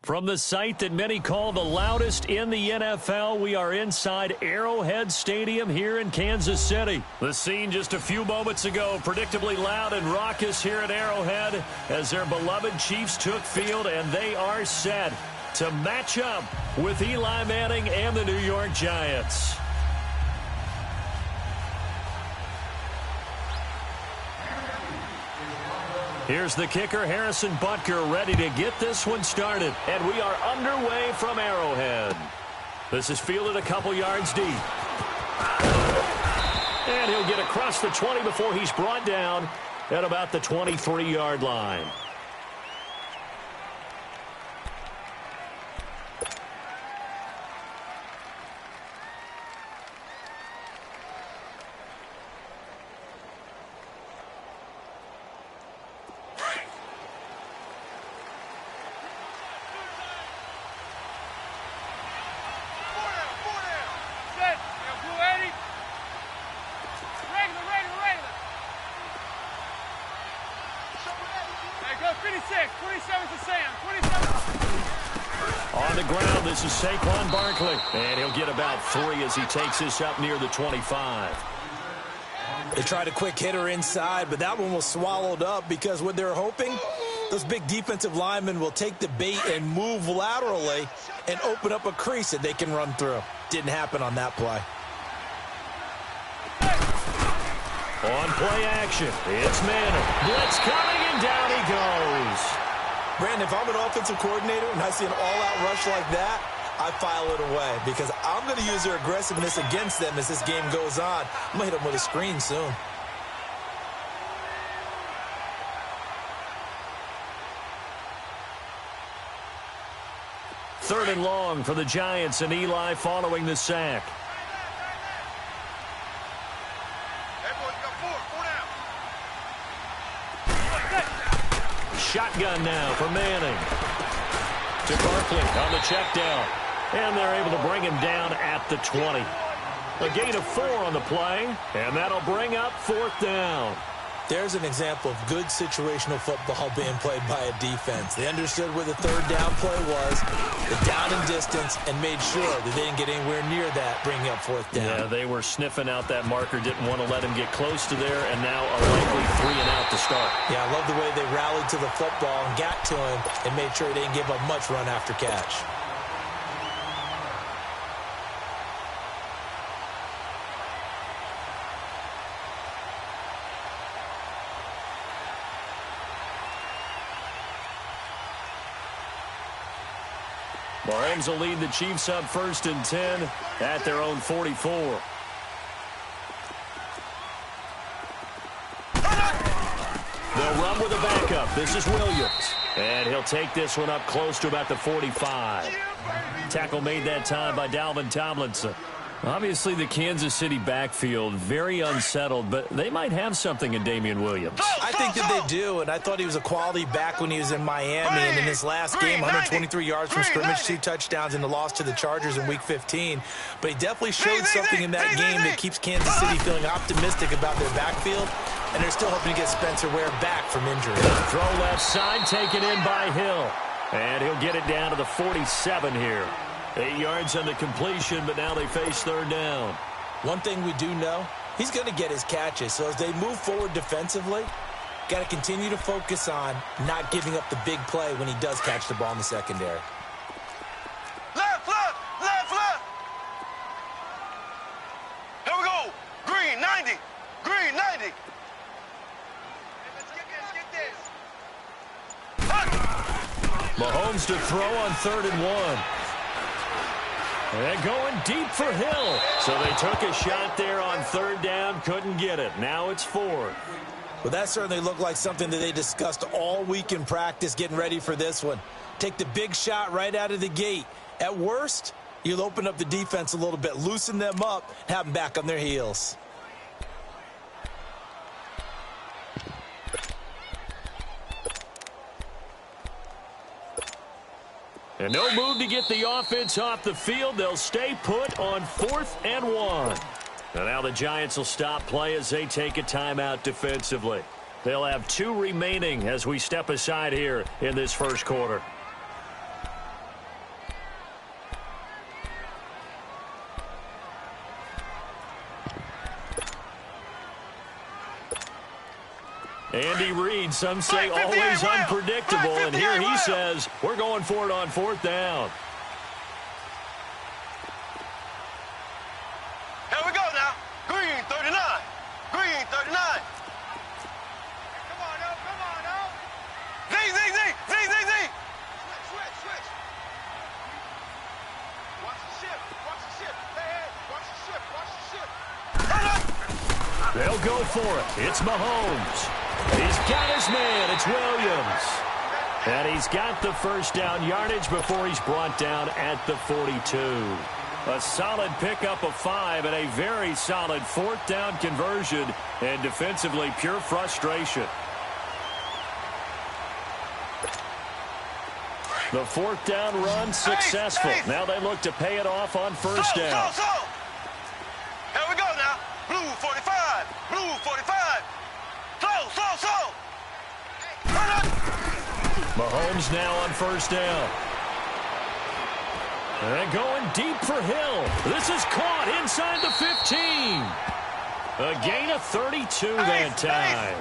From the site that many call the loudest in the NFL, we are inside Arrowhead Stadium here in Kansas City. The scene just a few moments ago, predictably loud and raucous here at Arrowhead as their beloved Chiefs took field, and they are set to match up with Eli Manning and the New York Giants. Here's the kicker, Harrison Butker, ready to get this one started. And we are underway from Arrowhead. This is fielded a couple yards deep. And he'll get across the 20 before he's brought down at about the 23-yard line. On the ground, this is Saquon Barkley. And he'll get about 3 as he takes this up near the 25. They tried a quick hitter inside, but that one was swallowed up because what they're hoping, those big defensive linemen will take the bait and move laterally and open up a crease that they can run through. Didn't happen on that play. On play action, it's Manning. Blitz coming, and down he goes. Brandon, if I'm an offensive coordinator and I see an all-out rush like that, I file it away because I'm going to use their aggressiveness against them as this game goes on. I'm going to hit them with a screen soon. Third and long for the Giants, and Eli following the sack. Shotgun now for Manning. To Barkley on the check down. And they're able to bring him down at the 20. A gain of 4 on the play, and that'll bring up 4th down. There's an example of good situational football being played by a defense. They understood where the third down play was, the down and distance, and made sure that they didn't get anywhere near that, bringing up 4th down. Yeah, they were sniffing out that marker, didn't want to let him get close to there, and now a likely 3 and out to start. Yeah, I love the way they rallied to the football and got to him and made sure they didn't give up much run after catch. Mahomes will lead the Chiefs up 1st and 10 at their own 44. They'll run with a backup. This is Williams. And he'll take this one up close to about the 45. Tackle made that time by Dalvin Tomlinson. Obviously, the Kansas City backfield, very unsettled, but they might have something in Damian Williams. I think that they do, and I thought he was a quality back when he was in Miami. And in his last game, 123 yards from scrimmage, 2 touchdowns in the loss to the Chargers in Week 15. But he definitely showed something in that game that keeps Kansas City feeling optimistic about their backfield, and they're still hoping to get Spencer Ware back from injury. Throw left side, taken in by Hill. And he'll get it down to the 47 here. 8 yards on the completion, but now they face 3rd down. One thing we do know, he's going to get his catches. So as they move forward defensively, got to continue to focus on not giving up the big play when he does catch the ball in the secondary. Left, left, left, left. Here we go. Green, 90. Green, 90. Let's get this. Mahomes to throw on 3rd and 1. And going deep for Hill. So they took a shot there on 3rd down, couldn't get it. Now it's 4th. Well, that certainly looked like something that they discussed all week in practice, getting ready for this one. Take the big shot right out of the gate. At worst, you'll open up the defense a little bit, loosen them up, have them back on their heels. And no move to get the offense off the field. They'll stay put on 4th and 1. And now the Giants will stop play as they take a timeout defensively. They'll have 2 remaining as we step aside here in this first quarter. Andy Reid, some say always unpredictable, and here he says, we're going for it on 4th down. Here we go now. Green 39. Green 39. Come on now. Z. Switch. Watch the ship. Hey, watch the ship. They'll go for it. It's Mahomes. He's got his man. It's Williams. And he's got the first down yardage before he's brought down at the 42. A solid pickup of 5 and a very solid 4th down conversion. And defensively, pure frustration. The 4th down run successful. Now they look to pay it off on 1st down. Here we go now. Blue 45. Slow. Mahomes now on 1st down. And going deep for Hill. This is caught inside the 15. A gain of 32 that time.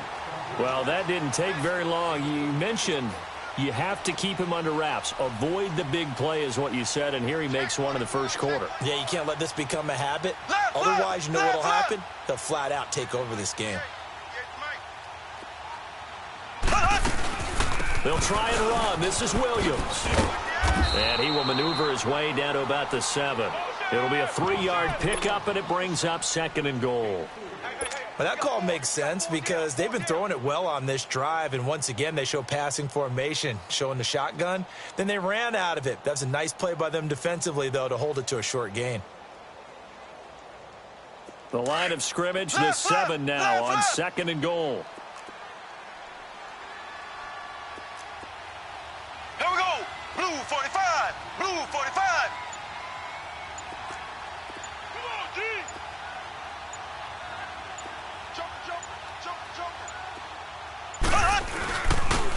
Well, that didn't take very long. You mentioned you have to keep him under wraps. Avoid the big play is what you said, and here he makes one in the first quarter. Yeah, you can't let this become a habit. Otherwise, you know what will happen? They'll flat out take over this game. They'll try and run. This is Williams. And he will maneuver his way down to about the 7. It'll be a 3-yard pickup, and it brings up 2nd and goal. Well, that call makes sense because they've been throwing it well on this drive, and once again they show passing formation, showing the shotgun. Then they ran out of it. That's a nice play by them defensively, though, to hold it to a short gain. The line of scrimmage, the 7 now on 2nd and goal. Here we go. Blue 45. Come on, G. Jump.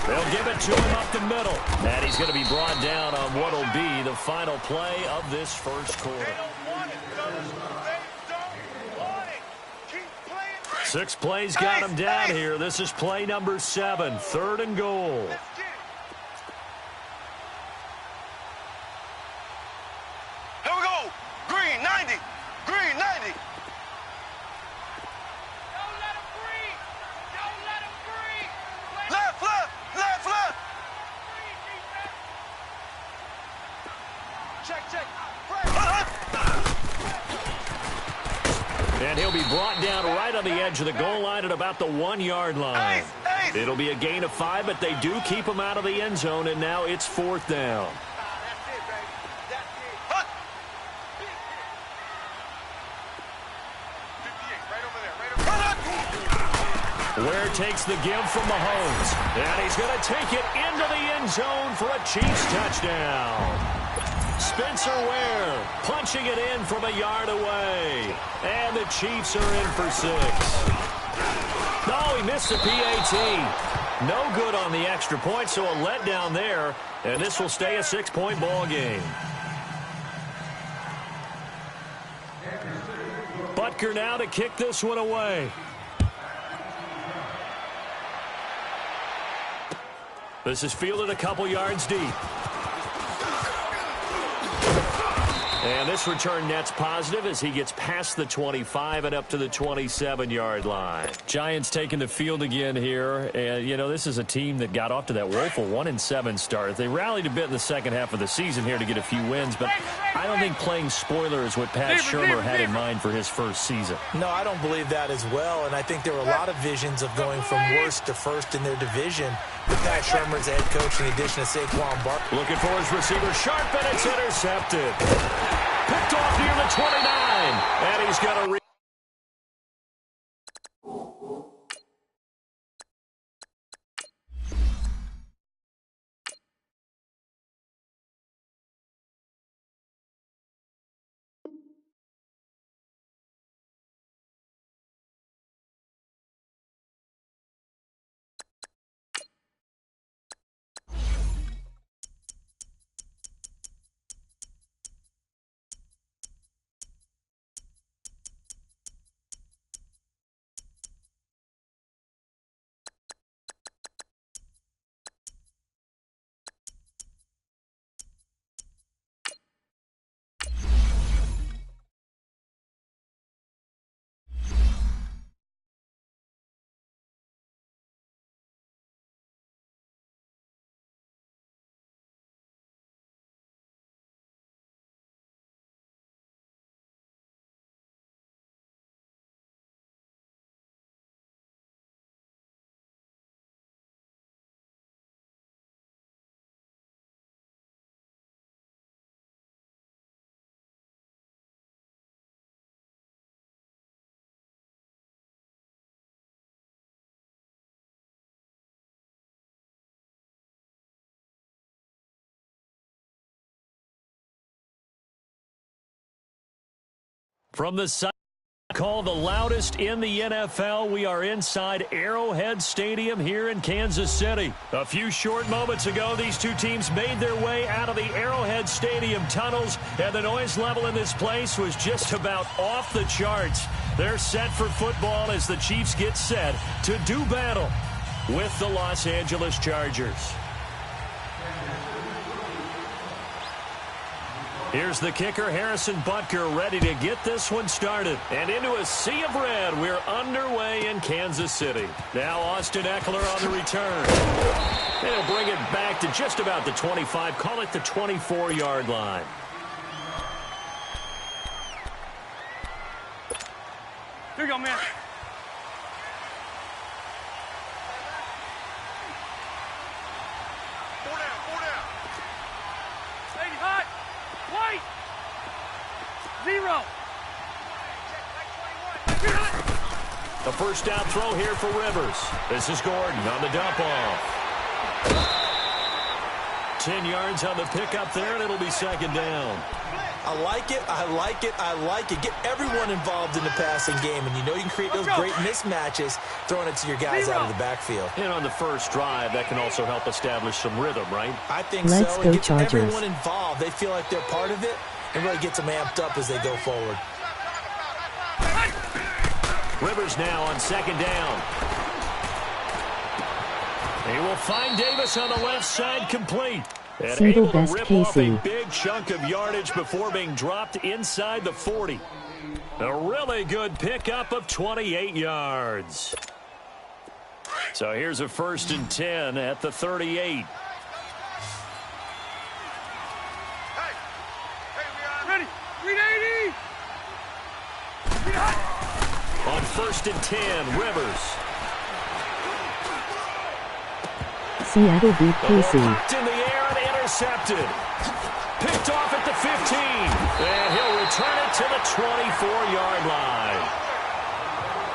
They'll give it to him up the middle. And he's going to be brought down on what will be the final play of this first quarter. They don't want it, fellas. They don't want it. Keep playing. 6 plays got him down here. This is play number 7, 3rd and goal. Let's get it. Here we go. Green 90. Green 90. Don't let him breathe. Left. Check. And he'll be brought down right on the edge of the goal line at about the 1-yard line. It'll be a gain of 5, but they do keep him out of the end zone, and now it's 4th down. Ware takes the give from Mahomes. And he's going to take it into the end zone for a Chiefs touchdown. Spencer Ware punching it in from a yard away. And the Chiefs are in for 6. No, he missed the PAT. No good on the extra point, so a letdown there. And this will stay a 6-point ball game. Butker now to kick this one away. This is fielded a couple yards deep. And this return net's positive as he gets past the 25 and up to the 27-yard line. Giants taking the field again here. And, you know, this is a team that got off to that woeful 1-7 start. They rallied a bit in the second half of the season here to get a few wins, but I don't think playing spoiler is what Pat Shurmur had in mind for his first season. No, I don't believe that as well, and I think there were a lot of visions of going from worst to first in their division with Pat Shurmur's head coach in addition to Saquon Barkley. Looking for his receiver, sharp, and it's intercepted. Picked off near the 29, and he's going to From the side, called the loudest in the NFL, we are inside Arrowhead Stadium here in Kansas City. A few short moments ago, these two teams made their way out of the Arrowhead Stadium tunnels, and the noise level in this place was just about off the charts. They're set for football as the Chiefs get set to do battle with the Los Angeles Chargers. Here's the kicker, Harrison Butker, ready to get this one started. And into a sea of red, we're underway in Kansas City. Now Austin Eckler on the return. And he'll bring it back to just about the 25, call it the 24-yard line. Here you go, man. Four down. Lady hot. White. 0. The first down throw here for Rivers. This is Gordon on the dump off. 10 yards on the pickup there, and it'll be second down. I like it. Get everyone involved in the passing game, and you know you can create those great mismatches throwing it to your guys out of the backfield. And on the first drive, that can also help establish some rhythm, right? I think Let's so. go It gets Chargers. everyone involved. They feel like they're part of it, and really gets them amped up as they go forward. Rivers now on second down. He will find Davis on the left side, complete. And Single able to best rip off a KC. big chunk of yardage before being dropped inside the 40. A really good pickup of 28 yards. So here's a 1st and 10 at the 38. Ready. 380. On 1st and 10, Rivers. Seattle beat KC. Blocked in the air and intercepted. Picked off at the 15. And he'll return it to the 24-yard line.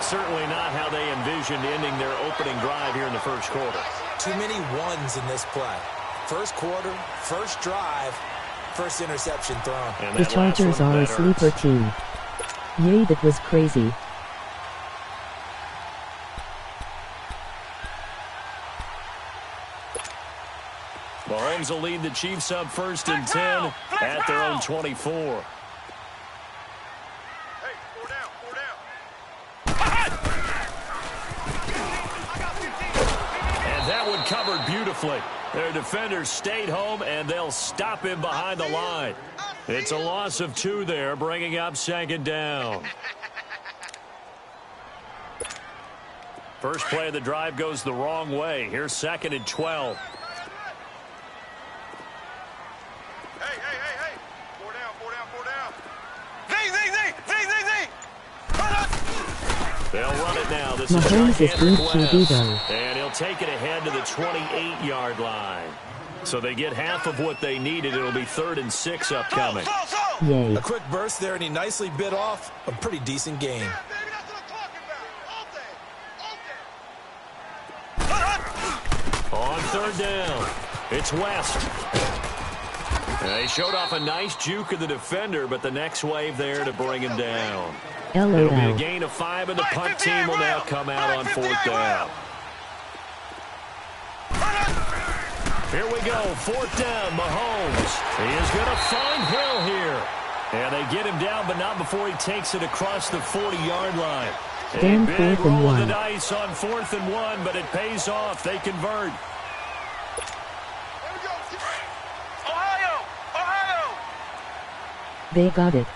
Certainly not how they envisioned ending their opening drive here in the first quarter. Too many ones in this play. First quarter, first drive, first interception thrown. And The that last Chargers one, are a that sleeper hurts. team. Yay, that was crazy. Mahomes will lead the Chiefs up 1st and 10 at their own 24. Hey, 4 down. And that one covered beautifully. Their defenders stayed home, and they'll stop him behind the line. It's a loss of 2 there, bringing up second down. First play of the drive goes the wrong way. Here's 2nd and 12. Hey. 4 down. Z. They'll run it now. This Mahomes is is gigantic good QB blast. though. And he'll take it ahead to the 28-yard line. So they get half of what they needed. It'll be 3rd and 6 upcoming. Yay. A quick burst there, and he nicely bit off a pretty decent game. Yeah, baby, that's what I'm talking about. All day. On 3rd down, it's West. And they showed off a nice juke of the defender, but the next wave there to bring him down. It'll be a LOL. gain of 5, and the punt team will now come out on 4th down. Here we go, 4th down, Mahomes. He is going to find Hill here. And they get him down, but not before he takes it across the 40-yard line. Damn, A big 4th and roll of the 1. dice on 4th and 1, but it pays off. They convert. Here we go. Ohio. They got it.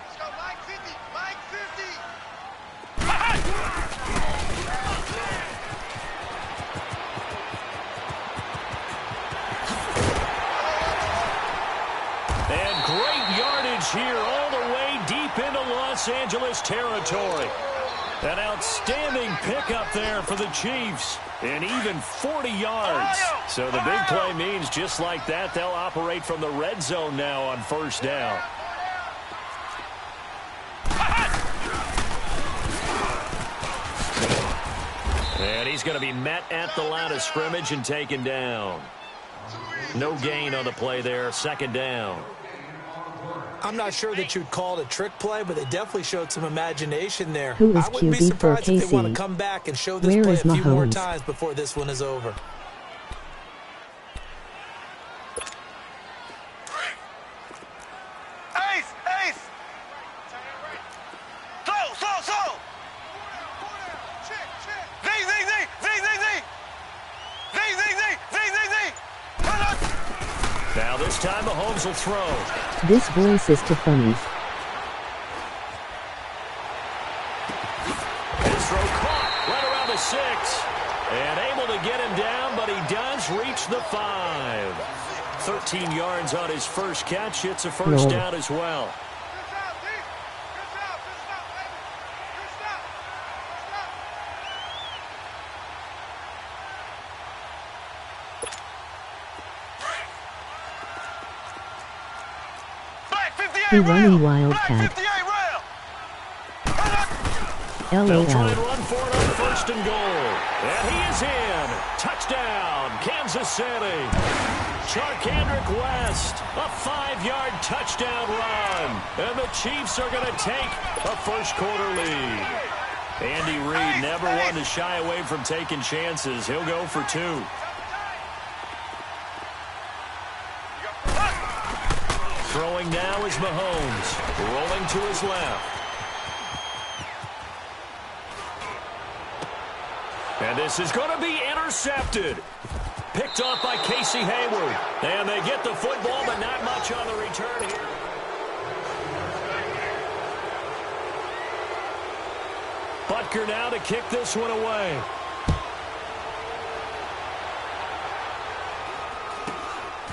Let's go, Mike 50. And great yardage here all the way deep into Los Angeles territory. An outstanding pickup there for the Chiefs. And even 40 yards. So the big play means just like that, they'll operate from the red zone now on 1st down. And he's going to be met at the line of scrimmage and taken down. No gain on the play there, 2nd down. I'm not sure that you'd call it a trick play, but they definitely showed some imagination there. Who is I wouldn't be QB for surprised if they want to KC? come back and show this Where play is a few more Mahomes? times before this one is over. Ace, ace. Slow, slow, slow. Zing, zing, zing, zing, zing, zing. Zing, zing, zing, zing, zing, zing. Run up. Now this time Mahomes will throw. This voice is too funny. His throw caught right around the 6. And able to get him down, but he does reach the 5. 13 yards on his first catch. It's a first down as well. Black 58 He running rail. wildcat. Black 58 rail. They'll try and LOL. run for it on first and goal. And he is in. Touchdown, Kansas City. Charkandrick West, a 5-yard touchdown run. And the Chiefs are going to take a first-quarter lead. Andy Reid never wanted to shy away from taking chances. He'll go for 2. Throwing now is Mahomes. Rolling to his left. And this is going to be intercepted. Picked off by Casey Hayward. And they get the football, but not much on the return here. Butker now to kick this one away.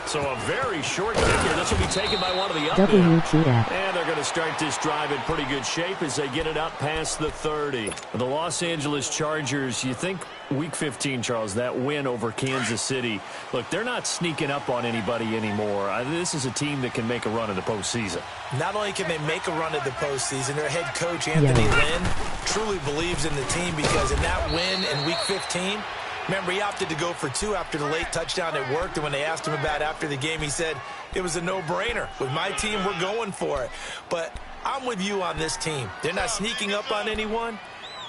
So a very short kick here. This will be taken by one of the up there. WTF. And they're going to start this drive in pretty good shape as they get it up past the 30. The Los Angeles Chargers, you think Week 15, Charles, that win over Kansas City. Look, they're not sneaking up on anybody anymore. This is a team that can make a run in the postseason. Not only can they make a run at the postseason, their head coach, Anthony Lynn, truly believes in the team because in that win in Week 15, remember, he opted to go for 2 after the late touchdown. It worked, and when they asked him about it after the game, he said, it was a no-brainer. With my team, we're going for it. But I'm with you on this team. They're not sneaking up on anyone,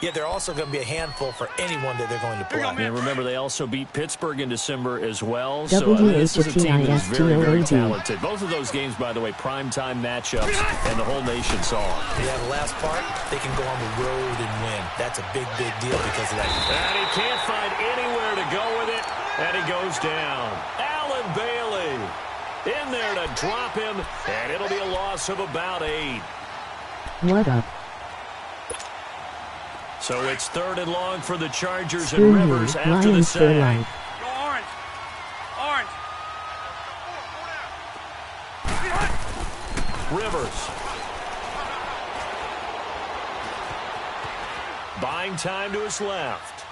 yet they're also going to be a handful for anyone that they're going to play. And remember, they also beat Pittsburgh in December as well. So this is a team that's very, very talented. Both of those games, by the way, primetime matchups, and the whole nation saw it. Yeah, the last part, they can go on the road and win. That's a big, big deal because of that. And he can't find anywhere to go with it, and he goes down. Allen Bailey in there to drop him, and it'll be a loss of about 8. What up? So it's 3rd and long for the Chargers and Screw Rivers you, after the Lions for sack. life. Go orange. Orange. Rivers. Buying time to his left.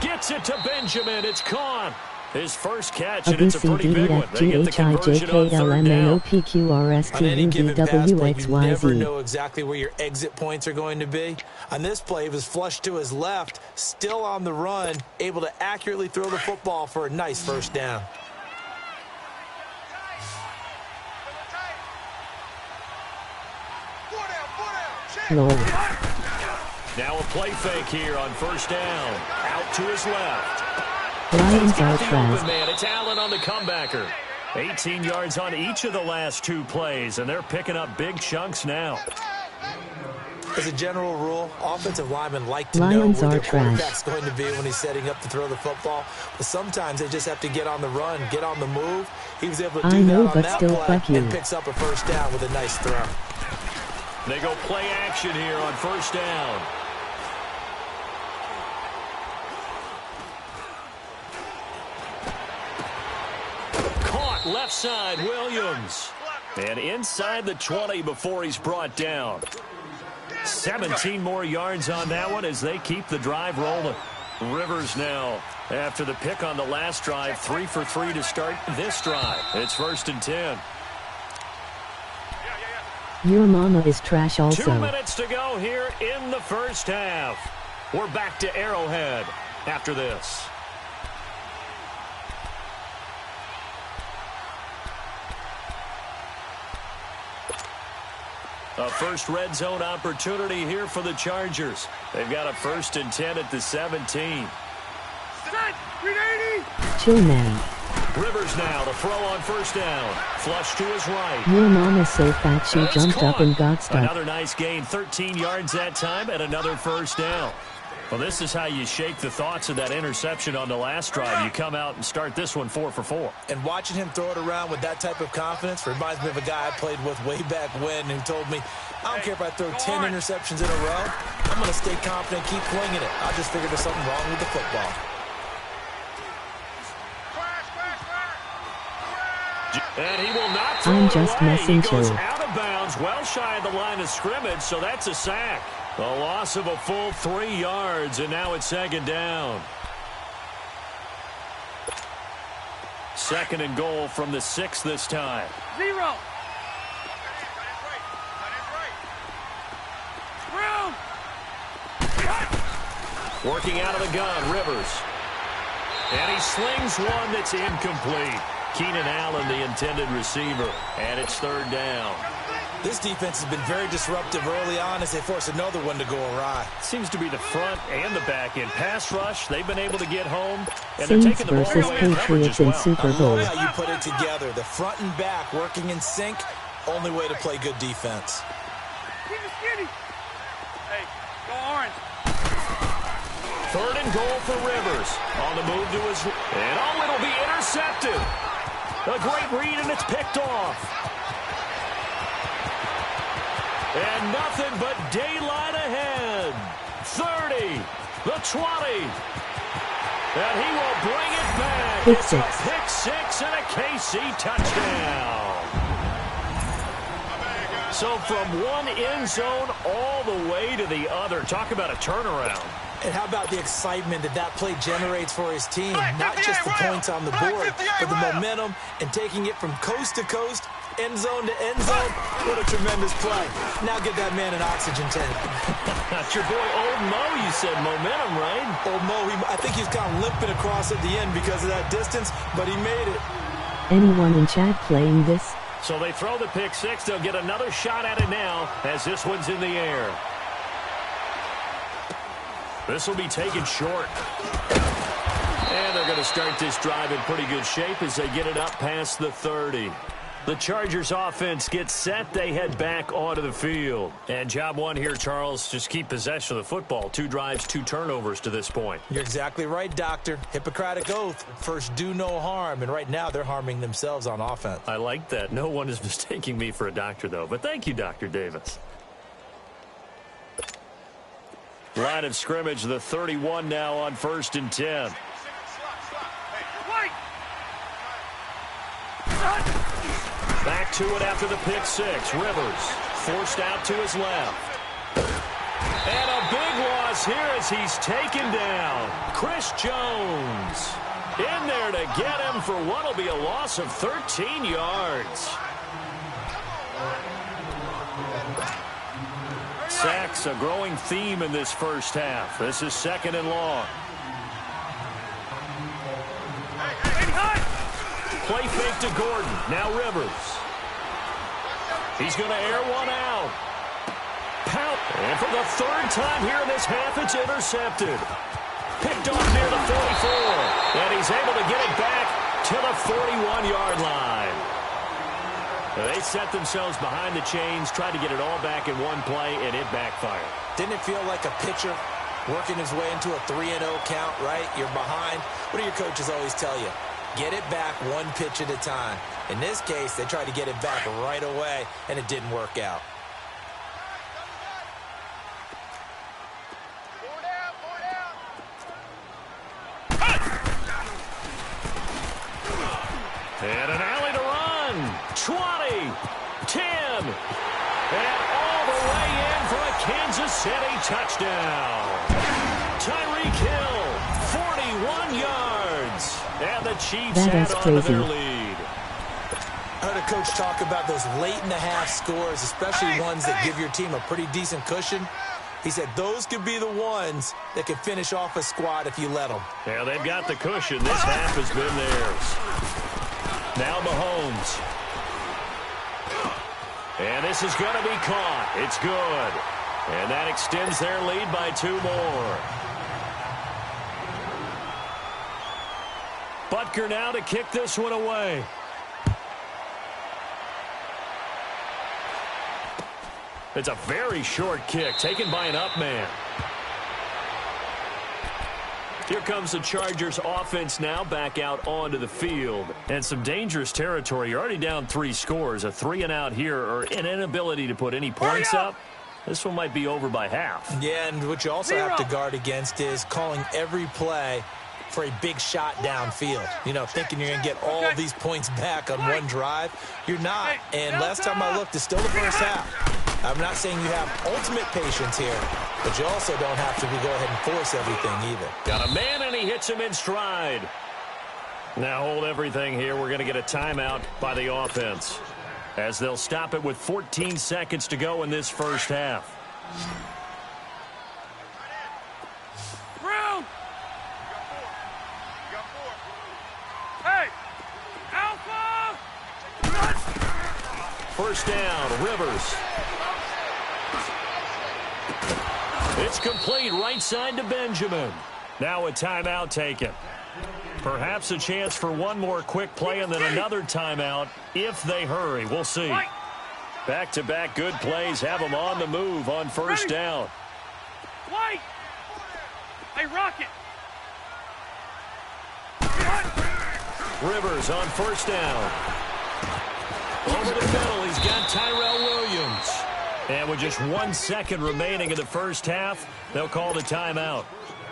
Gets it to Benjamin. It's caught. His first catch, and it's a pretty big one. They get the conversion on 3rd down. On any given pass play, you never OPQRSTUVWXYZ. know exactly where your exit points are going to be. On this play, he was flushed to his left, still on the run, able to accurately throw the football for a nice first down. Lol. Now a play fake here on 1st down. Out to his left. Lions Got are the trash. open man. It's Allen on the comebacker. 18 yards on each of the last 2 plays, and they're picking up big chunks now. As a general rule, offensive linemen like to Lions know where are their trash. quarterback's going to be when he's setting up to throw the football. But sometimes they just have to get on the run, get on the move. He was able to I do know, that on but that still, play fuck you. and picks up a first down with a nice throw. They go play action here on 1st down. Caught left side, Williams. And inside the 20 before he's brought down. 17 more yards on that one as they keep the drive rolling. Rivers now, after the pick on the last drive, 3 for 3 to start this drive. It's 1st and 10. Your mama is trash 2 also. minutes to go here in the first half. We're back to Arrowhead after this. A first red zone opportunity here for the Chargers. They've got a 1st and 10 at the 17. Set. 380. Chill man. Rivers now to throw on 1st down. Flush to his right. Your mama so fat she It's jumped caught. up and got stuck. Another nice gain, 13 yards that time, and another 1st down. Well, this is how you shake the thoughts of that interception on the last drive. You come out and start this one 4 for 4. And watching him throw it around with that type of confidence reminds me of a guy I played with way back when who told me, I don't care if I throw 10 interceptions in a row. I'm going to stay confident, keep flinging it. I just figured there's something wrong with the football. And he will not throw I'm it just away. messing He goes too. out of bounds, well shy of the line of scrimmage, so that's a sack. A loss of a full 3 yards, and now it's 2nd down. 2nd and goal from the 6 this time. 0. Room. Working out of the gun, Rivers. And he slings one that's incomplete. Keenan Allen, the intended receiver, and it's 3rd down. This defense has been very disruptive early on as they force another one to go awry. Seems to be the front and the back end. Pass rush, they've been able to get home, and Saints they're taking the ball versus away in coverage Patriots as in well. Super I Bowl. love how you put it together. The front and back working in sync. Only way to play good defense. Keep it skinny. Hey, go orange. 3rd and goal for Rivers. On the move to his... And oh, it'll be intercepted. A great read, and it's picked off. And nothing but daylight ahead. 30, the 20. And he will bring it back. Pick It's a six. pick 6 and a KC touchdown. So from one end zone all the way to the other. Talk about a turnaround. And how about the excitement that that play generates for his team? Not just the points on the board, but the momentum and taking it from coast to coast, end zone to end zone. What a tremendous play. Now get that man an oxygen tank. That's your boy Old Mo, you said. Momentum, right? Old Mo, I think he's kind of limping across at the end because of that distance, but he made it. Anyone in chat playing this? So they throw the pick 6. They'll get another shot at it now as this one's in the air. This will be taken short. And they're going to start this drive in pretty good shape as they get it up past the 30. The Chargers offense gets set. They head back onto the field. And job one here, Charles, just keep possession of the football. 2 drives, 2 turnovers to this point. You're exactly right, Doctor. Hippocratic oath. First, do no harm. And right now, they're harming themselves on offense. I like that. No one is mistaking me for a doctor, though. But thank you, Dr. Davis. Line of scrimmage, the 31 now on 1st and 10. White. Back to it after the pick 6. Rivers forced out to his left. And a big loss here as he's taken down. Chris Jones in there to get him for what will be a loss of 13 yards. Sacks, a growing theme in this first half. This is 2nd and long. Play fake to Gordon. Now Rivers. He's going to air one out. Pout. And for the 3rd time here in this half, it's intercepted. Picked off near the 44. And he's able to get it back to the 41-yard line. They set themselves behind the chains, tried to get it all back in one play, and it backfired. Didn't it feel like a pitcher working his way into a 3-0 count, right? You're behind. What do your coaches always tell you? Get it back one pitch at a time. In this case, they tried to get it back right away, and it didn't work out. And an alley to run. 20, 10, and all the way in for a Kansas City touchdown. Tyreek Hill, 41 yards. And the Chiefs add on to their lead. I heard a coach talk about those late-in-the-half scores, especially ones that give your team a pretty decent cushion. He said those could be the ones that could finish off a squad if you let them. Yeah, they've got the cushion. This half has been theirs. Now Mahomes. And this is going to be caught. It's good. And that extends their lead by 2 more. Butker now to kick this one away. It's a very short kick taken by an up man. Here comes the Chargers offense now back out onto the field. And some dangerous territory. You're already down 3 scores. A 3-and-out here or an inability to put any points up. This one might be over by half. Yeah, and what you also have to guard against is calling every play for a big shot downfield. You know, thinking you're going to get all these points back on one drive. You're not. And last time I looked, it's still the first half. I'm not saying you have ultimate patience here, but you also don't have to go ahead and force everything either. Got a man, and he hits him in stride. Now hold everything here. We're going to get a timeout by the offense, as they'll stop it with 14 seconds to go in this first half. Brown! Hey! Alpha! First down, Rivers. It's complete right side to Benjamin. Now a timeout taken. Perhaps a chance for one more quick play and then another timeout if they hurry. We'll see. Back-to-back good plays have them on the move on first down. White! Hey, Rocket! Rivers on first down. Over the middle, he's got Tyrell Williams. And with just 1 second remaining in the first half, they'll call the timeout.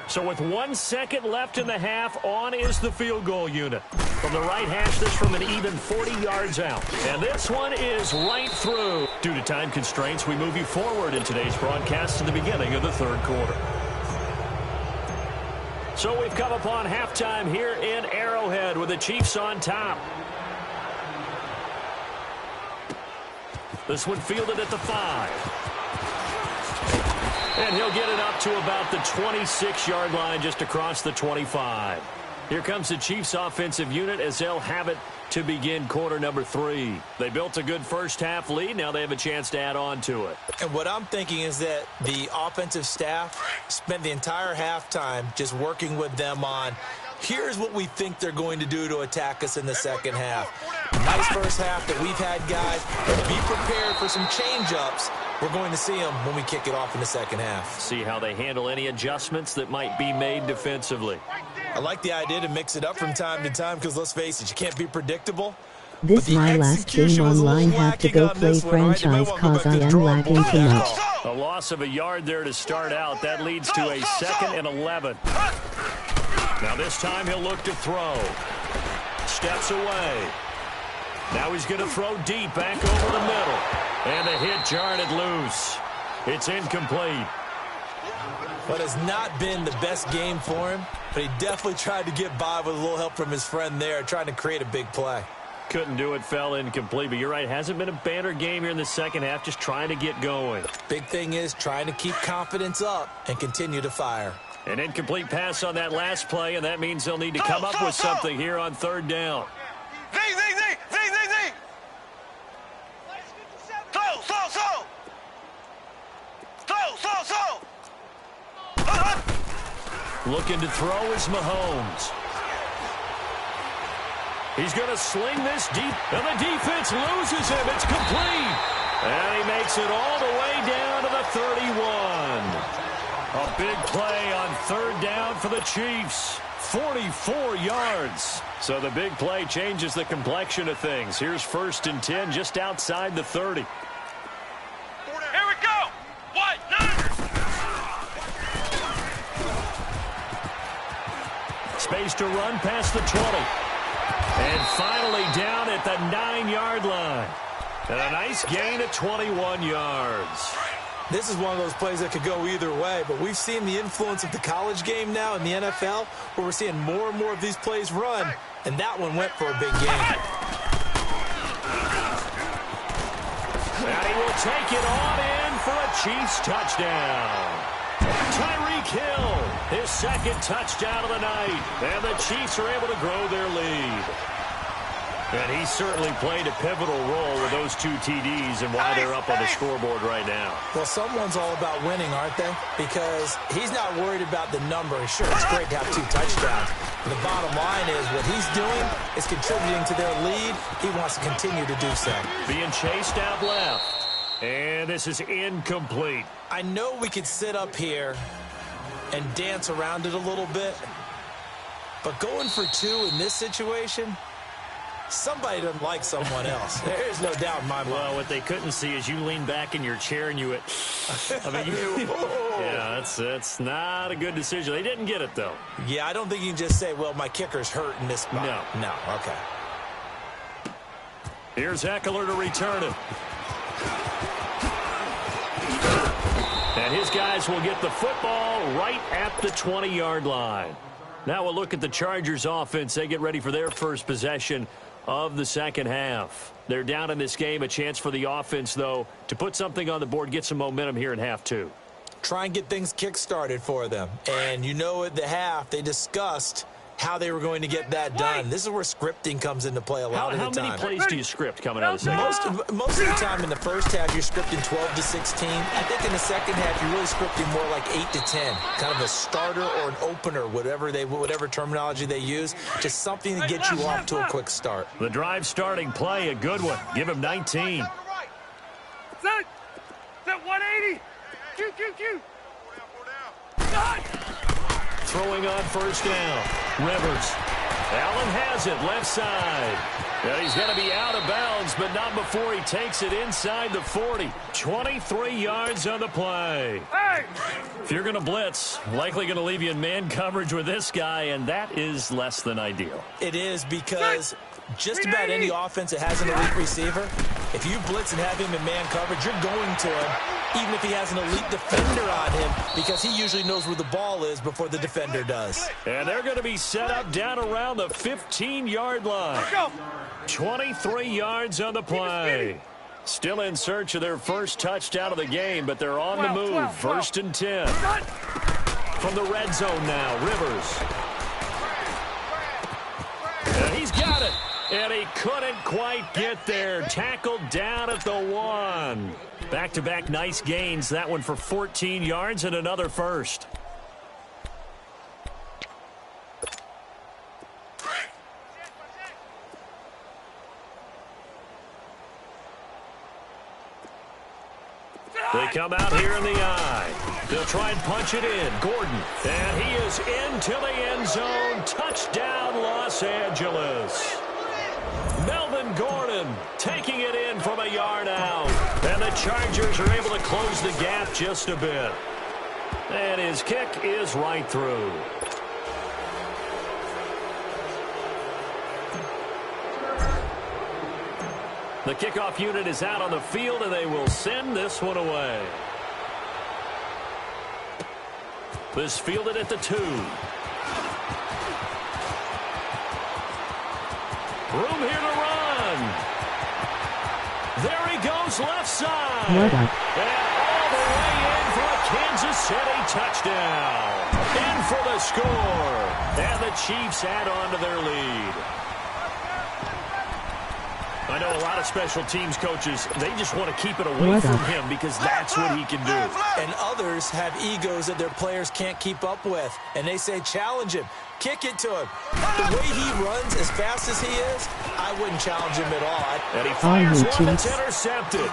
So with 1 second left in the half, on is the field goal unit. From the right hash, this from an even 40 yards out. And this one is right through. Due to time constraints, we move you forward in today's broadcast to the beginning of the third quarter. So we've come upon halftime here in Arrowhead with the Chiefs on top. This one fielded at the 5. And he'll get it up to about the 26-yard line, just across the 25. Here comes the Chiefs offensive unit as they'll have it to begin quarter number 3. They built a good first half lead. Now they have a chance to add on to it. And what I'm thinking is that the offensive staff spent the entire halftime just working with them on, here's what we think they're going to do to attack us in the second half. Nice first half that we've had, guys. But be prepared for some change-ups. We're going to see them when we kick it off in the second half. See how they handle any adjustments that might be made defensively. I like the idea to mix it up from time to time because, let's face it, you can't be predictable. This my last game online, have to go play franchise cause I am lagging too much. A loss of a yard there to start out. That leads to a 2nd and 11. Now this time he'll look to throw. Steps away. Now he's going to throw deep back over the middle. And the hit jarred it loose. It's incomplete. But it's not been the best game for him, but he definitely tried to get by with a little help from his friend there, trying to create a big play. Couldn't do it, fell incomplete. But you're right, hasn't been a banner game here in the second half, just trying to get going. Big thing is trying to keep confidence up and continue to fire. An incomplete pass on that last play, and that means they'll need to come up with something here on third down. Z. So. Looking to throw is Mahomes. He's going to sling this deep, and the defense loses him. It's complete. And he makes it all the way down to the 31. A big play on third down for the Chiefs. 44 yards. So the big play changes the complexion of things. Here's 1st and 10 just outside the 30. Here we go. What? Space to run past the 20. And finally down at the 9-yard line. And a nice gain of 21 yards. This is one of those plays that could go either way, but we've seen the influence of the college game now in the NFL, where we're seeing more and more of these plays run, and that one went for a big gain. And he will take it on in for a Chiefs touchdown. Tyreek Hill, his 2nd touchdown of the night, and the Chiefs are able to grow their lead. And he certainly played a pivotal role with those 2 TDs and why they're up on the scoreboard right now. Well, someone's all about winning, aren't they? Because he's not worried about the number. Sure, it's great to have 2 touchdowns. But the bottom line is what he's doing is contributing to their lead. He wants to continue to do so. Being chased out left. And this is incomplete. I know we could sit up here and dance around it a little bit, but going for 2 in this situation, somebody doesn't like someone else. There's no doubt in my mind. Well, what they couldn't see is you lean back in your chair and you went, I mean, yeah, that's not a good decision. They didn't get it, though. Yeah, I don't think you can just say, well, my kicker's hurt in this spot. No, okay. Here's Eckler to return it. And his guys will get the football right at the 20-yard line. Now we'll look at the Chargers offense. They get ready for their first possession of the second half. They're down in this game. A chance for the offense, though, to put something on the board, get some momentum here in half 2. Try and get things kick-started for them. And you know at the half, they discussed how they were going to get that done. This is where scripting comes into play a lot of the time. How many plays do you script coming out of the second? Most of the time in the first half, you're scripting 12 to 16. I think in the second half, you're really scripting more like 8 to 10. Kind of a starter or an opener, whatever terminology they use. Just something to get you off to a quick start. The drive starting play, a good one. Give him 19. Set 180. Q. Throwing on first down. Rivers. Allen has it, left side. And he's going to be out of bounds, but not before he takes it inside the 40. 23 yards on the play. Hey! If you're going to blitz, likely going to leave you in man coverage with this guy, and that is less than ideal. It is because just about any offense that has an elite receiver, if you blitz and have him in man coverage, you're going to him, even if he has an elite defender on him, because he usually knows where the ball is before the defender does. And they're going to be set up down around the 15-yard line. 23 yards on the play. Still in search of their first touchdown of the game, but they're on the move. First and 10. From the red zone now, Rivers. And he's got it. And he couldn't quite get there. Tackled down at the 1. Back-to-back nice gains. That one for 14 yards and another first. They come out here in the eye. They'll try and punch it in. Gordon. And he is into the end zone. Touchdown, Los Angeles. Melvin Gordon taking it in from a yard out. And the Chargers are able to close the gap just a bit. And his kick is right through. The kickoff unit is out on the field, and they will send this one away. This fielded at the 2. Room here to run. There he goes, left side. And all the way in for a Kansas City touchdown. In for the score. And the Chiefs add on to their lead. I know a lot of special teams coaches, they just want to keep it away from him because that's what he can do. And others have egos that their players can't keep up with. And they say, challenge him. Kick it to him. The way he runs as fast as he is, I wouldn't challenge him at all. And he fires one that's intercepted.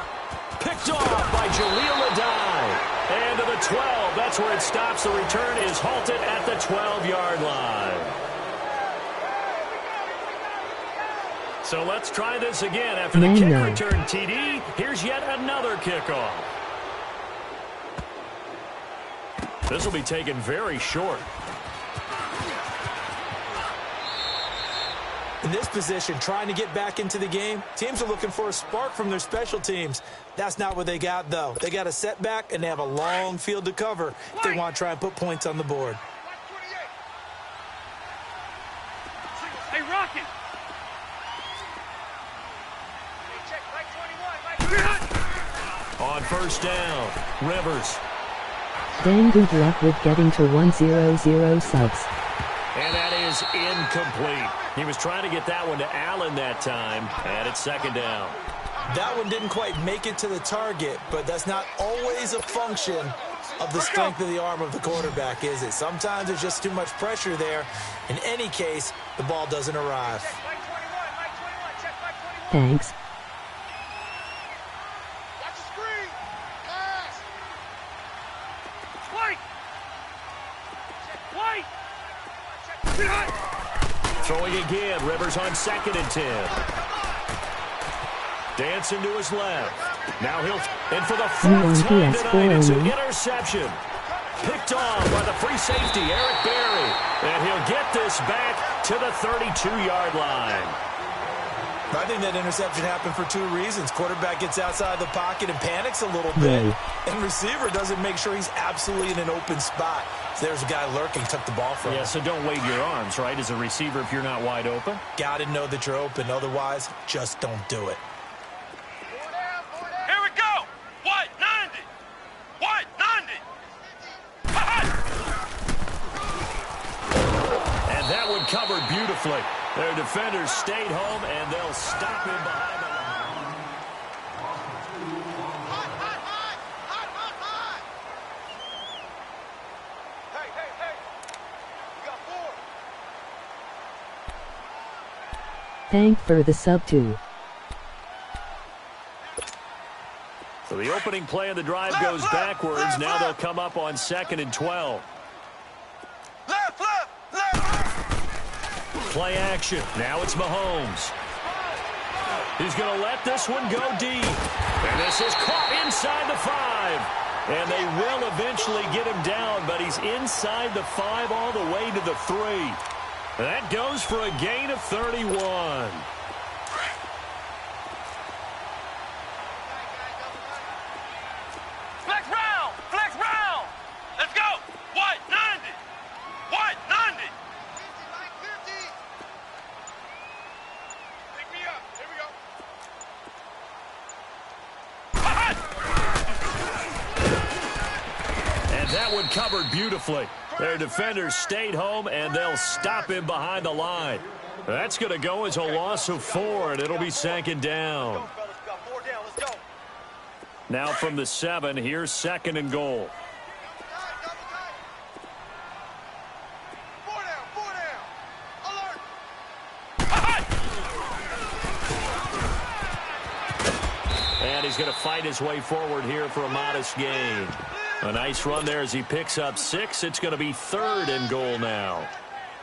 Picked off by Jaleel Adai. And to the 12. That's where it stops. The return is halted at the 12-yard line. So let's try this again. After the kick return TD, here's yet another kickoff. This will be taken very short. In this position, trying to get back into the game, teams are looking for a spark from their special teams. That's not what they got, though. They got a setback, and they have a long field to cover if they want to try and put points on the board. Hey, Rocket! On first down, Rivers. Dang, good luck with getting to 100 subs. And that is incomplete. He was trying to get that one to Allen that time, and it's second down. That one didn't quite make it to the target, but that's not always a function of the strength of the arm of the quarterback, is it? Sometimes there's just too much pressure there. In any case, the ball doesn't arrive. Thanks. Throwing again, Rivers on 2nd and 10. Dancing to his left. Now he'll, and for the fourth time tonight, it's an interception. Picked off by the free safety, Eric Berry. And he'll get this back to the 32-yard line. I think that interception happened for two reasons. Quarterback gets outside the pocket and panics a little bit. And receiver doesn't make sure he's absolutely in an open spot. So there's a guy lurking, took the ball from him. Yeah, so don't wave your arms, right, as a receiver if you're not wide open. Got to know that you're open. Otherwise, just don't do it. Here we go. What? 90. What? 90. And that one covered beautifully. Their defenders stayed home, and they'll stop him behind the line. Hey. You got 4. Thank for the sub too. So the opening play of the drive goes backwards. Now they'll come up on 2nd and 12. Left. Play action. Now it's Mahomes. He's going to let this one go deep. And this is caught inside the 5. And they will eventually get him down, but he's inside the 5 all the way to the 3. That goes for a gain of 31. Flex round. Let's go. What? 90. What? 90. Pick me up. Here we go. And that one covered beautifully. Their defenders stayed home, and they'll stop him behind the line. That's going to go as a loss of 4, and it'll be 2nd down. Now from the 7, here's 2nd and goal. And he's going to fight his way forward here for a modest gain. A nice run there as he picks up 6. It's going to be 3rd and goal now.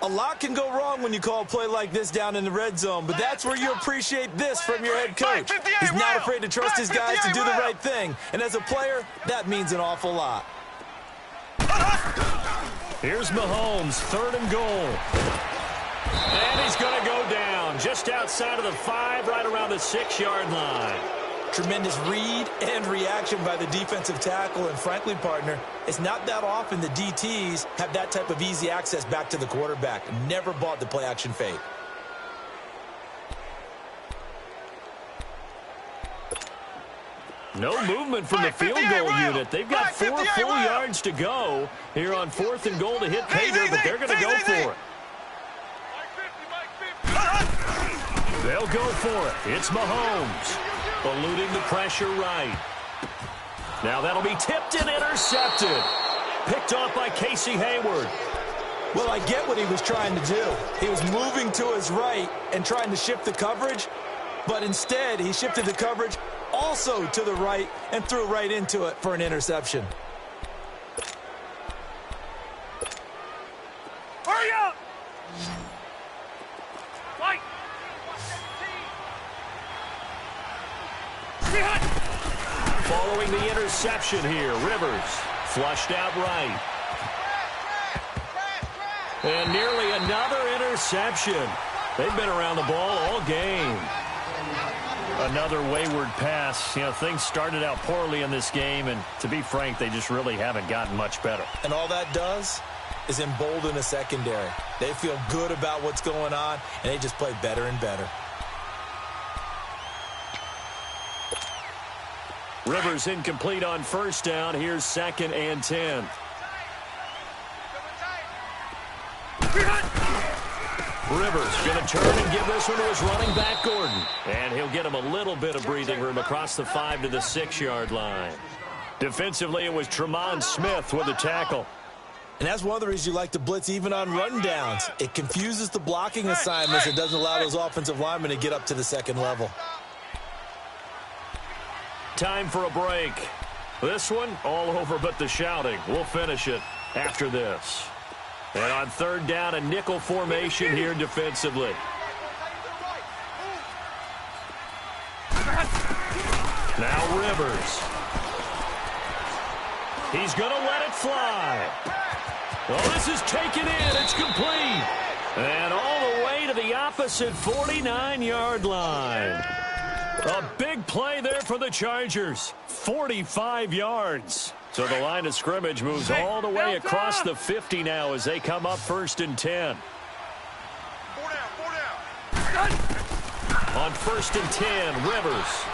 A lot can go wrong when you call a play like this down in the red zone, but that's where you appreciate this from your head coach. He's not afraid to trust his guys to do the right thing, and as a player, that means an awful lot. Here's Mahomes, 3rd and goal. And he's going to go down just outside of the 5, right around the 6-yard line. Tremendous read and reaction by the defensive tackle, and frankly, partner, it's not that often the DTs have that type of easy access back to the quarterback. Never bought the play-action fake. No movement from the field goal unit. They've got 4 full yards to go here on 4th and goal to hit pay dirt, but they're going to go for it. They'll go for it. It's Mahomes. Eluding the pressure right. Now that'll be tipped and intercepted. Picked off by Casey Hayward. Well, I get what he was trying to do. He was moving to his right and trying to shift the coverage, but instead he shifted the coverage also to the right and threw right into it for an interception. Hurry up! Fight! Following the interception here, Rivers flushed out right. And nearly another interception. They've been around the ball all game. Another wayward pass. You know, things started out poorly in this game, and to be frank, they just really haven't gotten much better. And all that does is embolden a secondary. They feel good about what's going on, and they just play better and better. Rivers incomplete on 1st down. Here's 2nd and 10. Rivers going to turn and give this one to his running back, Gordon. And he'll get him a little bit of breathing room across the 5 to the 6-yard line. Defensively, it was Tremont Smith with the tackle. And that's one of the reasons you like to blitz even on rundowns. It confuses the blocking assignments. It doesn't allow those offensive linemen to get up to the second level. Time for a break. This one, all over but the shouting. We'll finish it after this. And on third down, a nickel formation here defensively. Now Rivers. He's going to let it fly. Well, this is taken in. It's complete. And all the way to the opposite 49-yard line. A big play there for the Chargers. 45 yards. So the line of scrimmage moves all the way across the 50 now as they come up 1st and 10. 4 down. On 1st and 10, Rivers.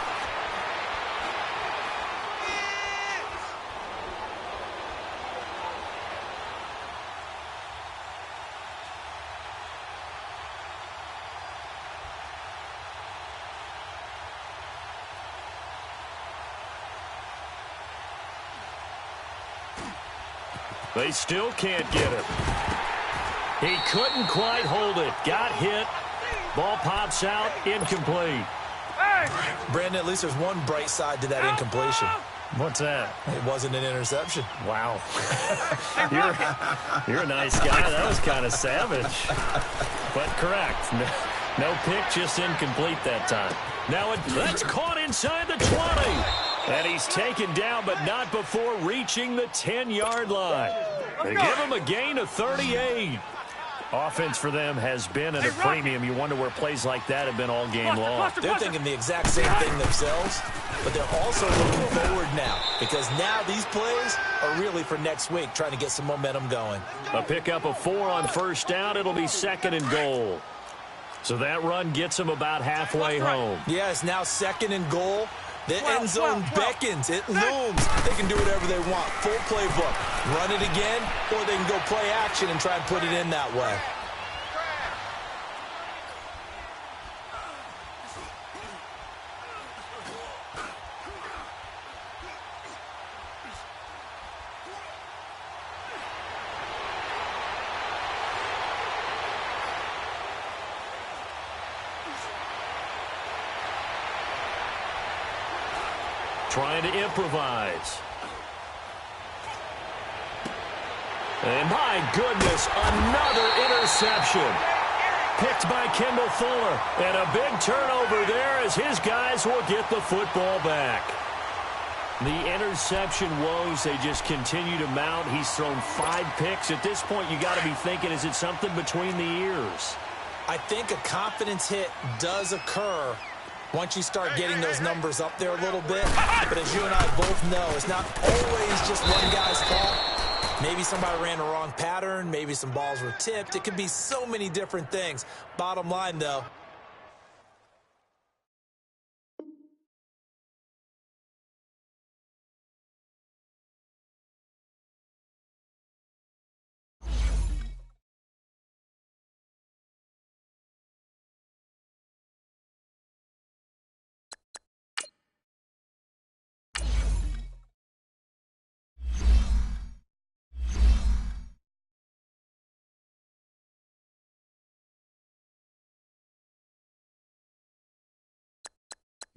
They still can't get it. He couldn't quite hold it. Got hit. Ball pops out. Incomplete. Brandon, at least there's one bright side to that incompletion. What's that? It wasn't an interception. Wow. you're a nice guy. That was kind of savage. But correct. No pick, just incomplete that time. Now that's caught inside the 20. And he's taken down, but not before reaching the 10-yard line. They give him a gain of 38. Offense for them has been at a premium. You wonder where plays like that have been all game long. They're thinking the exact same thing themselves, but they're also looking forward now because now these plays are really for next week, trying to get some momentum going. A pickup of 4 on first down. It'll be 2nd and goal. So that run gets them about halfway home. Yeah, it's now 2nd and goal. The end zone beckons. It looms. They can do whatever they want. Full playbook. Run it again, or they can go play action and try and put it in that way. Trying to improvise. And my goodness, another interception. Picked by Kendall Fuller. And a big turnover there as his guys will get the football back. The interception woes, they just continue to mount. He's thrown 5 picks. At this point, you got to be thinking, is it something between the ears? I think a confidence hit does occur once you start getting those numbers up there a little bit. But as you and I both know, it's not always just one guy's fault. Maybe somebody ran a wrong pattern. Maybe some balls were tipped. It could be so many different things. Bottom line, though,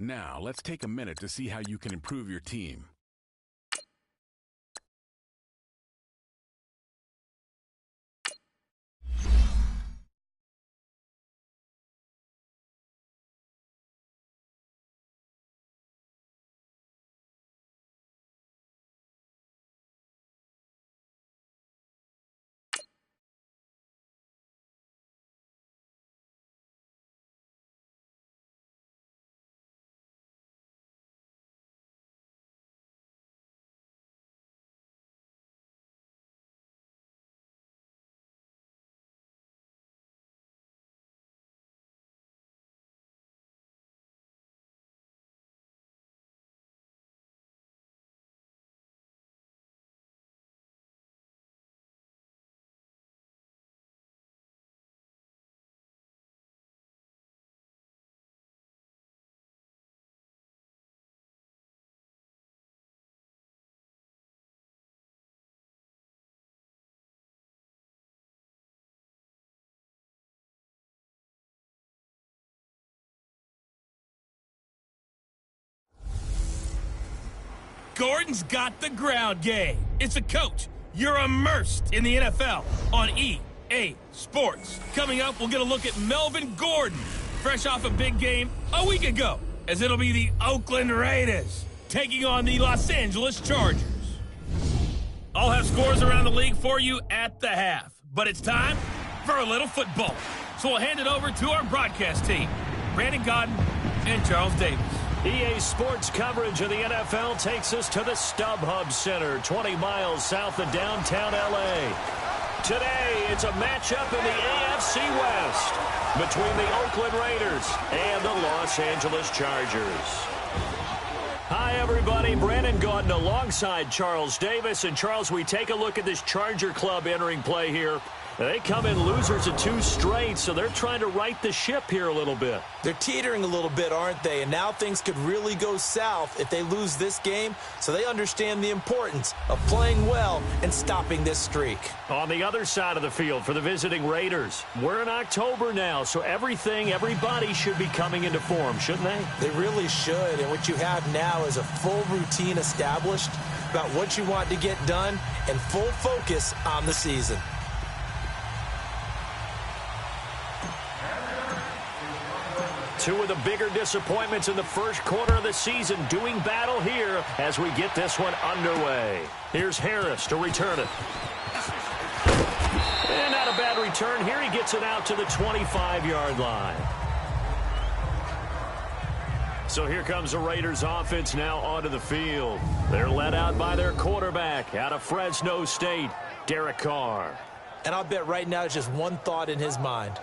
Now, let's take a minute to see how you can improve your team. Gordon's got the ground game. It's a coach. You're immersed in the NFL on EA Sports. Coming up, we'll get a look at Melvin Gordon, fresh off a big game a week ago, as it'll be the Oakland Raiders taking on the Los Angeles Chargers. I'll have scores around the league for you at the half, but it's time for a little football. So we'll hand it over to our broadcast team, Brandon Godden and Charles Davis. EA Sports coverage of the NFL takes us to the StubHub Center, 20 miles south of downtown L.A. Today, it's a matchup in the AFC West between the Oakland Raiders and the Los Angeles Chargers. Hi, everybody. Brandon Gaudin alongside Charles Davis. And, Charles, we take a look at this Charger club entering play here. They come in losers of 2 straight, so they're trying to right the ship here a little bit. They're teetering a little bit, aren't they? And now things could really go south if they lose this game, so they understand the importance of playing well and stopping this streak. On the other side of the field for the visiting Raiders, we're in October now, so everybody should be coming into form, shouldn't they? They really should, and what you have now is a full routine established about what you want to get done and full focus on the season. Two of the bigger disappointments in the first quarter of the season doing battle here as we get this one underway. Here's Harris to return it. And not a bad return here. He gets it out to the 25-yard line. So here comes the Raiders offense now onto the field. They're led out by their quarterback out of Fresno State, Derek Carr. And I'll bet right now it's just one thought in his mind.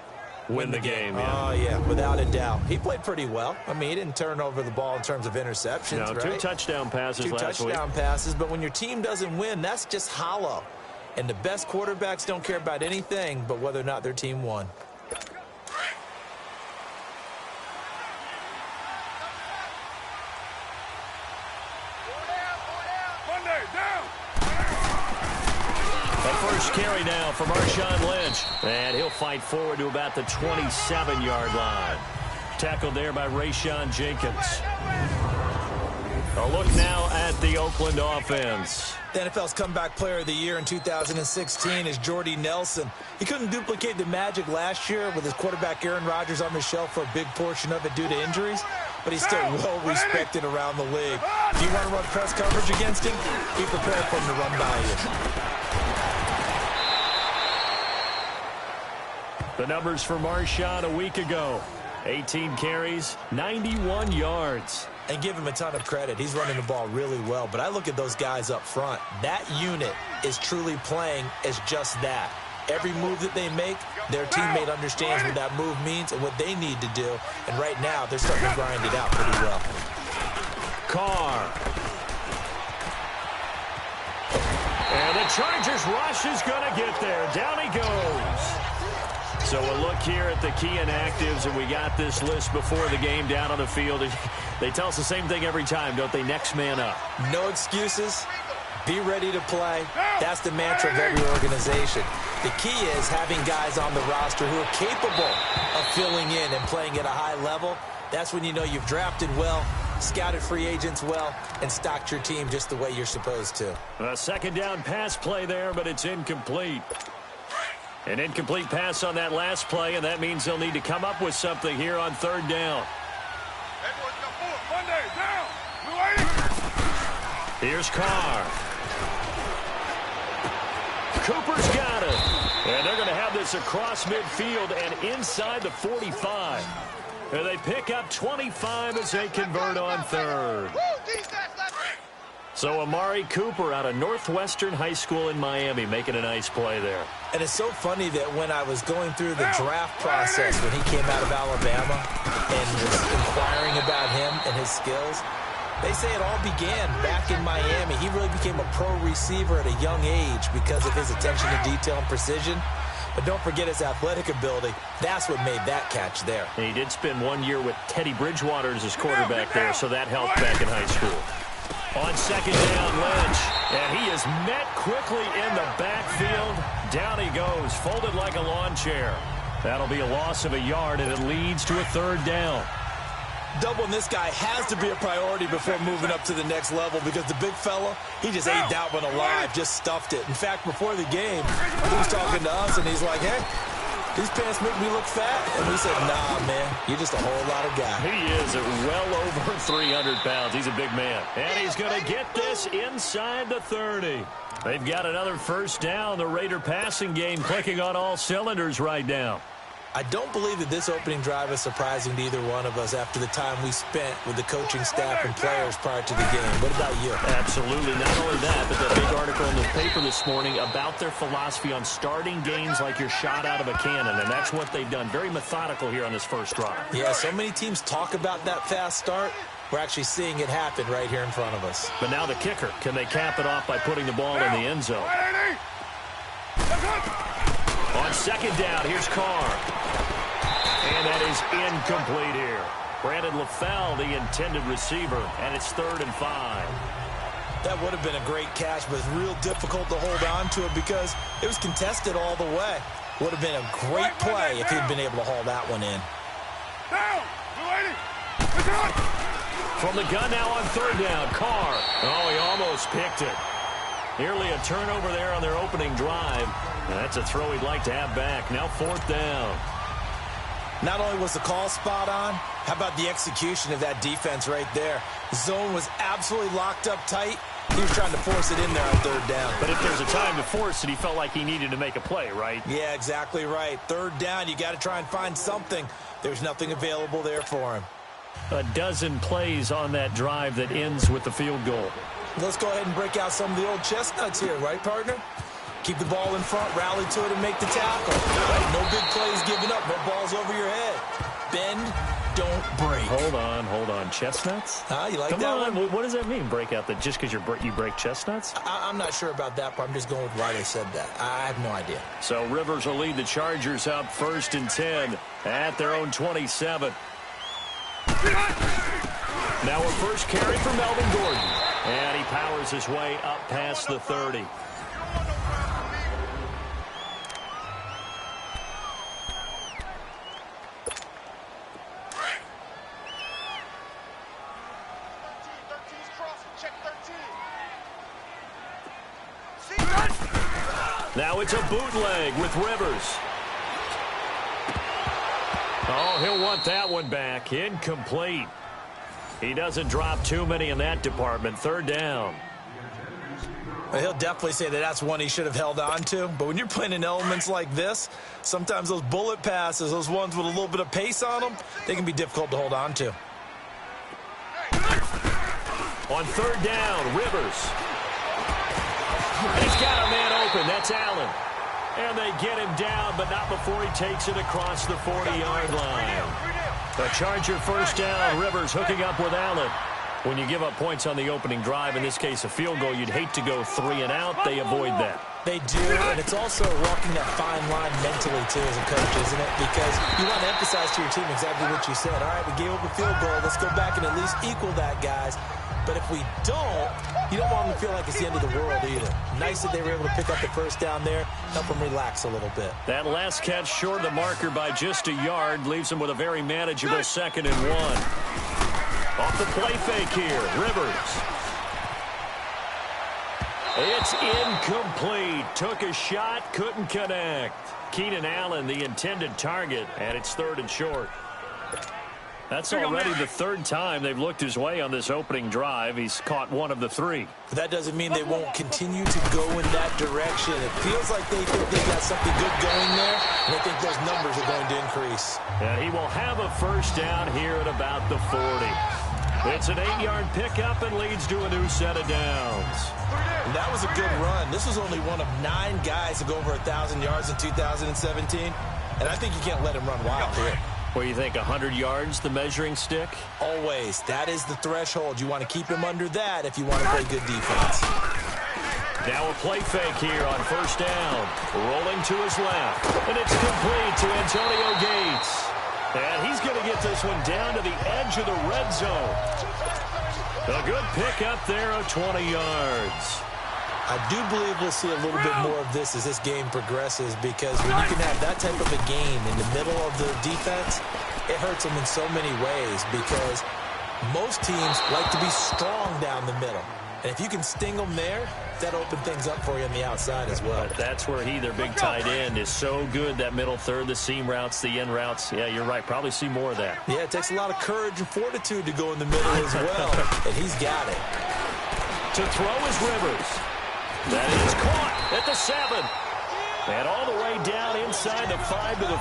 Win the game, yeah. Oh, yeah, without a doubt. He played pretty well. I mean, he didn't turn over the ball in terms of interceptions, no, right? 2 touchdown passes last week. 2 touchdown passes, but when your team doesn't win, that's just hollow. And the best quarterbacks don't care about anything but whether or not their team won. First carry now for Marshawn Lynch. And he'll fight forward to about the 27-yard line. Tackled there by Rayshawn Jenkins. A look now at the Oakland offense. The NFL's comeback player of the year in 2016 is Jordy Nelson. He couldn't duplicate the magic last year with his quarterback Aaron Rodgers on the shelf for a big portion of it due to injuries, but he's still well respected around the league. If you want to run press coverage against him, be prepared for him to run by you. The numbers for Marshawn a week ago. 18 carries, 91 yards. And give him a ton of credit. He's running the ball really well. But I look at those guys up front. That unit is truly playing as just that. Every move that they make, their teammate understands what that move means and what they need to do. And right now, they're starting to grind it out pretty well. Carr. And the Chargers rush is going to get there. Down he goes. So a look here at the key inactives, and we got this list before the game down on the field. They tell us the same thing every time, don't they? Next man up. No excuses. Be ready to play. That's the mantra of every organization. The key is having guys on the roster who are capable of filling in and playing at a high level. That's when you know you've drafted well, scouted free agents well, and stocked your team just the way you're supposed to. A second down pass play there, but it's incomplete. An incomplete pass on that last play, and that means they'll need to come up with something here on third down. Here's Carr. Cooper's got it. And they're going to have this across midfield and inside the 45. And they pick up 25 as they convert on third. So Amari Cooper out of Northwestern High School in Miami making a nice play there. And it's so funny that when I was going through the draft process when he came out of Alabama and was inquiring about him and his skills, they say it all began back in Miami. He really became a pro receiver at a young age because of his attention to detail and precision. But don't forget his athletic ability. That's what made that catch there. And he did spend 1 year with Teddy Bridgewater as his quarterback there, so that helped back in high school. On second down, Lynch, and he is met quickly in the backfield. Down he goes, folded like a lawn chair. That'll be a loss of a yard, and it leads to a third down. Doubling this guy has to be a priority before moving up to the next level because the big fella, he just ate that one alive, just stuffed it. In fact, before the game, he was talking to us, and he's like, hey, these pants make me look fat. And we said, nah, man, you're just a whole lot of guy. He is at well over 300 pounds. He's a big man. And he's going to get this inside the 30. They've got another first down. The Raider passing game clicking on all cylinders right now. I don't believe that this opening drive is surprising to either one of us after the time we spent with the coaching staff and players prior to the game. What about you? Absolutely. Not only that, but the big article in the paper this morning about their philosophy on starting games like you're shot out of a cannon, and that's what they've done. Very methodical here on this first drive. Yeah, so many teams talk about that fast start. We're actually seeing it happen right here in front of us. But now the kicker. Can they cap it off by putting the ball in the end zone? On second down, here's Carr. And that is incomplete here. Brandon LaFell, the intended receiver, and it's 3rd and 5. That would have been a great catch, but it's real difficult to hold on to it because it was contested all the way. Would have been a great play if he'd been able to haul that one in. From the gun now on 3rd down, Carr. Oh, he almost picked it. Nearly a turnover there on their opening drive. And that's a throw he'd like to have back. Now 4th down. Not only was the call spot on, how about the execution of that defense right there? The zone was absolutely locked up tight. He was trying to force it in there on 3rd down. But if there's a time to force it, he felt like he needed to make a play, right? Yeah, exactly right. 3rd down, you got to try and find something. There's nothing available there for him. A dozen plays on that drive that ends with the field goal. Let's go ahead and break out some of the old chestnuts here, right, partner? Keep the ball in front, rally to it, and make the tackle. Right? No big plays given up, no balls over your head. Bend, don't break. Hold on. Chestnuts? You like Come that on. one? What does that mean, break out? That just because you break chestnuts? I'm not sure about that, but I'm just going with why they said that. I have no idea. So Rivers will lead the Chargers up 1st and 10 at their own 27. Now a first carry for Melvin Gordon. And he powers his way up past the 30. Now it's a bootleg with Rivers. Oh, he'll want that one back. Incomplete. He doesn't drop too many in that department. 3rd down. Well, he'll definitely say that that's one he should have held on to. But when you're playing in elements like this, sometimes those bullet passes, those ones with a little bit of pace on them, they can be difficult to hold on to. On 3rd down, Rivers. He's got a man open. That's Allen. And they get him down, but not before he takes it across the 40-yard line. The Charger first down. Rivers hooking up with Allen. When you give up points on the opening drive, in this case a field goal, you'd hate to go 3 and out. They avoid that. They do, and it's also walking that fine line mentally, too, as a coach, isn't it? Because you want to emphasize to your team exactly what you said. All right, we gave up a field goal. Let's go back and at least equal that, guys. But if we don't, you don't want them to feel like it's the end of the world either. Nice that they were able to pick up the first down there, help them relax a little bit. That last catch short of the marker by just a yard leaves them with a very manageable 2nd and 1. Off the play fake here, Rivers. It's incomplete. Took a shot, couldn't connect. Keenan Allen, the intended target, and it's 3rd and short. That's already the 3rd time they've looked his way on this opening drive. He's caught 1 of the 3. But that doesn't mean they won't continue to go in that direction. It feels like they think they've got something good going there, and they think those numbers are going to increase. And he will have a first down here at about the 40. It's an 8-yard pickup and leads to a new set of downs. And that was a good run. This was only one of 9 guys to go over 1,000 yards in 2017, and I think you can't let him run wild here. What do you think, 100 yards, the measuring stick? Always. That is the threshold. You want to keep him under that if you want to play good defense. Now a play fake here on first down. Rolling to his left. And it's complete to Antonio Gates. And he's going to get this one down to the edge of the red zone. A good pickup there of 20 yards. I do believe we'll see a little bit more of this as this game progresses, because when you can have that type of a game in the middle of the defense, it hurts them in so many ways because most teams like to be strong down the middle. And if you can sting them there, that'll open things up for you on the outside as well. But that's where their big tight end, is so good, that middle third, the seam routes, the in routes. Yeah, you're right. Probably see more of that. Yeah, it takes a lot of courage and fortitude to go in the middle as well. And he's got it. To throw is Rivers. That is caught at the 7. And all the way down inside the 5 to the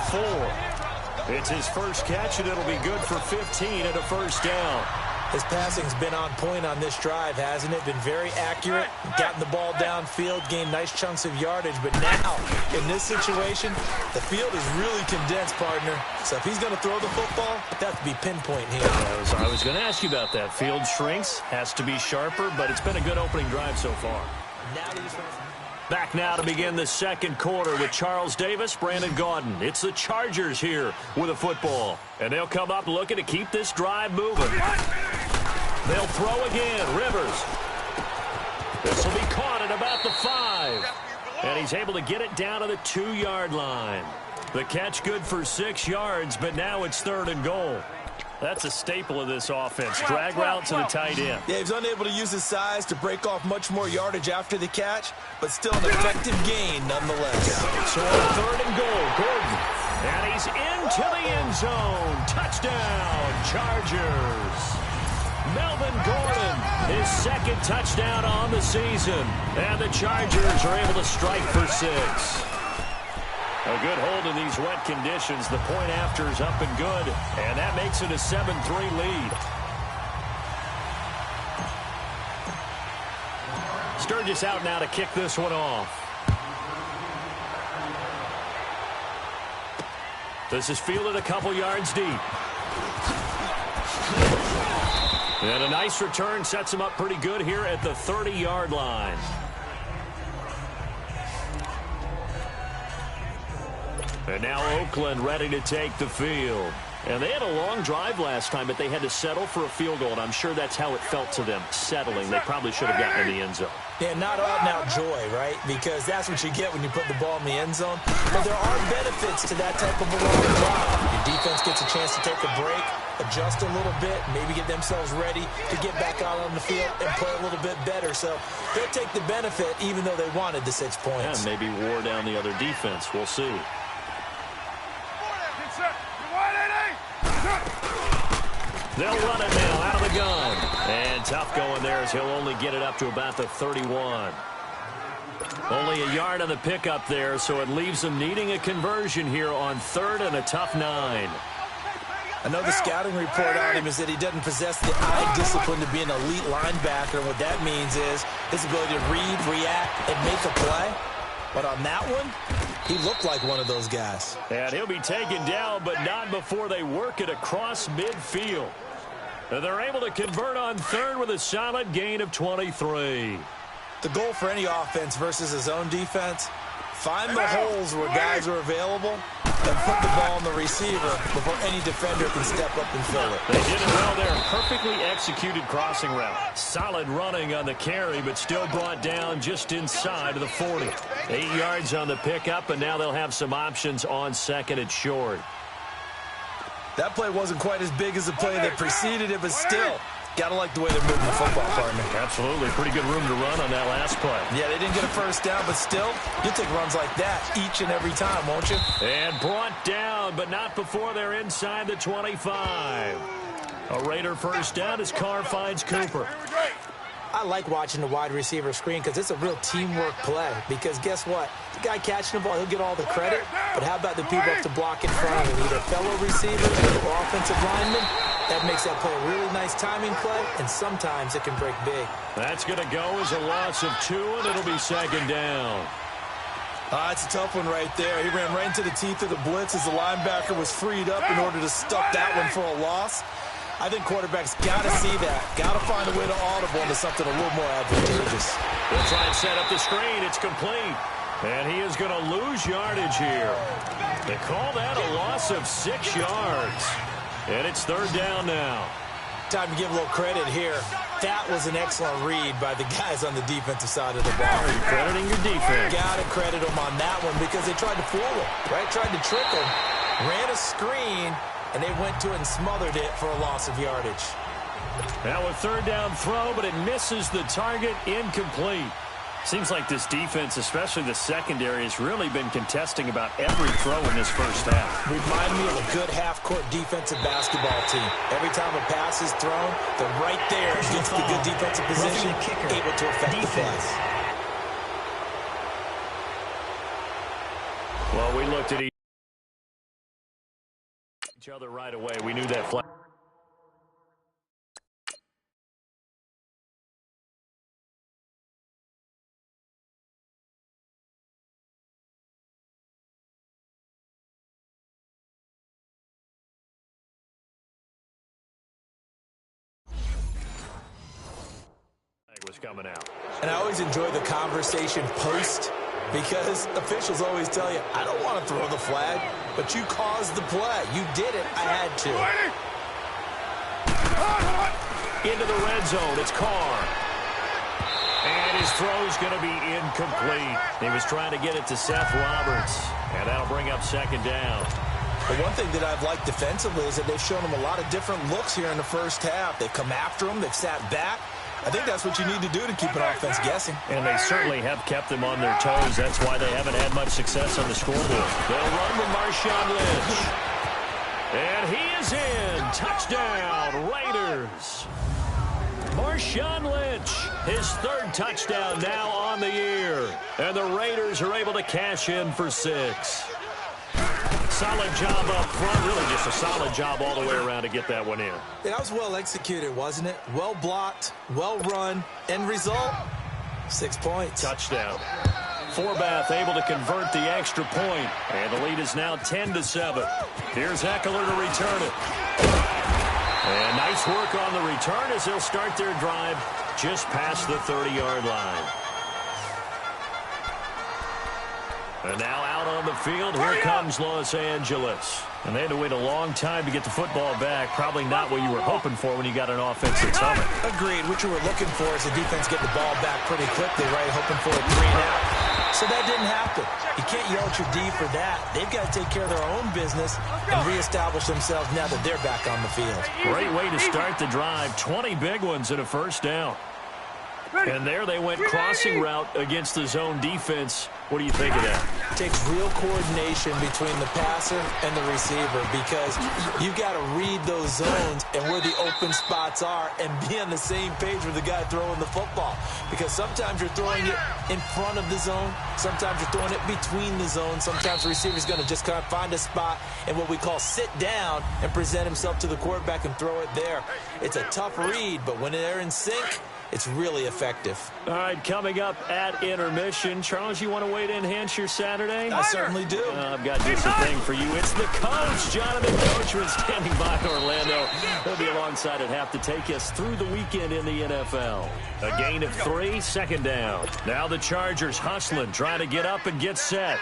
4. It's his first catch, and it'll be good for 15 and a first down. His passing's been on point on this drive, hasn't it? Been very accurate, gotten the ball downfield, gained nice chunks of yardage. But now, in this situation, the field is really condensed, partner. So if he's going to throw the football, it has to be pinpoint here. I was going to ask you about that. Field shrinks, has to be sharper, but it's been a good opening drive so far. Back now to begin the second quarter with Charles Davis, Brandon Gaudin. It's the Chargers here with a football. And they'll come up looking to keep this drive moving. They'll throw again. Rivers. This will be caught at about the 5. And he's able to get it down to the 2-yard line. The catch good for 6 yards, but now it's 3rd and goal. That's a staple of this offense. Drag route to the tight end. Yeah, he's unable to use his size to break off much more yardage after the catch, but still an effective gain nonetheless. So on 3rd and goal, Gordon. And he's into the end zone. Touchdown, Chargers. Melvin Gordon, his 2nd touchdown on the season. And the Chargers are able to strike for 6. A good hold in these wet conditions. The point after is up and good, and that makes it a 7-3 lead. Sturgis out now to kick this one off. This is fielded a couple yards deep. And a nice return sets him up pretty good here at the 30-yard line. And now Oakland ready to take the field. And they had a long drive last time, but they had to settle for a field goal, and I'm sure that's how it felt to them, settling. They probably should have gotten in the end zone. Yeah, not out-and-out joy, right? Because that's what you get when you put the ball in the end zone. But there are benefits to that type of a long drive. Your defense gets a chance to take a break, adjust a little bit, maybe get themselves ready to get back out on the field and play a little bit better. So they'll take the benefit even though they wanted the 6 points. Yeah, maybe wore down the other defense. We'll see. They'll run it now out of the gun. And tough going there as he'll only get it up to about the 31. Only a yard on the pickup there, so it leaves him needing a conversion here on 3rd and a tough 9. I know the scouting report on him is that he doesn't possess the eye discipline to be an elite linebacker. And what that means is his ability to read, react, and make a play. But on that one, he looked like one of those guys. And he'll be taken down, but not before they work it across midfield. And they're able to convert on 3rd with a solid gain of 23. The goal for any offense versus his own defense, find the holes where guys are available and put the ball on the receiver before any defender can step up and fill it. They did it well there. Perfectly executed crossing route. Solid running on the carry, but still brought down just inside of the 40. 8 yards on the pickup, and now they'll have some options on 2nd and short. That play wasn't quite as big as the play that preceded it, but still, got to like the way they're moving the football, partner. Absolutely. Pretty good room to run on that last play. Yeah, they didn't get a first down, but still, you'll take runs like that each and every time, won't you? And brought down, but not before they're inside the 25. A Raider first down as Carr finds Cooper. I like watching the wide receiver screen because it's a real teamwork play. Because guess what? The guy catching the ball, he'll get all the credit. But how about the people up to block in front of him? Either fellow receivers or offensive linemen. That makes that play a really nice timing play, and sometimes it can break big. That's going to go as a loss of 2, and it'll be 2nd down. It's a tough one right there. He ran right into the teeth of the blitz as the linebacker was freed up in order to stuff that one for a loss. I think quarterbacks got to see that. Got to find a way to audible into something a little more advantageous. They'll try and set up the screen. It's complete. And he is going to lose yardage here. They call that a loss of 6 yards. And it's 3rd down now. Time to give a little credit here. That was an excellent read by the guys on the defensive side of the ball. You're crediting your defense. Got to credit them on that one because they tried to fool him, right? Tried to trick him. Ran a screen, and they went to it and smothered it for a loss of yardage. Now a third down throw, but it misses the target, incomplete. Seems like this defense, especially the secondary, has really been contesting about every throw in this first half. Remind me of a good half-court defensive basketball team. Every time a pass is thrown, they're right there, gets the good defensive position, able to affect the pass. Well, we looked at each other right away. We knew that flag. Was coming out. And I always enjoy the conversation post, because officials always tell you, I don't want to throw the flag, but you caused the play. You did it. I had to. Into the red zone. It's Carr. And his throw's going to be incomplete. He was trying to get it to Seth Roberts, and that'll bring up second down. But one thing that I've liked defensively is that they've shown him a lot of different looks here in the first half. They've come after him. They've sat back. I think that's what you need to do to keep an offense guessing. And they certainly have kept them on their toes. That's why they haven't had much success on the scoreboard. They'll run with Marshawn Lynch. And he is in. Touchdown, Raiders. Marshawn Lynch, his third touchdown now on the year. And the Raiders are able to cash in for 6. Solid job up front. Really just a solid job all the way around to get that one in. That was well executed, wasn't it? Well blocked, well run. End result, 6 points. Touchdown. Forbath able to convert the extra point. And the lead is now 10-7. Here's Eckler to return it. And nice work on the return as they'll start their drive just past the 30-yard line. And now out on the field, here comes Los Angeles. And they had to wait a long time to get the football back. Probably not what you were hoping for when you got an offense that's humming. Agreed. What you were looking for is the defense get the ball back pretty quickly, right? Hoping for a 3-and-out. So that didn't happen. You can't yell at your D for that. They've got to take care of their own business and reestablish themselves now that they're back on the field. Great way to start the drive. 20 big ones and a first down. And there they went crossing route against the zone defense. What do you think of that? It takes real coordination between the passer and the receiver, because you've got to read those zones and where the open spots are and be on the same page with the guy throwing the football. Because sometimes you're throwing it in front of the zone. Sometimes you're throwing it between the zones. Sometimes the receiver's going to just kind of find a spot and what we call sit down and present himself to the quarterback and throw it there. It's a tough read, but when they're in sync, it's really effective. All right, coming up at intermission. Charles, you want to wait to enhance your Saturday? I certainly do. I've got just a thing for you. It's the coach, Jonathan Coachman, standing by Orlando. He'll be alongside at half to take us through the weekend in the NFL. A gain of 3, second down. Now the Chargers hustling, trying to get up and get set.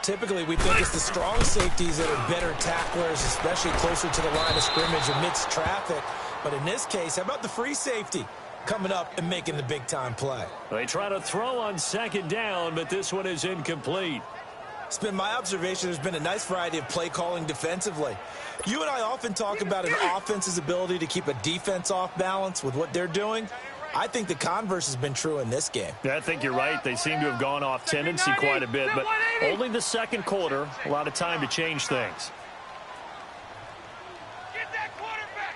Typically, we think it's the strong safeties that are better tacklers, especially closer to the line of scrimmage amidst traffic. But in this case, how about the free safety coming up and making the big-time play? They try to throw on second down, but this one is incomplete. It's been my observation there's been a nice variety of play calling defensively. You and I often talk about an offense's ability to keep a defense off balance with what they're doing. I think the converse has been true in this game. Yeah, I think you're right. They seem to have gone off tendency quite a bit, but only the second quarter, a lot of time to change things. Get that quarterback.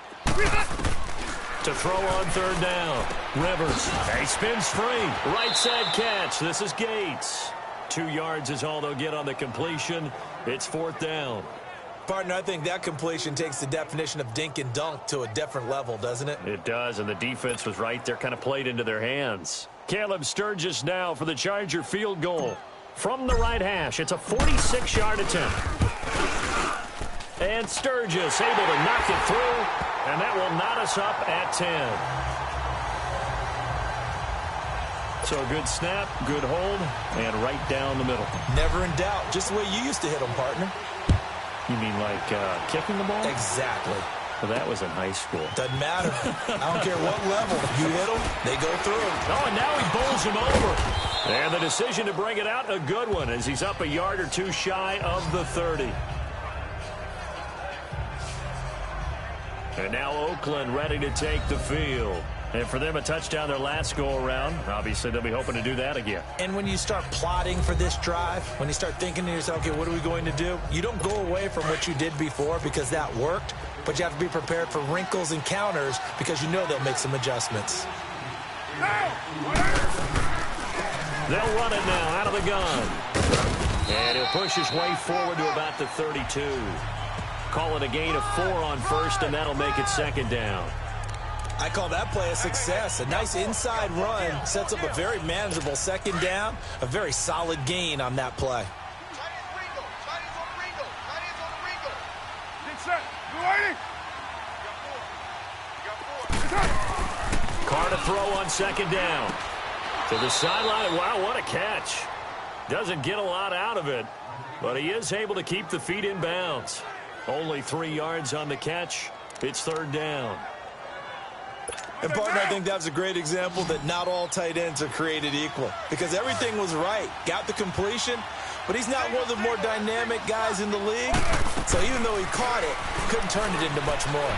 To throw on third down. Rivers. He spins free. Right side catch. This is Gates. 2 yards is all they'll get on the completion. It's fourth down. Partner, I think that completion takes the definition of dink and dunk to a different level, doesn't it? It does, and the defense was right there, kind of played into their hands. Caleb Sturgis now for the Charger field goal. From the right hash, it's a 46-yard attempt. And Sturgis able to knock it through, and that will knot us up at 10. So a good snap, good hold, and right down the middle. Never in doubt. Just the way you used to hit them, partner. You mean like kicking the ball? Exactly. Well, that was in high school. Doesn't matter. I don't care what level. You hit them, they go through. Oh, and now he bowls him over. And the decision to bring it out, a good one, as he's up a yard or two shy of the 30. And now Oakland ready to take the field. And for them, a touchdown their last go-around. Obviously, they'll be hoping to do that again. And when you start plotting for this drive, when you start thinking to yourself, okay, what are we going to do? You don't go away from what you did before because that worked, but you have to be prepared for wrinkles and counters because you know they'll make some adjustments. They'll run it now out of the gun. And he'll push his way forward to about the 32. Call it a gain of 4 on first, and that'll make it second down. I call that play a success. A nice inside run sets up a very manageable second down. A very solid gain on that play. Carr to throw on second down. To the sideline. Wow, what a catch. Doesn't get a lot out of it, but he is able to keep the feet in bounds. Only 3 yards on the catch. It's third down. And, partner, I think that was a great example that not all tight ends are created equal because everything was right. Got the completion, but he's not one of the more dynamic guys in the league. So even though he caught it, he couldn't turn it into much more.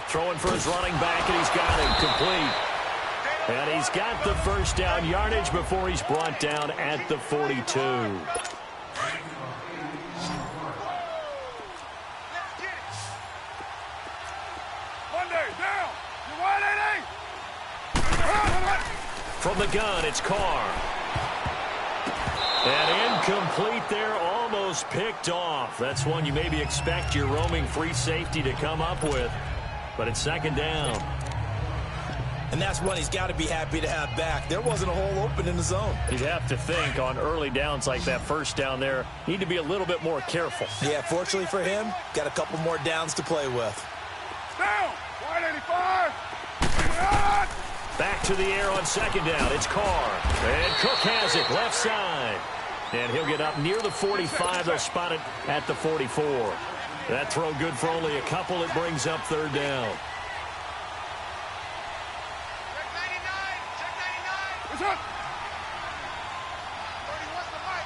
Throwing for his running back, and he's got it complete. And he's got the first down yardage before he's brought down at the 42. From the gun, it's Carr. And incomplete there, almost picked off. That's one you maybe expect your roaming free safety to come up with. But it's second down. And that's one he's got to be happy to have back. There wasn't a hole open in the zone. You'd have to think on early downs like that first down there, need to be a little bit more careful. Yeah, fortunately for him, got a couple more downs to play with. Down! 185! Back to the air on second down. It's Carr. And Cook has it left side. And he'll get up near the 45. They'll spot it at the 44. That throw good for only a couple. It brings up third down. Check 99! Check 99! What's up? 31's the mic.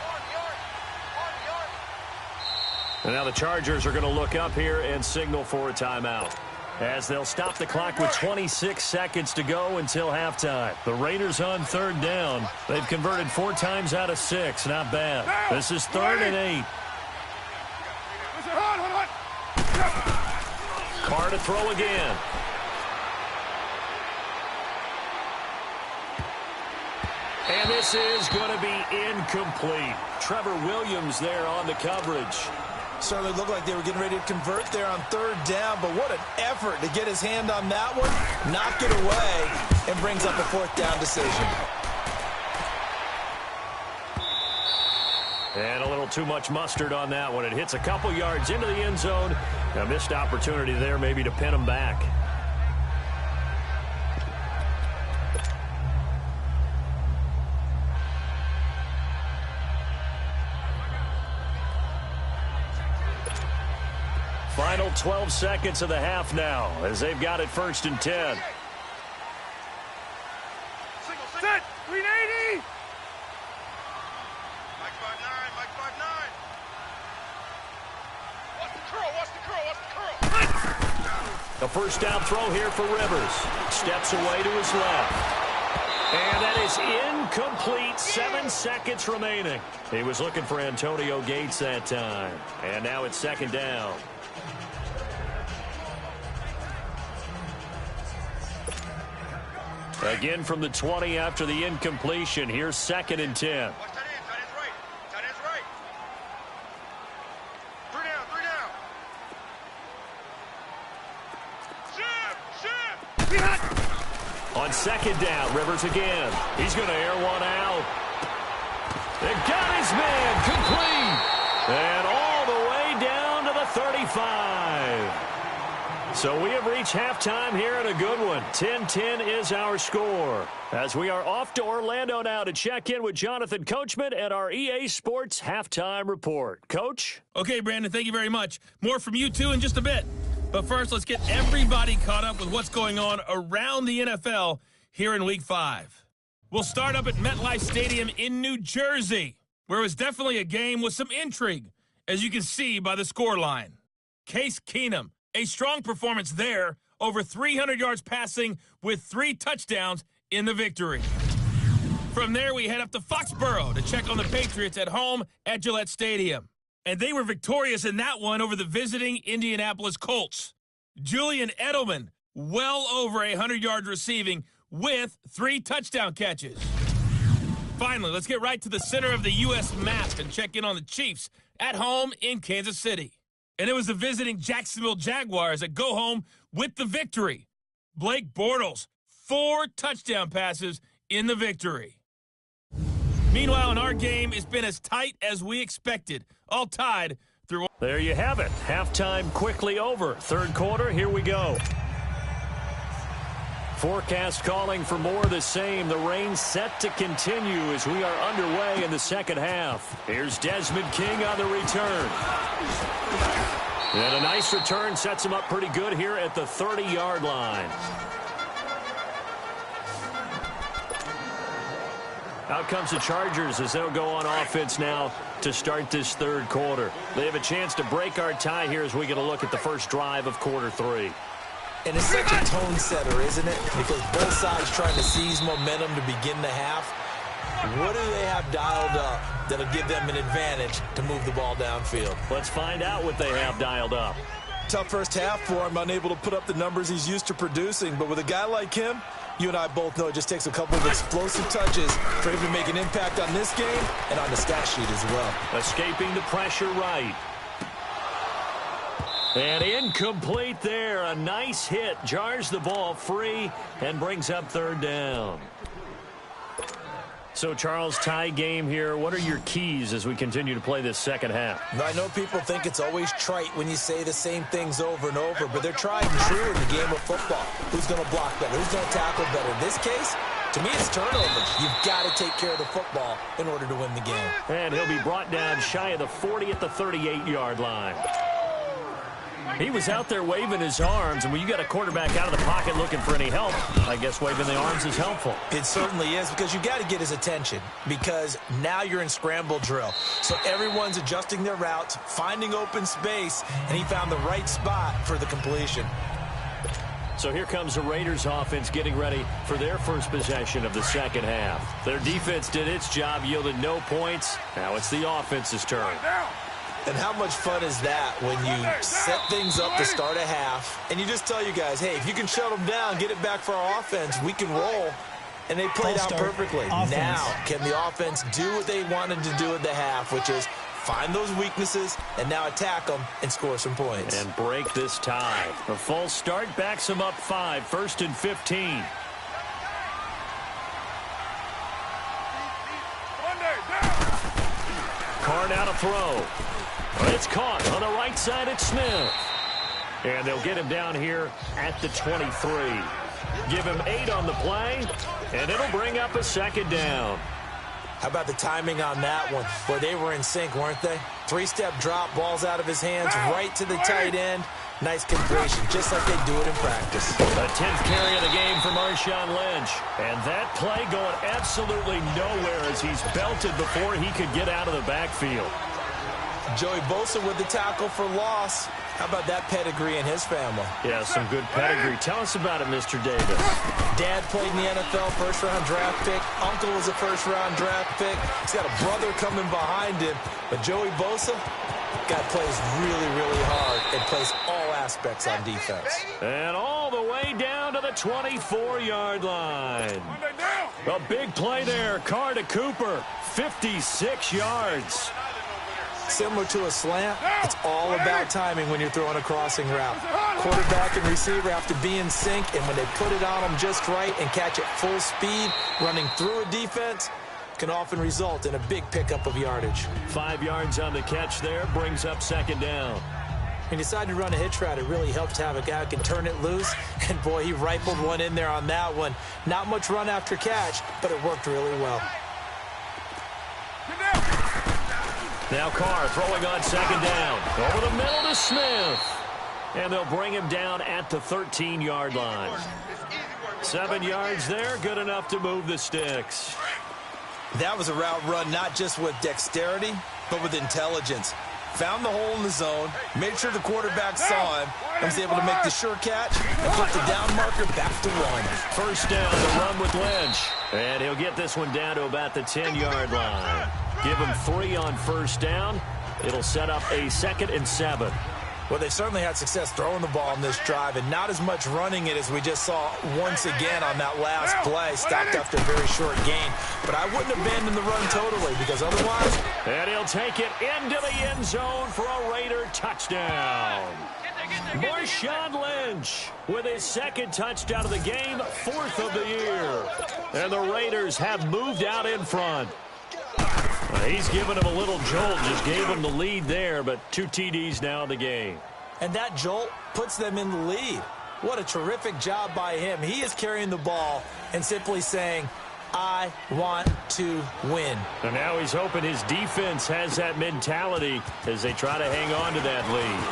On the yard. And now the Chargers are going to look up here and signal for a timeout, as they'll stop the clock with 26 seconds to go until halftime. The Raiders on third down. They've converted 4 times out of 6. Not bad. This is 3rd and 8. Carr to throw again. And this is going to be incomplete. Trevor Williams there on the coverage. Certainly looked like they were getting ready to convert there on third down, but what an effort to get his hand on that one, knock it away, and brings up a 4th down decision. And a little too much mustard on that one. It hits a couple yards into the end zone. A missed opportunity there maybe to pin him back. Final 12 seconds of the half now as they've got it 1st and 10. Set! 380! Mike 5'9", Mike 5'9". Watch the curl, watch the curl, watch the curl. A first down throw here for Rivers. Steps away to his left. And that is incomplete. 7 seconds remaining. He was looking for Antonio Gates that time. And now it's second down. Again from the 20 after the incompletion. Here's 2nd and 10. Watch tight ends right. Tight ends right. 3 down, 3 down. Ship! On second down, Rivers again. He's going to air one out. They got his man complete. And all the way down to the 35. So we have reached halftime here in a good one. 10-10 is our score. As we are off to Orlando now to check in with Jonathan Coachman and our EA Sports Halftime Report. Coach? Okay, Brandon, thank you very much. More from you two in just a bit. But first, let's get everybody caught up with what's going on around the NFL here in Week 5. We'll start up at MetLife Stadium in New Jersey, where it was definitely a game with some intrigue as you can see by the scoreline. Case Keenum, a strong performance there, over 300 yards passing with 3 touchdowns in the victory. From there, we head up to Foxborough to check on the Patriots at home at Gillette Stadium. And they were victorious in that one over the visiting Indianapolis Colts. Julian Edelman, well over 100 yards receiving with 3 touchdown catches. Finally, let's get right to the center of the U.S. map and check in on the Chiefs at home in Kansas City. And it was the visiting Jacksonville Jaguars that go home with the victory. Blake Bortles, 4 touchdown passes in the victory. Meanwhile, in our game, it's been as tight as we expected, all tied through. There you have it. Halftime quickly over. Third quarter, here we go. Forecast calling for more of the same. The rain set to continue as we are underway in the second half. Here's Desmond King on the return. And a nice return sets him up pretty good here at the 30-yard line. Out comes the Chargers as they'll go on offense now to start this third quarter. They have a chance to break our tie here as we get a look at the first drive of quarter 3. And it's such a tone setter, isn't it? Because both sides trying to seize momentum to begin the half. What do they have dialed up that'll give them an advantage to move the ball downfield? Let's find out what they have dialed up. Tough first half for him, unable to put up the numbers he's used to producing. But with a guy like him, you and I both know it just takes a couple of explosive touches for him to make an impact on this game and on the stat sheet as well. Escaping the pressure right. And incomplete there. A nice hit. Jars the ball free and brings up third down. So, Charles, tie game here. What are your keys as we continue to play this second half? I know people think it's always trite when you say the same things over and over, but they're tried and true in the game of football. Who's going to block better? Who's going to tackle better? In this case, to me, it's turnovers. You've got to take care of the football in order to win the game. And he'll be brought down shy of the 40 at the 38-yard line. He was out there waving his arms, and when you got a quarterback out of the pocket looking for any help, I guess waving the arms is helpful. It certainly is, because you got to get his attention, because now you're in scramble drill. So everyone's adjusting their routes, finding open space, and he found the right spot for the completion. So here comes the Raiders offense getting ready for their first possession of the second half. Their defense did its job, yielded no points. Now it's the offense's turn. And how much fun is that when you set things up to start a half and you just tell you guys, hey, if you can shut them down, get it back for our offense, we can roll. And they played out perfectly. Now, can the offense do what they wanted to do at the half, which is find those weaknesses and now attack them and score some points. And break this tie. A false start backs them up 5, 1st and 15. Carr out to throw. It's caught on the right side at Smith. And they'll get him down here at the 23. Give him 8 on the play, and it'll bring up a second down. How about the timing on that one? Boy, they were in sync, weren't they? 3-step drop, balls out of his hands, right to the tight end. Nice completion, just like they do it in practice. The 10th carry of the game for Marshawn Lynch. And that play going absolutely nowhere as he's belted before he could get out of the backfield. Joey Bosa with the tackle for loss. How about that pedigree in his family? Yeah, some good pedigree. Tell us about it, Mr. Davis. Dad played in the NFL, first-round draft pick. Uncle was a first-round draft pick. He's got a brother coming behind him. But Joey Bosa, guy plays really, really hard and plays all aspects on defense. And all the way down to the 24-yard line. A big play there. Carr to Cooper, 56 yards. Similar to a slant, it's all about timing when you're throwing a crossing route. Quarterback and receiver have to be in sync, and when they put it on them just right and catch it full speed, running through a defense can often result in a big pickup of yardage. 5 yards on the catch there, brings up second down. He decided to run a hitch route. It really helps to have a guy who can turn it loose, and boy, he rifled one in there on that one. Not much run after catch, but it worked really well. Now Carr throwing on second down. Over the middle to Smith. And they'll bring him down at the 13-yard line. 7 yards there, good enough to move the sticks. That was a route run not just with dexterity, but with intelligence. found the hole in the zone, made sure the quarterback saw him, and was able to make the sure catch and put the down marker back to 1. First down, the run with Lynch. And he'll get this one down to about the 10-yard line. Give him 3 on first down. It'll set up a 2nd and 7. Well, they certainly had success throwing the ball in this drive, and not as much running it as we just saw once again on that last play. Stopped after a very short gain. But I wouldn't abandon the run totally, because otherwise... And he'll take it into the end zone for a Raider touchdown. Marshawn Lynch with his 2nd touchdown of the game, 4th of the year. And the Raiders have moved out in front. He's given him a little jolt, just gave him the lead there, but 2 TDs now in the game. And that jolt puts them in the lead. What a terrific job by him. He is carrying the ball and simply saying, I want to win. And now he's hoping his defense has that mentality as they try to hang on to that lead.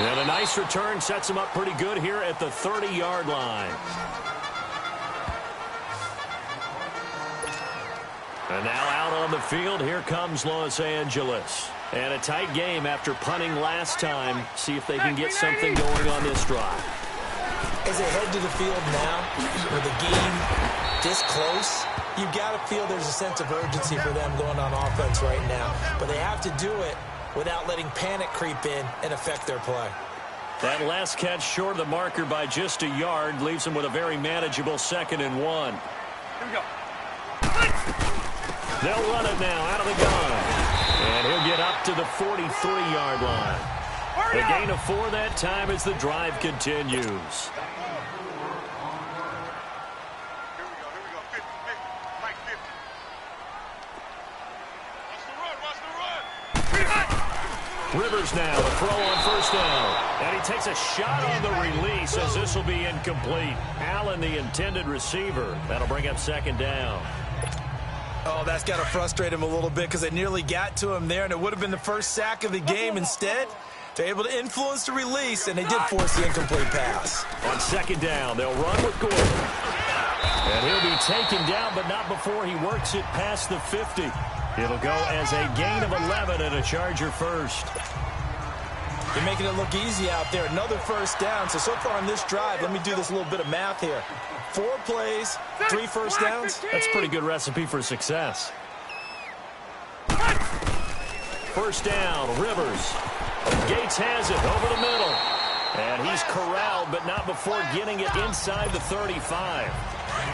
And a nice return sets him up pretty good here at the 30-yard line. And now out on the field, here comes Los Angeles. And a tight game after punting last time. See if they can get something going on this drive. As they head to the field now, with the game this close, you've got to feel there's a sense of urgency for them going on offense right now. But they have to do it without letting panic creep in and affect their play. That last catch short of the marker by just a yard leaves them with a very manageable 2nd and 1. Here we go. They'll run it now out of the gun. And he'll get up to the 43-yard line. A gain of 4 that time as the drive continues. Here we go. 50, 50. Mike 50. Watch the run. Rivers now, a throw on first down. And he takes a shot on the release as this will be incomplete. Allen, the intended receiver. That'll bring up 2nd down. Oh, that's got to frustrate him a little bit because they nearly got to him there, and it would have been the first sack of the game. Instead, they're able to influence the release, and they did force the incomplete pass. On 2nd down, they'll run with Gordon. And he'll be taken down, but not before he works it past the 50. It'll go as a gain of 11 and a Charger first. They're making it look easy out there. Another first down. So far on this drive, let me do this little bit of math here. 4 plays, 3 first downs. That's a pretty good recipe for success. First down, Rivers. Gates has it over the middle. And he's corralled, but not before getting it inside the 35.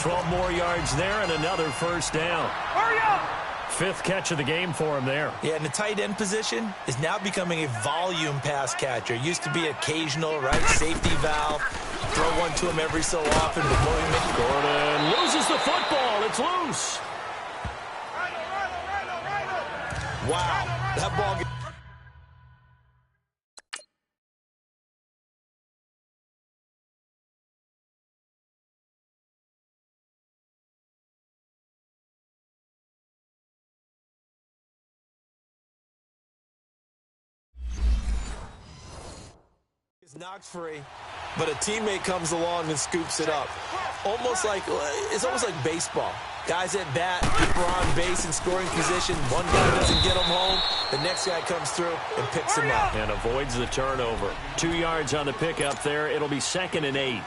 12 more yards there and another first down. Hurry up! 5th catch of the game for him there. Yeah, and the tight end position is now becoming a volume pass catcher. Used to be occasional, right? Safety valve. Throw one to him every so often before he makes. Gordon loses the football. It's loose. Wow, that ball. Is knocked free, but a teammate comes along and scoops it up. It's almost like baseball. Guys at bat, people are on base in scoring position. One guy doesn't get him home. The next guy comes through and picks him up. And avoids the turnover. 2 yards on the pickup there. It'll be 2nd and 8.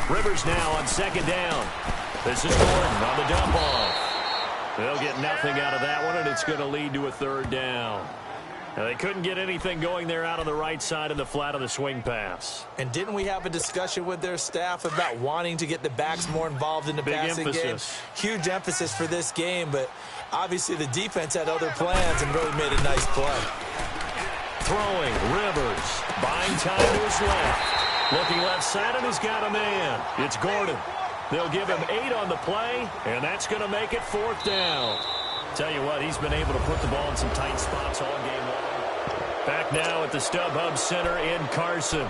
Rivers now on 2nd down. This is Gordon on the dump off. They'll get nothing out of that one, and it's going to lead to a 3rd down. Now, they couldn't get anything going there out on the right side of the flat of the swing pass. And didn't we have a discussion with their staff about wanting to get the backs more involved in the passing game? Huge emphasis for this game, but obviously the defense had other plans and really made a nice play. Throwing, Rivers, buying time to his left. Looking left side, and he's got a man. It's Gordon. They'll give him 8 on the play, and that's going to make it 4th down. Tell you what, he's been able to put the ball in some tight spots all game long. Back now at the StubHub Center in Carson.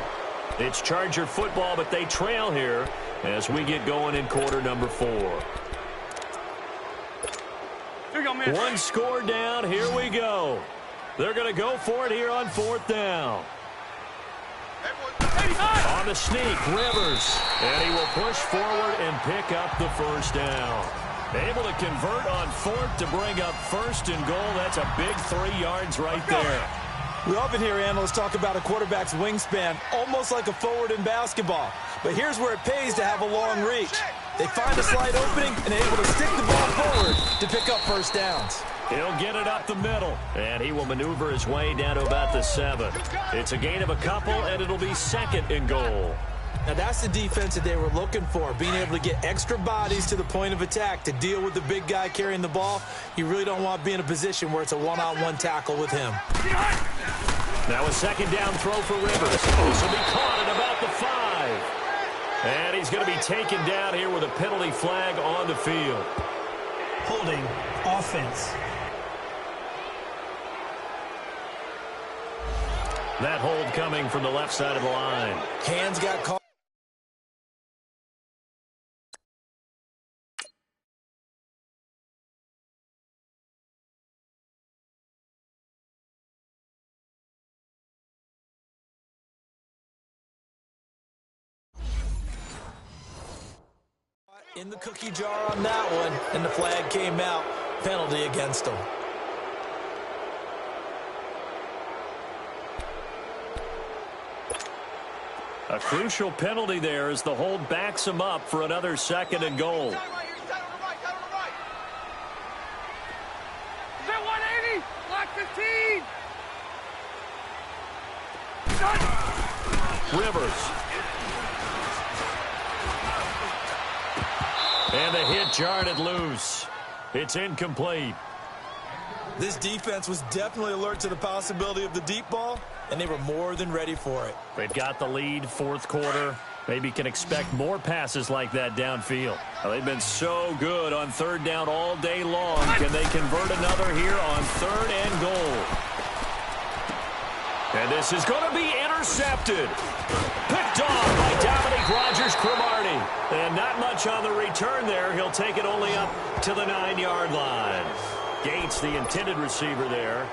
It's Charger football, but they trail here as we get going in quarter number 4. Here you go, man. 1 score down. Here we go. They're going to go for it here on 4th down. On the sneak, Rivers. And he will push forward and pick up the first down. Able to convert on fourth to bring up first and goal. That's a big 3 yards right there. We often hear analysts talk about a quarterback's wingspan, almost like a forward in basketball. But here's where it pays to have a long reach. They find a slight opening and are able to stick the ball forward to pick up first downs. He'll get it up the middle, and he will maneuver his way down to about the 7. It's a gain of a couple, and it'll be second and goal. Now that's the defense that they were looking for, being able to get extra bodies to the point of attack to deal with the big guy carrying the ball. You really don't want to be in a position where it's a one-on-one tackle with him. Now a second down throw for Rivers. This will be caught at about the 5. And he's going to be taken down here with a penalty flag on the field. Holding offense. That hold coming from the left side of the line. Hands got caught. In the cookie jar on that one, and the flag came out. Penalty against him. A crucial penalty there as the hold backs him up for another second and goal. Is that 180? Block 15. Rivers. And the hit jarred it loose. It's incomplete. This defense was definitely alert to the possibility of the deep ball, and they were more than ready for it. They've got the lead, fourth quarter. Maybe can expect more passes like that downfield. Well, they've been so good on third down all day long. Can they convert another here on third and goal? And this is going to be intercepted. Picked off by Dominique Rodgers-Cromartie. And not much on the return there. He'll take it only up to the 9-yard line. Gates, the intended receiver there.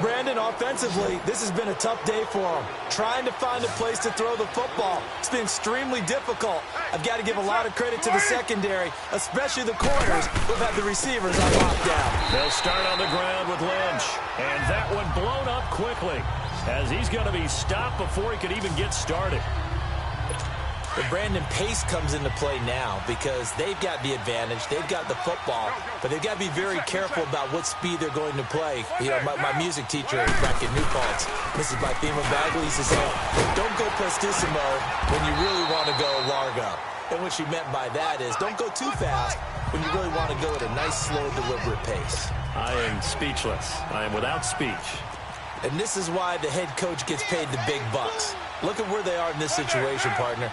Brandon, offensively, this has been a tough day for him. Trying to find a place to throw the football. It's been extremely difficult. I've got to give a lot of credit to the secondary, especially the corners who've had the receivers on lockdown. They'll start on the ground with Lynch. And that one blown up quickly as he's going to be stopped before he could even get started. But Brandon, pace comes into play now because they've got the advantage. They've got the football, but they've got to be very careful about what speed they're going to play. You know, my music teacher back in New Paltz, Mrs. Bythema Bagley, used to say, don't go prestissimo when you really want to go largo. And what she meant by that is don't go too fast when you really want to go at a nice, slow, deliberate pace. I am speechless. I am without speech. And this is why the head coach gets paid the big bucks. Look at where they are in this situation, partner.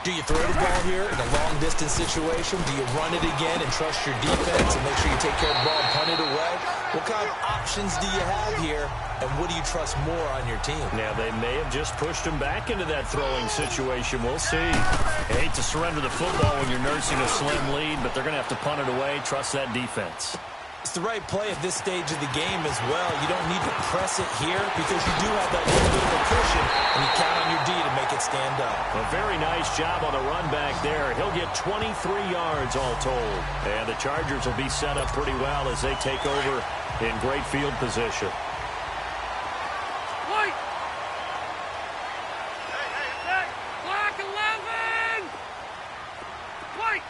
Do you throw the ball here in a long-distance situation? Do you run it again and trust your defense and make sure you take care of the ball and punt it away? What kind of options do you have here, and what do you trust more on your team? Now, they may have just pushed him back into that throwing situation. We'll see. I hate to surrender the football when you're nursing a slim lead, but they're going to have to punt it away. Trust that defense. It's the right play at this stage of the game as well. You don't need to press it here because you do have that little bit of a cushion, and you count on your D to make it stand up. A very nice job on the run back there. He'll get 23 yards all told. And the Chargers will be set up pretty well as they take over in great field position. White. Hey, block 11. White.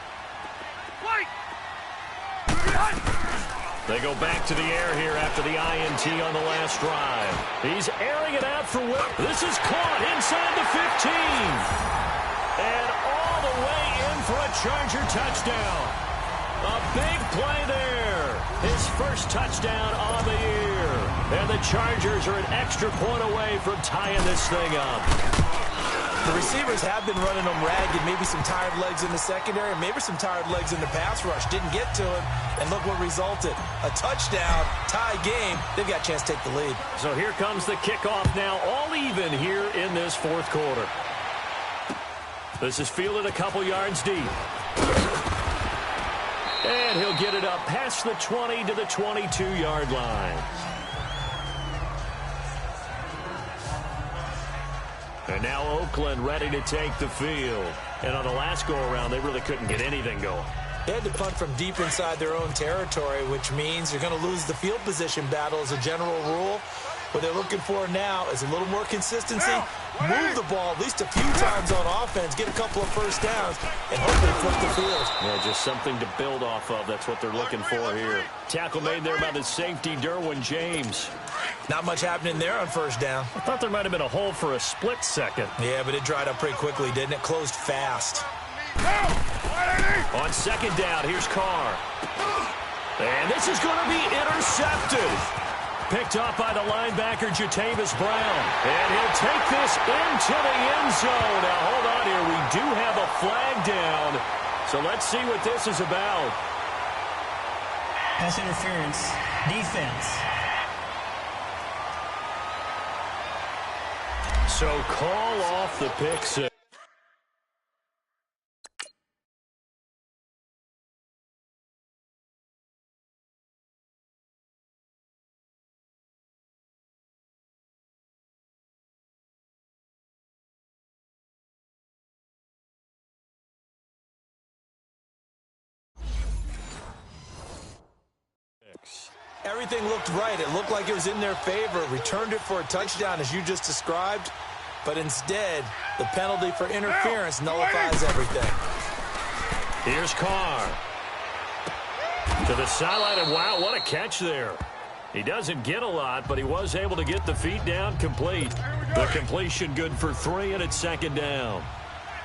They go back to the air here after the INT on the last drive. He's airing it out for Will. This is caught inside the 15. And all the way in for a Charger touchdown. A big play there. His first touchdown on the year. And the Chargers are an extra point away from tying this thing up. The receivers have been running them ragged, maybe some tired legs in the secondary, maybe some tired legs in the pass rush. Didn't get to him, and look what resulted. A touchdown, tie game. They've got a chance to take the lead. So here comes the kickoff now, all even here in this fourth quarter. This is fielded a couple yards deep. And he'll get it up past the 20 to the 22-yard line. And now Oakland ready to take the field. And on the last go-around, they really couldn't get anything going. They had to punt from deep inside their own territory, which means you're going to lose the field position battle as a general rule. What they're looking for now is a little more consistency, move the ball at least a few times on offense, get a couple of first downs, and hopefully flip the field. Yeah, just something to build off of. That's what they're looking for here. Tackle made there by the safety, Derwin James. Not much happening there on first down. I thought there might have been a hole for a split second. Yeah, but it dried up pretty quickly, didn't it? Closed fast. On second down, here's Carr. And this is going to be intercepted. Picked off by the linebacker, Jatavis Brown. And he'll take this into the end zone. Now, hold on here. We do have a flag down. So let's see what this is about. Pass interference. Defense. So call off the pick six. Everything looked right. It looked like it was in their favor. Returned it for a touchdown, as you just described. But instead, the penalty for interference nullifies everything. Here's Carr. To the sideline, and wow, what a catch there. He doesn't get a lot, but he was able to get the feet down complete. The completion good for 3, and it's second down.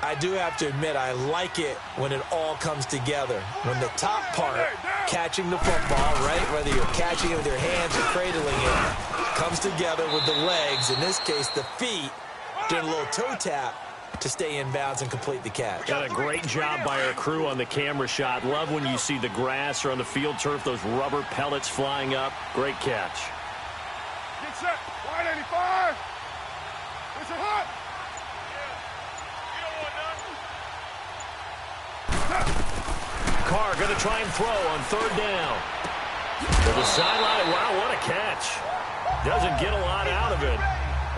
I do have to admit, I like it when it all comes together. When the top part, catching the football, right, whether you're catching it with your hands or cradling it, comes together with the legs, in this case the feet, doing a little toe tap to stay in bounds and complete the catch. Got a great job by our crew on the camera shot. Love when you see the grass or on the field turf, those rubber pellets flying up. Great catch. Get set. Wide 85. It's a hot. Carr going to try and throw on third down. To the sideline. Wow, what a catch. Doesn't get a lot out of it,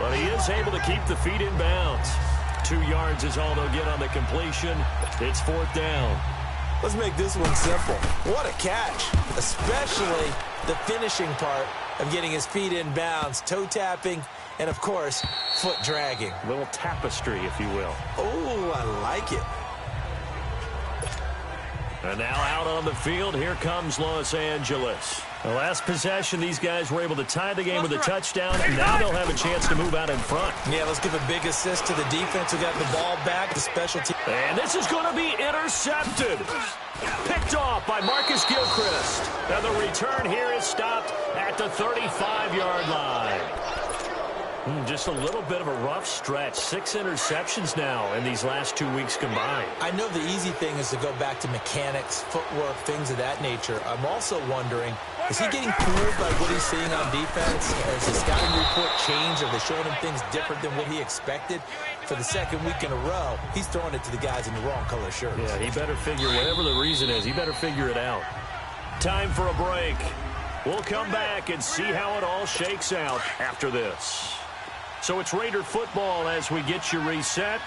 but he is able to keep the feet in bounds. 2 yards is all they'll get on the completion. It's fourth down. Let's make this one simple. What a catch, especially the finishing part of getting his feet in bounds, toe tapping, and, of course, foot dragging. A little tapestry, if you will. Oh, I like it. And now out on the field, here comes Los Angeles. The last possession, these guys were able to tie the game with a touchdown, and now they'll have a chance to move out in front. Yeah, let's give a big assist to the defense who got the ball back, the special team. And this is going to be intercepted. Picked off by Marcus Gilchrist. And the return here is stopped at the 35-yard line. Just a little bit of a rough stretch. 6 interceptions now in these last 2 weeks combined. I know the easy thing is to go back to mechanics, footwork, things of that nature. I'm also wondering, is he getting fooled by what he's seeing on defense? Has the scouting report changed? Are they showing him things different than what he expected? For the second week in a row, he's throwing it to the guys in the wrong color shirts. Yeah, he better figure, whatever the reason is, he better figure it out. Time for a break. We'll come back and see how it all shakes out after this. So it's Raider football as we get you reset.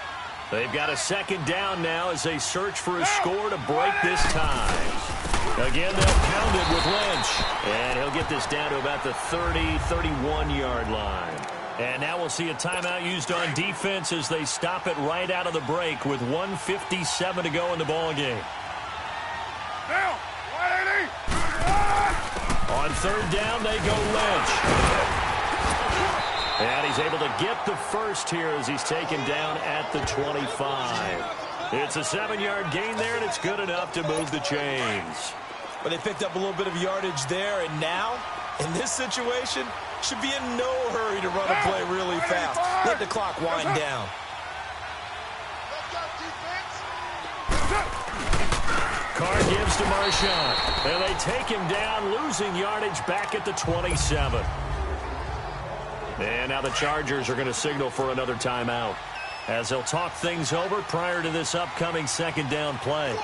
They've got a second down now as they search for a score to break this tie. Again, they'll pound it with Lynch. And he'll get this down to about the 30, 31-yard line. And now we'll see a timeout used on defense as they stop it right out of the break with 1:57 to go in the ballgame. Down. 180. On third down, they go Lynch. And he's able to get the first here as he's taken down at the 25. It's a 7-yard gain there, and it's good enough to move the chains. But they picked up a little bit of yardage there, and now, in this situation, should be in no hurry to run a play really fast. Let the clock wind down. Carr gives to Marshawn. And they take him down, losing yardage back at the 27. And now the Chargers are going to signal for another timeout as they'll talk things over prior to this upcoming second down play.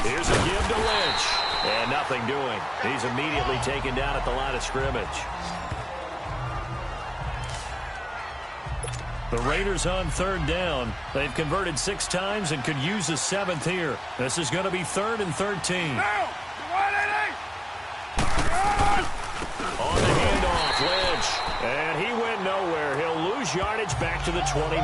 Here's a give to Lynch. And nothing doing. He's immediately taken down at the line of scrimmage. The Raiders on third down. They've converted 6 times and could use a 7th here. This is going to be 3rd and 13. On the handoff, Lynch. And he went nowhere. He'll lose yardage back to the 29.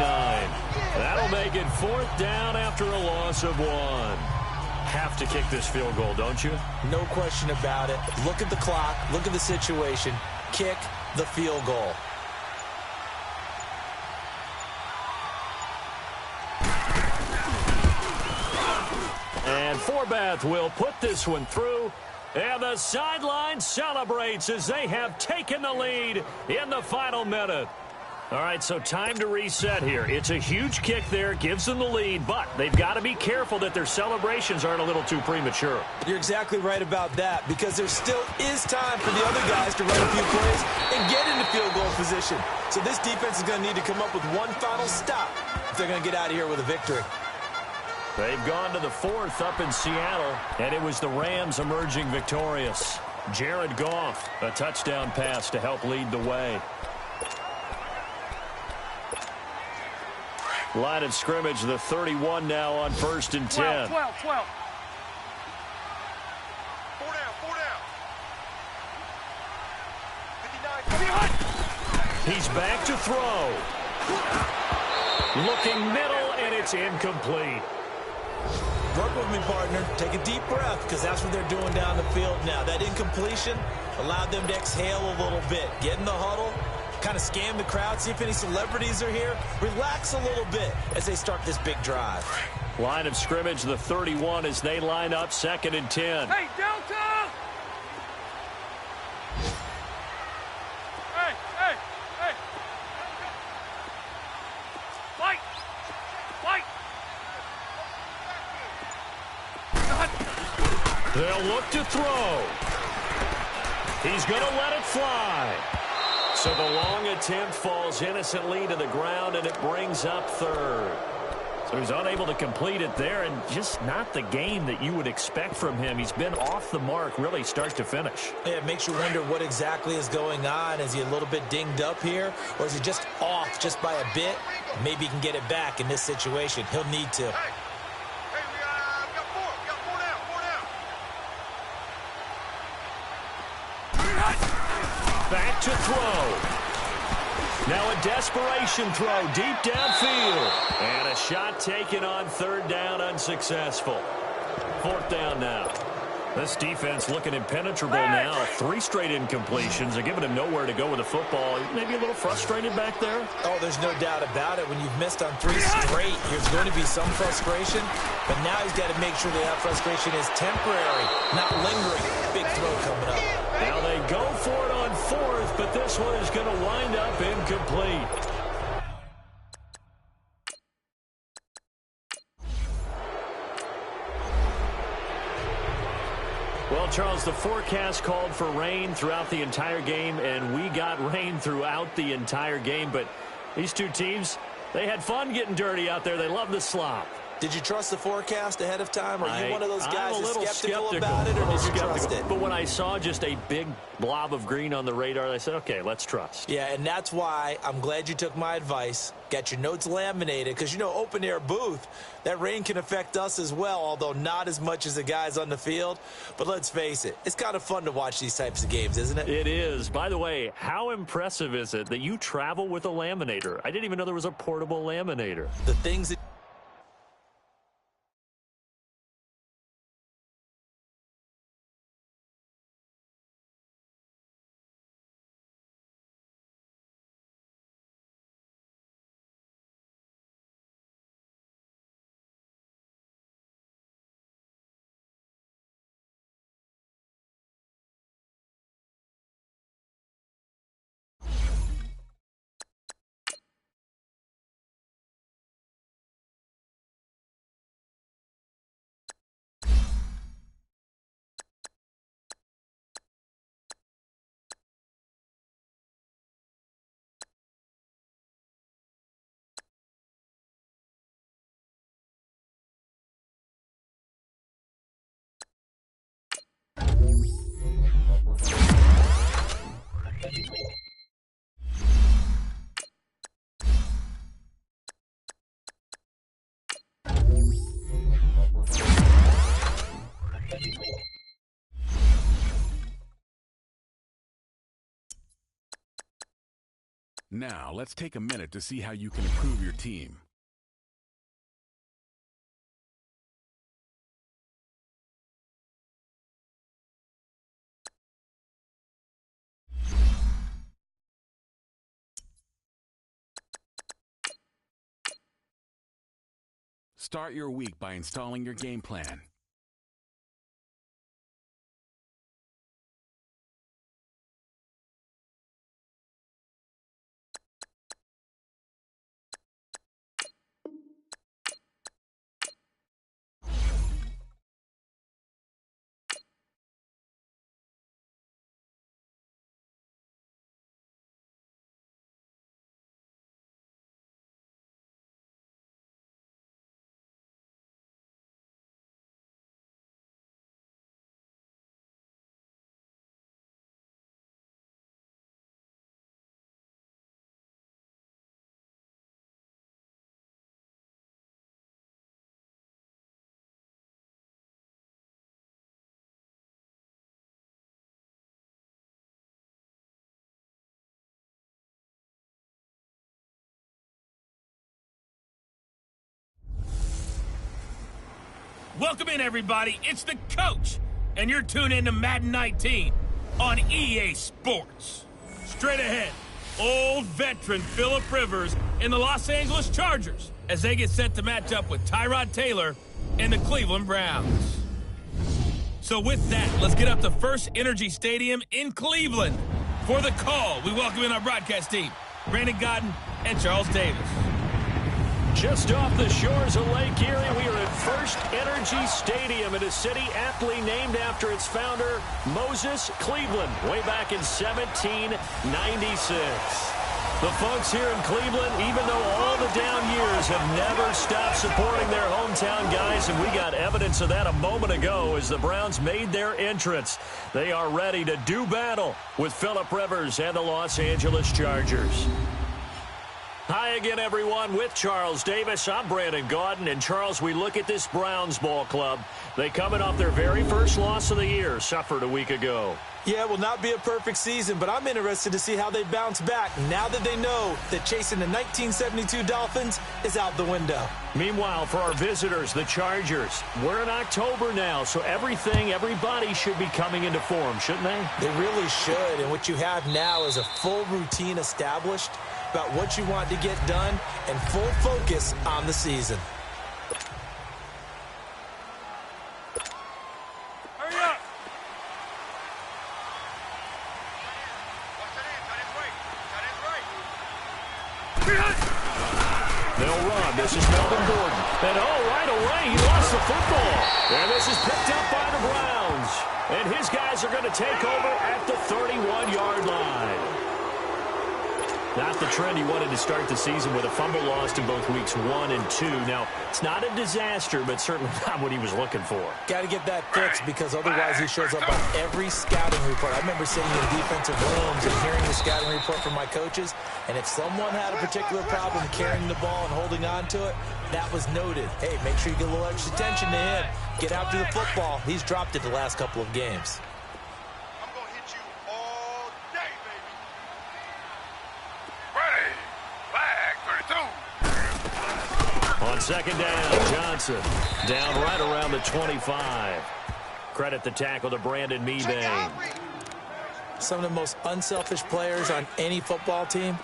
That'll make it 4th down after a loss of 1. Have to kick this field goal, don't you? No question about it. Look at the clock. Look at the situation. Kick the field goal. And Forbath will put this one through. And the sideline celebrates as they have taken the lead in the final minute. All right, so time to reset here. It's a huge kick there, gives them the lead, but they've got to be careful that their celebrations aren't a little too premature. You're exactly right about that, because there still is time for the other guys to run a few plays and get into field goal position. So this defense is going to need to come up with one final stop if they're going to get out of here with a victory. They've gone to the 4th up in Seattle, and it was the Rams emerging victorious. Jared Goff, a touchdown pass to help lead the way. Line of scrimmage, the 31 now on 1st and 10. 12. 4 down. 59. He's back to throw. Looking middle, and it's incomplete. Work with me, partner. Take a deep breath, because that's what they're doing down the field now. That incompletion allowed them to exhale a little bit. Get in the huddle, kind of scan the crowd, see if any celebrities are here. Relax a little bit as they start this big drive. Line of scrimmage, the 31 as they line up 2nd and 10. Hey, Delta! Hey! Fight! They'll look to throw. He's going to let it fly. So the long attempt falls innocently to the ground, and it brings up 3rd. So he's unable to complete it there, and just not the game that you would expect from him. He's been off the mark, really, start to finish. Yeah, it makes you wonder what exactly is going on. Is he a little bit dinged up here, or is he just off just by a bit? Maybe he can get it back in this situation. He'll need to. We got 4 down. Back to throw. Now a desperation throw deep downfield. And a shot taken on 3rd down, unsuccessful. 4th down now. This defense looking impenetrable now. 3 straight incompletions. They're giving him nowhere to go with the football. Maybe a little frustrated back there. Oh, there's no doubt about it. When you've missed on 3 straight, there's going to be some frustration. But now he's got to make sure that frustration is temporary, not lingering. Big throw coming up. Now they go for it on 4th, but this one is going to wind up incomplete. Well, Charles, the forecast called for rain throughout the entire game, and we got rain throughout the entire game. But these two teams, they had fun getting dirty out there. They love the slop. Did you trust the forecast ahead of time? Are you one of those guys I'm a little that's skeptical about it, or did you trust it? But when I saw just a big blob of green on the radar, I said, okay, let's trust. Yeah, and that's why I'm glad you took my advice. Got your notes laminated, because, you know, open-air booth, that rain can affect us as well, although not as much as the guys on the field. But let's face it, it's kind of fun to watch these types of games, isn't it? It is. By the way, how impressive is it that you travel with a laminator? I didn't even know there was a portable laminator. The things that Now, let's take a minute to see how you can improve your team. Start your week by installing your game plan. Welcome in, everybody. It's the coach, and you're tuned in to Madden 19 on EA Sports. Straight ahead, old veteran Phillip Rivers and the Los Angeles Chargers as they get set to match up with Tyrod Taylor and the Cleveland Browns. So with that, let's get up to First Energy Stadium in Cleveland. For the call, we welcome in our broadcast team, Brandon Godden and Charles Davis. Just off the shores of Lake Erie, we are at First Energy Stadium in a city aptly named after its founder, Moses Cleveland, way back in 1796. The folks here in Cleveland, even though all the down years, have never stopped supporting their hometown guys, and we got evidence of that a moment ago as the Browns made their entrance. They are ready to do battle with Phillip Rivers and the Los Angeles Chargers. Hi again, everyone, with Charles Davis. I'm Brandon Gaudin. And, Charles, we look at this Browns ball club. They coming off their very first loss of the year, suffered a week ago. Yeah, it will not be a perfect season, but I'm interested to see how they bounce back now that they know that chasing the 1972 Dolphins is out the window. Meanwhile, for our visitors, the Chargers, we're in October now, so everybody should be coming into form, shouldn't they? They really should, and what you have now is a full routine established about what you want to get done and full focus on the season. Hurry up! They'll run. This is Melvin Gordon. And, right away, he lost the football. And this is picked up by the Browns. And his guys are going to take over at the 31-yard line. Not the trend he wanted to start the season with a fumble lost in both weeks 1 and 2. Now, it's not a disaster, but certainly not what he was looking for. Got to get that fixed because otherwise he shows up on every scouting report. I remember sitting in defensive rooms and hearing the scouting report from my coaches, and if someone had a particular problem carrying the ball and holding on to it, that was noted. Hey, make sure you get a little extra attention to him. Get after the football. He's dropped it the last couple of games. On second down, Johnson down right around the 25. Credit the tackle to Brandon Mebane. Some of the most unselfish players on any football team,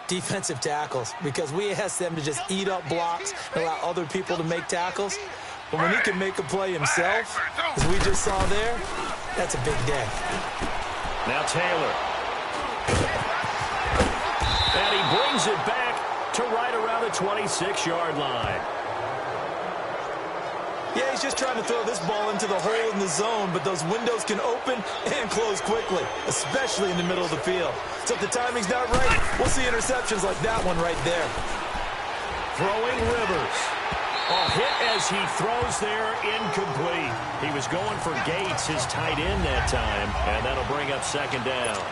defensive tackles, because we ask them to just eat up blocks and allow other people to make tackles. But when he can make a play himself, as we just saw there, that's a big day. Now Taylor. And he brings it back to right around the 26-yard line. Yeah, he's just trying to throw this ball into the hole in the zone, but those windows can open and close quickly, especially in the middle of the field. So if the timing's not right, we'll see interceptions like that one right there. Throwing Rivers. A hit as he throws there, incomplete. He was going for Gates, his tight end that time, and that'll bring up second down.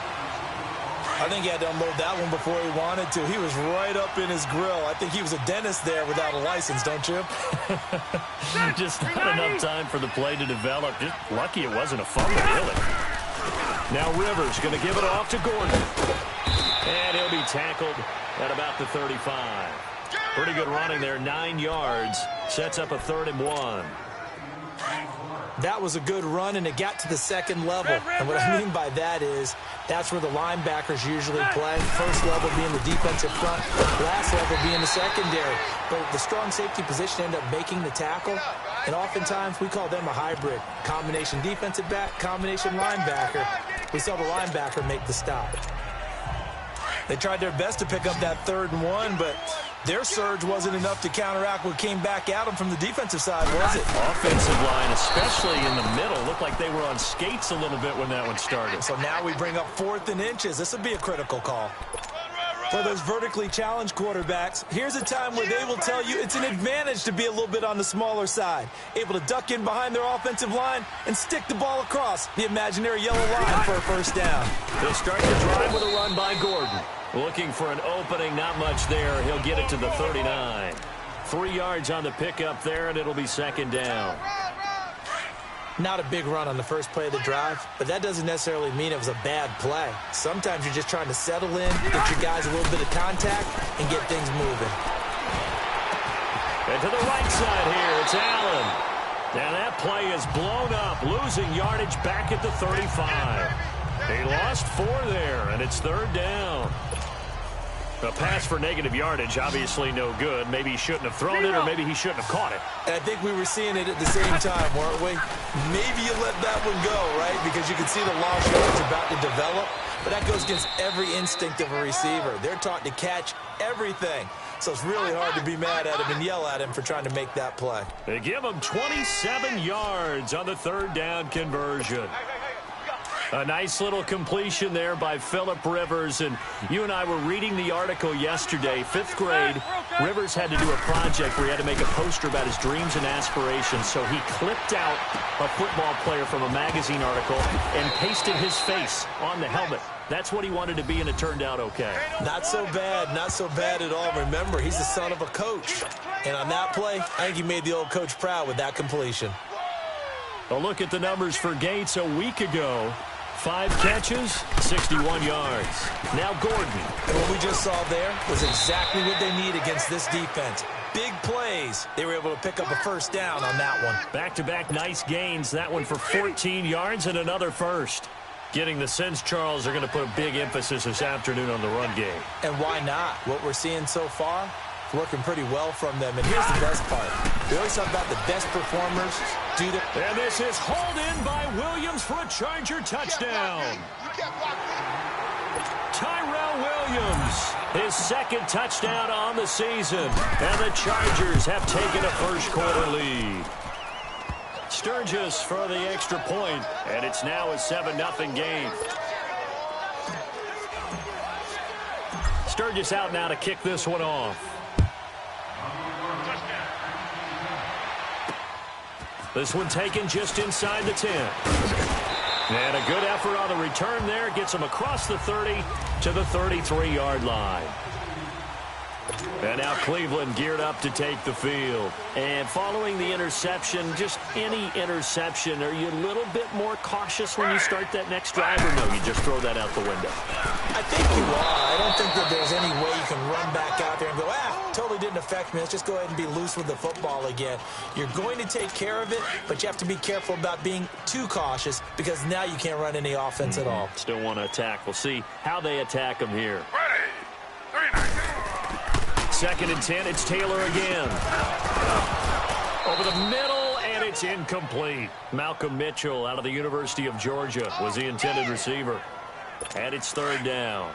I think he had to unload that one before he wanted to. He was right up in his grill. I think he was a dentist there without a license, don't you? Just not enough time for the play to develop. Just lucky it wasn't a fumble, really. Now Rivers going to give it off to Gordon. And he'll be tackled at about the 35. Pretty good running there, 9 yards. Sets up a 3rd and 1. That was a good run, and it got to the second level. And what I mean by that is that's where the linebackers usually play. First level being the defensive front, last level being the secondary. But the strong safety position ended up making the tackle, and oftentimes we call them a hybrid. Combination defensive back, combination linebacker. We saw the linebacker make the stop. They tried their best to pick up that 3rd and 1, but their surge wasn't enough to counteract what came back at them from the defensive side, was it? Offensive line, especially in the middle, looked like they were on skates a little bit when that one started. So now we bring up 4th and inches. This would be a critical call. For those vertically challenged quarterbacks, here's a time where they will tell you it's an advantage to be a little bit on the smaller side, able to duck in behind their offensive line and stick the ball across the imaginary yellow line for a first down. They'll start the drive with a run by Gordon. Looking for an opening, not much there. He'll get it to the 39. 3 yards on the pickup there, and it'll be 2nd down. Not a big run on the first play of the drive, but that doesn't necessarily mean it was a bad play. Sometimes you're just trying to settle in, get your guys a little bit of contact, and get things moving. And to the right side here, it's Allen. Now that play is blown up, losing yardage back at the 35. He lost 4 there, and it's 3rd down. A pass for negative yardage, obviously no good. Maybe he shouldn't have thrown it, or maybe he shouldn't have caught it. And I think we were seeing it at the same time, weren't we? Maybe you let that one go, right? Because you can see the lost yards about to develop. But that goes against every instinct of a receiver. They're taught to catch everything. So it's really hard to be mad at him and yell at him for trying to make that play. They give him 27 yards on the 3rd down conversion. A nice little completion there by Phillip Rivers. And you and I were reading the article yesterday. 5th grade, Rivers had to do a project where he had to make a poster about his dreams and aspirations. So he clipped out a football player from a magazine article and pasted his face on the helmet. That's what he wanted to be, and it turned out okay. Not so bad at all. Remember, he's the son of a coach. And on that play, I think he made the old coach proud with that completion. A look at the numbers for Gates a week ago. 5 catches, 61 yards. Now Gordon. And what we just saw there was exactly what they need against this defense. Big plays. They were able to pick up a first down on that one. Back-to-back nice gains. That one for 14 yards and another first. Getting the sense Charles are going to put a big emphasis this afternoon on the run game. And why not? What we're seeing so far, it's working pretty well from them. And here's the best part. We always talk about the best performers do the... And this is hauled in by Williams for a Charger touchdown. Tyrell Williams, his 2nd touchdown on the season. And the Chargers have taken a first-quarter lead. Sturgis for the extra point, and it's now a 7-0 game. Sturgis out now to kick this one off. This one taken just inside the 10. And a good effort on the return there. Gets him across the 30 to the 33-yard line. And now Cleveland geared up to take the field. And following the interception, just any interception, are you a little bit more cautious when you start that next drive, or no, you just throw that out the window? I think you are. I don't think that there's any way you can run back out there and go, totally didn't affect me. Let's just go ahead and be loose with the football again. You're going to take care of it, but you have to be careful about being too cautious because now you can't run any offense at all. Still want to attack. We'll see how they attack them here. 2nd and 10, it's Taylor again. Over the middle, and it's incomplete. Malcolm Mitchell out of the University of Georgia was the intended receiver. And it's 3rd down.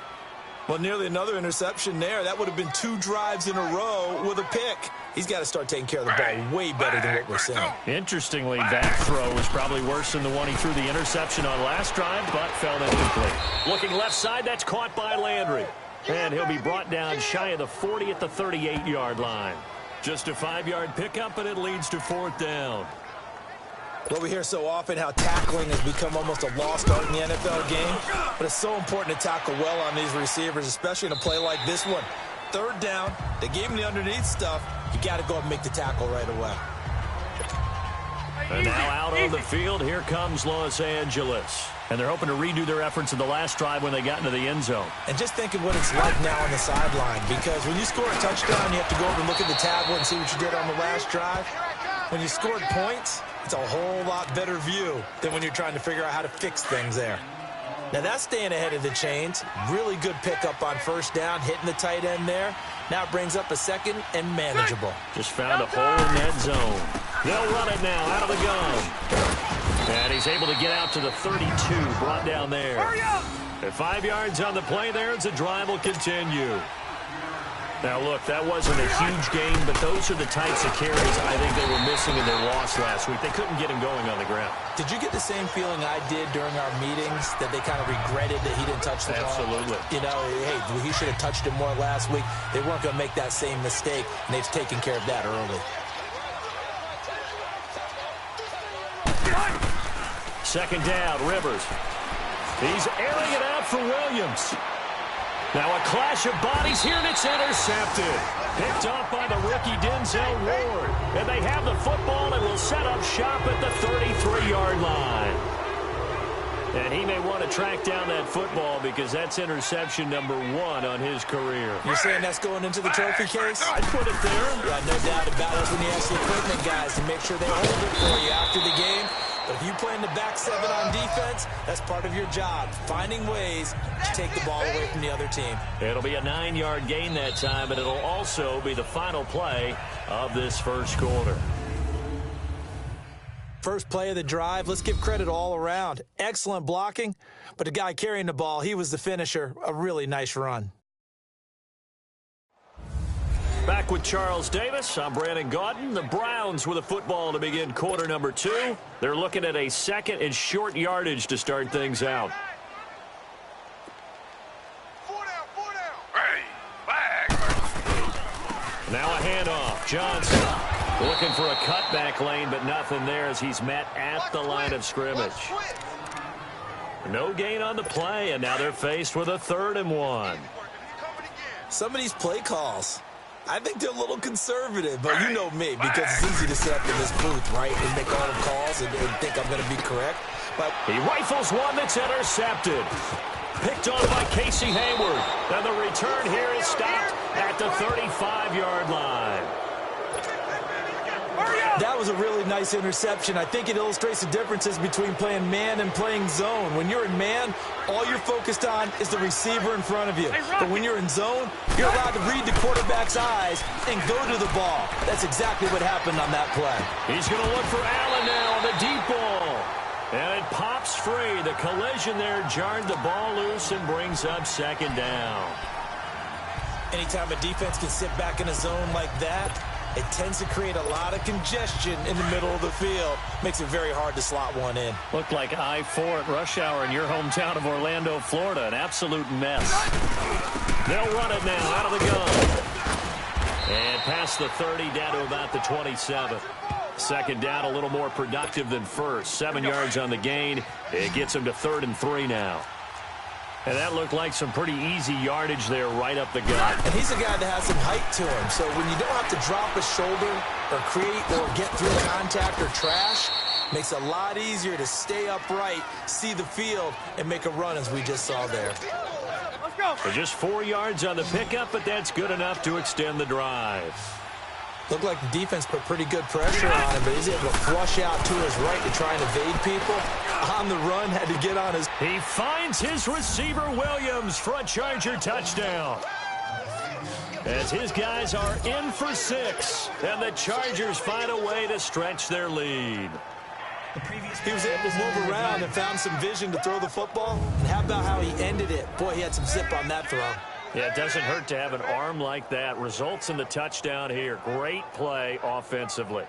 Well, nearly another interception there. That would have been 2 drives in a row with a pick. He's got to start taking care of the ball way better than what we're seeing. Interestingly, that throw was probably worse than the one he threw the interception on last drive, but fell incomplete. Looking left side, that's caught by Landry. And he'll be brought down shy of the 40 at the 38-yard line. Just a 5-yard pickup, and it leads to 4th down. Well, we hear so often how tackling has become almost a lost art in the NFL game. But it's so important to tackle well on these receivers, especially in a play like this one. 3rd down, they gave him the underneath stuff. You got to go and make the tackle right away. And now out on the field, here comes Los Angeles. And they're hoping to redo their efforts in the last drive when they got into the end zone. And just think of what it's like now on the sideline, because when you score a touchdown, you have to go over and look at the tablet and see what you did on the last drive. When you scored points, it's a whole lot better view than when you're trying to figure out how to fix things there. Now that's staying ahead of the chains. Really good pickup on first down, hitting the tight end there. Now it brings up a second and manageable. Just found a hole in that zone. They'll run it now out of the gun. And he's able to get out to the 32, brought down there. At 5 yards on the play there, the drive will continue. Now, look, that wasn't a huge game, but those are the types of carries I think they were missing in their loss last week. They couldn't get him going on the ground. Did you get the same feeling I did during our meetings, that they kind of regretted that he didn't touch the ball? Absolutely. You know, hey, he should have touched it more last week. They weren't going to make that same mistake, and they've taken care of that early. Second down, Rivers. He's airing it out for Williams. Now a clash of bodies here, and it's intercepted. Picked off by the rookie Denzel Ward. And they have the football and will set up shop at the 33-yard line. And he may want to track down that football because that's interception number 1 on his career. You're saying that's going into the trophy case? I'd put it there. Yeah, no doubt about it. When you ask the equipment guys to make sure they hold it for you after the game. But if you play in the back 7 on defense, that's part of your job, finding ways to take the ball away from the other team. It'll be a 9-yard gain that time, but it'll also be the final play of this first quarter. First play of the drive, let's give credit all around. Excellent blocking, but the guy carrying the ball, he was the finisher. A really nice run. Back with Charles Davis, I'm Brandon Gaudin. The Browns with a football to begin quarter number 2. They're looking at a second and short yardage to start things out. 4 down. Hey, flag. Now a handoff. Johnson looking for a cutback lane, but nothing there as he's met at the line of scrimmage. No gain on the play, and now they're faced with a 3rd and 1. Some of these play calls, I think they're a little conservative, but you know me, because it's easy to sit up in this booth, right, and make all the calls and think I'm going to be correct. But he rifles one that's intercepted. Picked on by Casey Hayward. And the return here is stopped at the 35-yard line. that was a really nice interception. I think it illustrates the differences between playing man and playing zone. When you're in man, all you're focused on is the receiver in front of you. But when you're in zone, you're allowed to read the quarterback's eyes and go to the ball. That's exactly what happened on that play. He's going to look for Allen now on the deep ball. And it pops free. The collision there jarred the ball loose and brings up second down. Anytime a defense can sit back in a zone like that, it tends to create a lot of congestion in the middle of the field. Makes it very hard to slot one in. Looked like I-4 at rush hour in your hometown of Orlando, Florida. An absolute mess. They'll run it now out of the gun. And past the 30 down to about the 27. Second down, a little more productive than first. 7 yards on the gain. It gets him to 3rd and 3 now. And that looked like some pretty easy yardage there right up the gut. And he's a guy that has some height to him. So when you don't have to drop a shoulder or create or get through contact or trash, makes it a lot easier to stay upright, see the field, and make a run as we just saw there. Let's go. So just 4 yards on the pickup, but that's good enough to extend the drive. Looked like the defense put pretty good pressure on him, but he's able to flush out to his right to try and evade people. On the run, had to get on his... He finds his receiver, Williams, for a Charger touchdown. As his guys are in for 6, and the Chargers find a way to stretch their lead. He was able to move around and found some vision to throw the football. And how about how he ended it? Boy, he had some zip on that throw. Yeah, it doesn't hurt to have an arm like that. Results in the touchdown here. Great play offensively.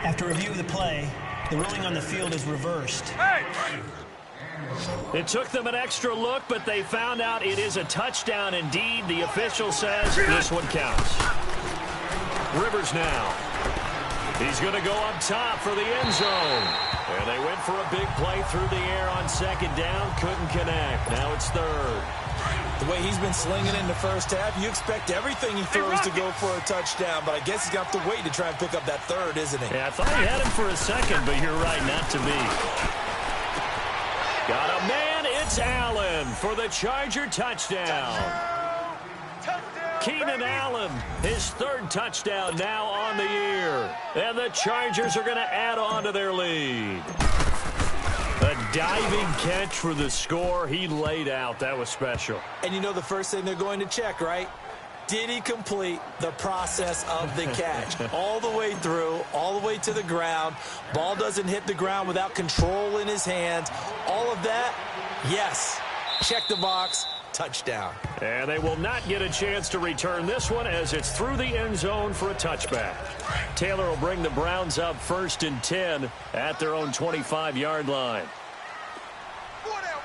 After review of the play, the ruling on the field is reversed. It took them an extra look, but they found out it is a touchdown indeed. The official says this one counts. Rivers now. He's going to go up top for the end zone. And they went for a big play through the air on second down. Couldn't connect. Now it's 3rd. The way he's been slinging in the first half, you expect everything he throws to go for a touchdown, but I guess he's going to have to wait to try and pick up that third, isn't he? Yeah, I thought he had him for a second, but you're right, not to be. Got a man, it's Allen for the Charger touchdown. Keenan Allen, his third touchdown now on the year. And the Chargers are going to add on to their lead. A diving catch for the score. He laid out. That was special. And you know the first thing they're going to check, right? Did he complete the process of the catch? All the way through, all the way to the ground. Ball doesn't hit the ground without control in his hands. All of that, yes. Check the box. Touchdown. And they will not get a chance to return this one as it's through the end zone for a touchback. Taylor will bring the Browns up 1st and 10 at their own 25-yard line. Four down,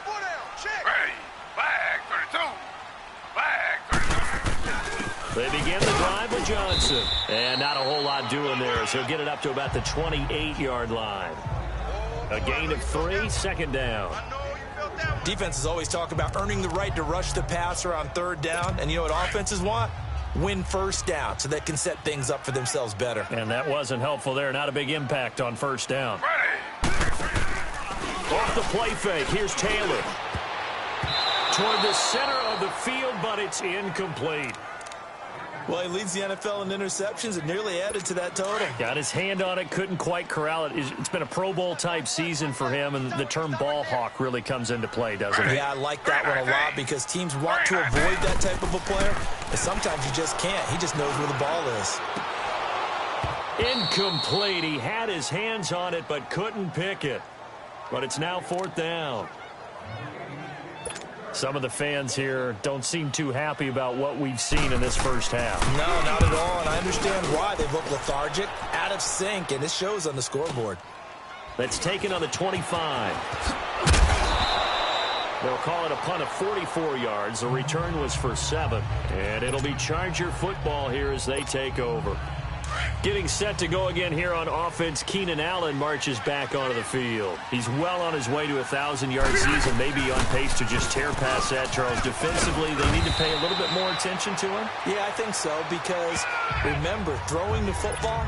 check. Ready, flag 32, flag 32. They begin the drive with Johnson. And not a whole lot doing there, so he'll get it up to about the 28-yard line. A gain of 3, 2nd down. Defenses always talk about earning the right to rush the passer on 3rd down. And you know what offenses want? Win 1st down so they can set things up for themselves better. And that wasn't helpful there. Not a big impact on 1st down. Off the play fake. Here's Taylor. Toward the center of the field, but it's incomplete. Well, he leads the NFL in interceptions and nearly added to that total. Got his hand on it, couldn't quite corral it. It's been a Pro Bowl-type season for him, and the term ball hawk really comes into play, doesn't it? Yeah, I like that one a lot because teams want to avoid that type of a player, and sometimes you just can't. He just knows where the ball is. Incomplete. He had his hands on it, but couldn't pick it. But it's now 4th down. Some of the fans here don't seem too happy about what we've seen in this first half. No, not at all, and I understand why. They've looked lethargic, out of sync, and it shows on the scoreboard. That's taken on the 25. They'll call it a punt of 44 yards. The return was for 7. And it'll be Charger football here as they take over. Getting set to go again here on offense, Keenan Allen marches back onto the field. He's well on his way to a 1,000-yard season, maybe on pace to just tear past that, Charles. Defensively, they need to pay a little bit more attention to him? Yeah, I think so, because remember, throwing the football,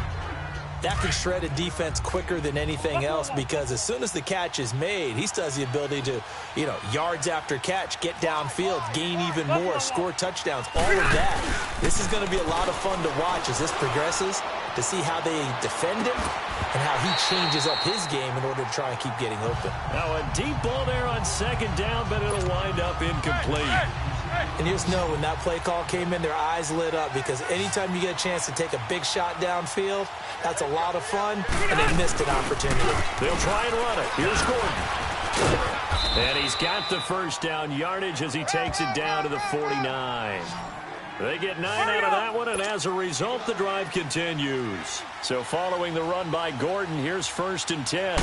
that can shred a defense quicker than anything else, because as soon as the catch is made, he still has the ability to, yards after catch, get downfield, gain even more, score touchdowns, all of that. This is going to be a lot of fun to watch as this progresses, to see how they defend him and how he changes up his game in order to try and keep getting open. Now a deep ball there on 2nd down, but it'll wind up incomplete. And you just know when that play call came in, their eyes lit up, because anytime you get a chance to take a big shot downfield, that's a lot of fun, and they missed an opportunity. They'll try and run it. Here's Gordon. And he's got the 1st down yardage as he takes it down to the 49. They get 9 out of that one, and as a result, the drive continues. So following the run by Gordon, here's 1st and 10.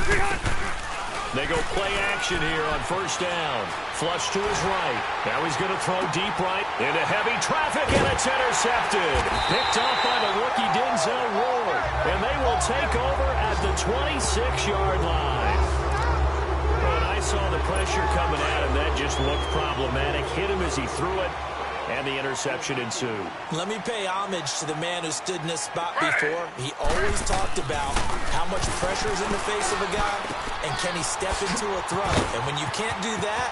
They go play action here on 1st down. Flush to his right. Now he's going to throw deep right into heavy traffic, and it's intercepted. Picked off by the rookie Denzel Ward. And they will take over at the 26-yard line. When I saw the pressure coming at him, that just looked problematic. Hit him as he threw it, and the interception ensued. Let me pay homage to the man who stood in this spot before. He always talked about how much pressure is in the face of a guy, and can he step into a throw. And when you can't do that,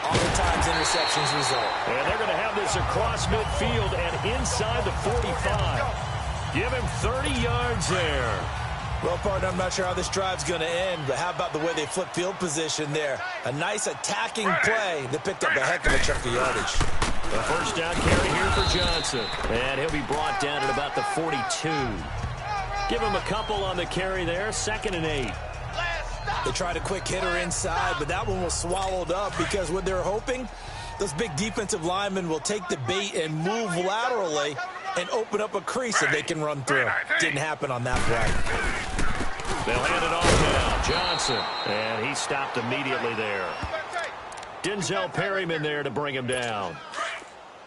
oftentimes interceptions result. And they're going to have this across midfield and inside the 45. Give him 30 yards there. Well, partner, I'm not sure how this drive's going to end, but how about the way they flip field position there? A nice attacking play that picked up a heck of a chunk of yardage. The 1st down carry here for Johnson. And he'll be brought down at about the 42. Give him a couple on the carry there. 2nd and 8. They tried a quick hitter inside, but that one was swallowed up because what they're hoping, those big defensive linemen will take the bait and move laterally and open up a crease that they can run through. Didn't happen on that play. They'll hand it off now. Johnson. And he stopped immediately there. Denzel Perryman there to bring him down.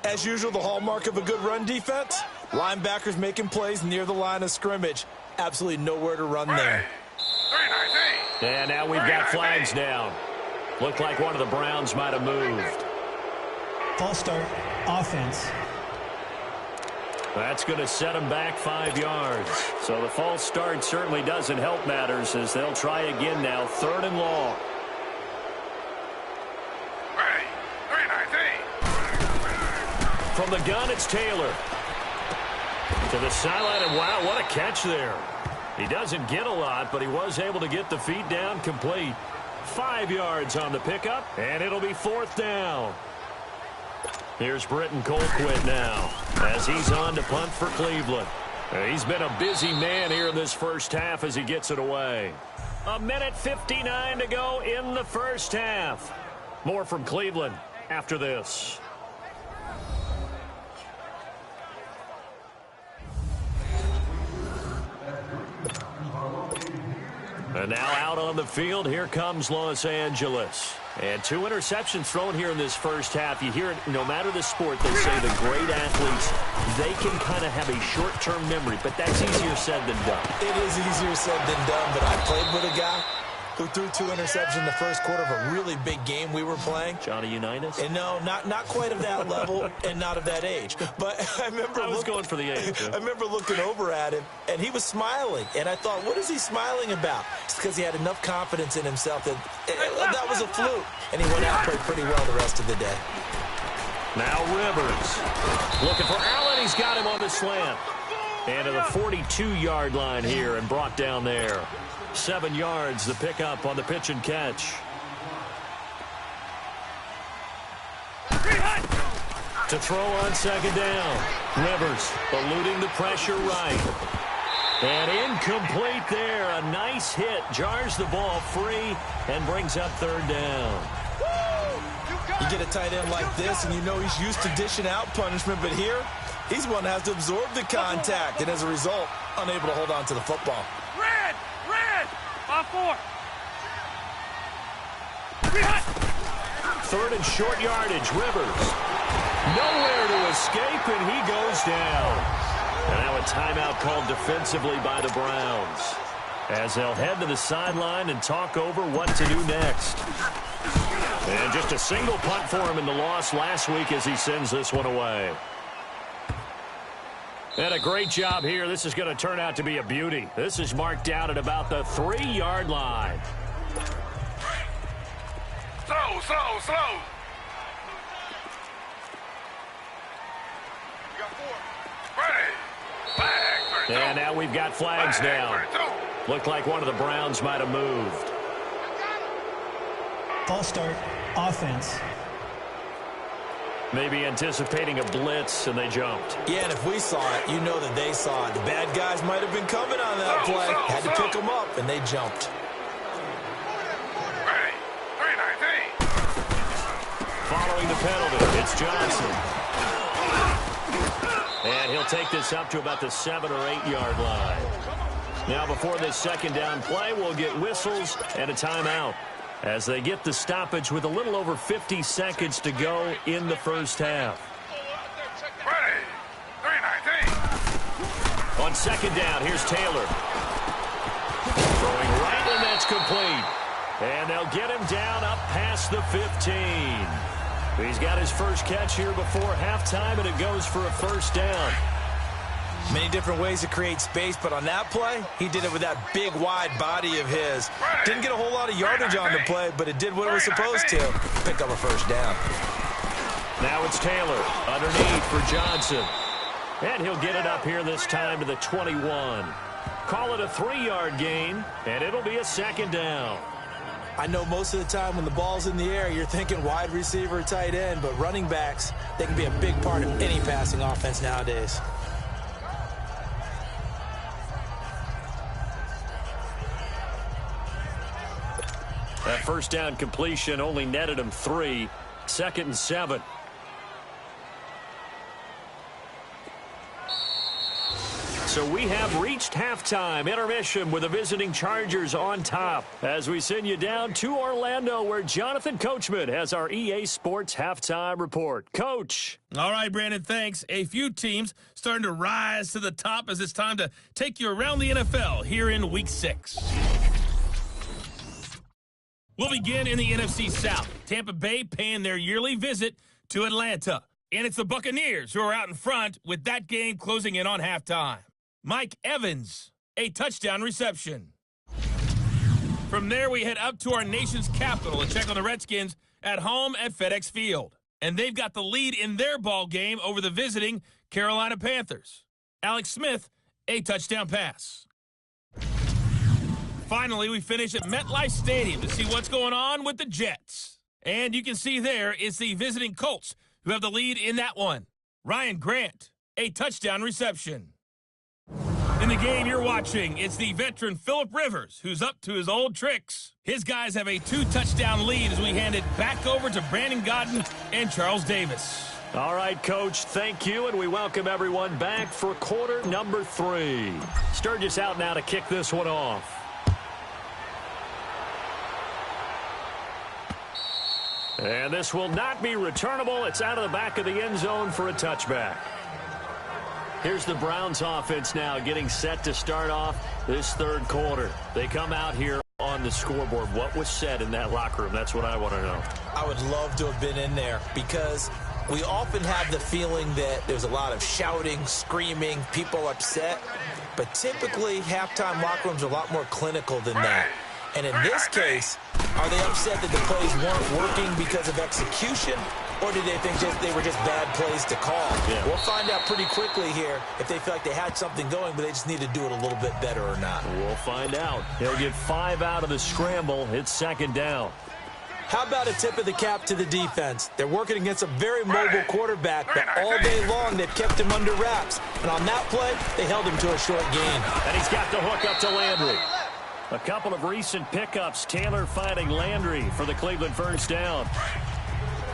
As usual, the hallmark of a good run defense, linebackers making plays near the line of scrimmage. Absolutely nowhere to run there. And now we've got flags down. Looked like one of the Browns might have moved. False start, offense. That's going to set him back 5 yards. So the false start certainly doesn't help matters as they'll try again now, 3rd and long. Ready. 3-19. From the gun, it's Taylor. To the sideline, and wow, what a catch there. He doesn't get a lot, but he was able to get the feet down complete. 5 yards on the pickup, and it'll be 4th down. Here's Britton Colquitt now as he's on to punt for Cleveland. He's been a busy man here in this first half as he gets it away. 1:59 to go in the first half. More from Cleveland after this. And now out on the field, here comes Los Angeles. And 2 interceptions thrown here in this first half. You hear it, no matter the sport, they say the great athletes, they can kind of have a short-term memory, but that's easier said than done. It is easier said than done, but I played with a guy who threw 2 interceptions in the first quarter of a really big game we were playing. Johnny Unitas? And no, not quite of that level and not of that age. But I remember going for the age. I remember looking over at him, and he was smiling. And I thought, what is he smiling about? It's because he had enough confidence in himself that that was a fluke. And he went out and played pretty well the rest of the day. Now Rivers. Looking for Allen. He's got him on the slant. And to the 42-yard line here and brought down there. 7 yards, the pickup on the pitch and catch. To throw on 2nd down. Rivers eluding the pressure right. And incomplete there. A nice hit. Jars the ball free and brings up 3rd down. You get a tight end like this, and you know he's used to dishing out punishment, but here, he's one that has to absorb the contact, and as a result, unable to hold on to the football. Red! 5-4. 3rd and short yardage. Rivers. Nowhere to escape, and he goes down. And now a timeout called defensively by the Browns as they'll head to the sideline and talk over what to do next. And just a single punt for him in the loss last week as he sends this one away. And a great job here. This is going to turn out to be a beauty. This is marked out at about the 3-yard line. Slow. You got 4. Ready. Flag. And now we've got flags down. Looked like one of the Browns might have moved. False start, offense. Maybe anticipating a blitz, and they jumped. Yeah, and if we saw it, you know that they saw it. The bad guys might have been coming on that play. Had to pick them up, and they jumped. Ready. 3-19. Following the penalty, it's Johnson. And he'll take this up to about the 7- or 8-yard line. Now, before this 2nd down play, we'll get whistles and a timeout as they get the stoppage with a little over 50 seconds to go in the first half. Ready. 3-19. On 2nd down, here's Taylor. Throwing right, and that's complete. And they'll get him down up past the 15. He's got his first catch here before halftime, and it goes for a 1st down. Many different ways to create space, but on that play, he did it with that big, wide body of his. Didn't get a whole lot of yardage on the play, but it did what it was supposed to. Pick up a 1st down. Now it's Taylor underneath for Johnson. And he'll get it up here this time to the 21. Call it a 3-yard gain, and it'll be a 2nd down. I know most of the time when the ball's in the air, you're thinking wide receiver, tight end, but running backs, they can be a big part of any passing offense nowadays. That 1st down completion only netted him 3. 2nd and 7. So we have reached halftime intermission with the visiting Chargers on top as we send you down to Orlando where Jonathan Coachman has our EA Sports halftime report. Coach. All right, Brandon, thanks. A few teams starting to rise to the top as it's time to take you around the NFL here in Week 6. We'll begin in the NFC South. Tampa Bay paying their yearly visit to Atlanta. And it's the Buccaneers who are out in front with that game closing in on halftime. Mike Evans, a touchdown reception. From there, we head up to our nation's capital to check on the Redskins at home at FedEx Field. And they've got the lead in their ball game over the visiting Carolina Panthers. Alex Smith, a touchdown pass. Finally, we finish at MetLife Stadium to see what's going on with the Jets. And you can see there it's the visiting Colts who have the lead in that one. Ryan Grant, a touchdown reception. In the game you're watching, it's the veteran Phillip Rivers who's up to his old tricks. His guys have a 2-touchdown lead as we hand it back over to Brandon Godden and Charles Davis. All right, Coach, thank you, and we welcome everyone back for quarter number 3. Sturgis out now to kick this one off. And this will not be returnable. It's out of the back of the end zone for a touchback. Here's the Browns offense now getting set to start off this third quarter. They come out here on the scoreboard. What was said in that locker room? That's what I want to know. I would love to have been in there because we often have the feeling that there's a lot of shouting, screaming, people upset. But typically, halftime locker rooms are a lot more clinical than that. And in this case, are they upset that the plays weren't working because of execution, or did they think they were just bad plays to call? Yeah. We'll find out pretty quickly here if they feel like they had something going, but they just need to do it a little bit better or not. We'll find out. They'll get 5 out of the scramble. It's second down. How about a tip of the cap to the defense? They're working against a very mobile quarterback, but all day long they've kept him under wraps. And on that play, they held him to a short gain. And he's got the hook up to Landry. A couple of recent pickups. Taylor finding Landry for the Cleveland first down.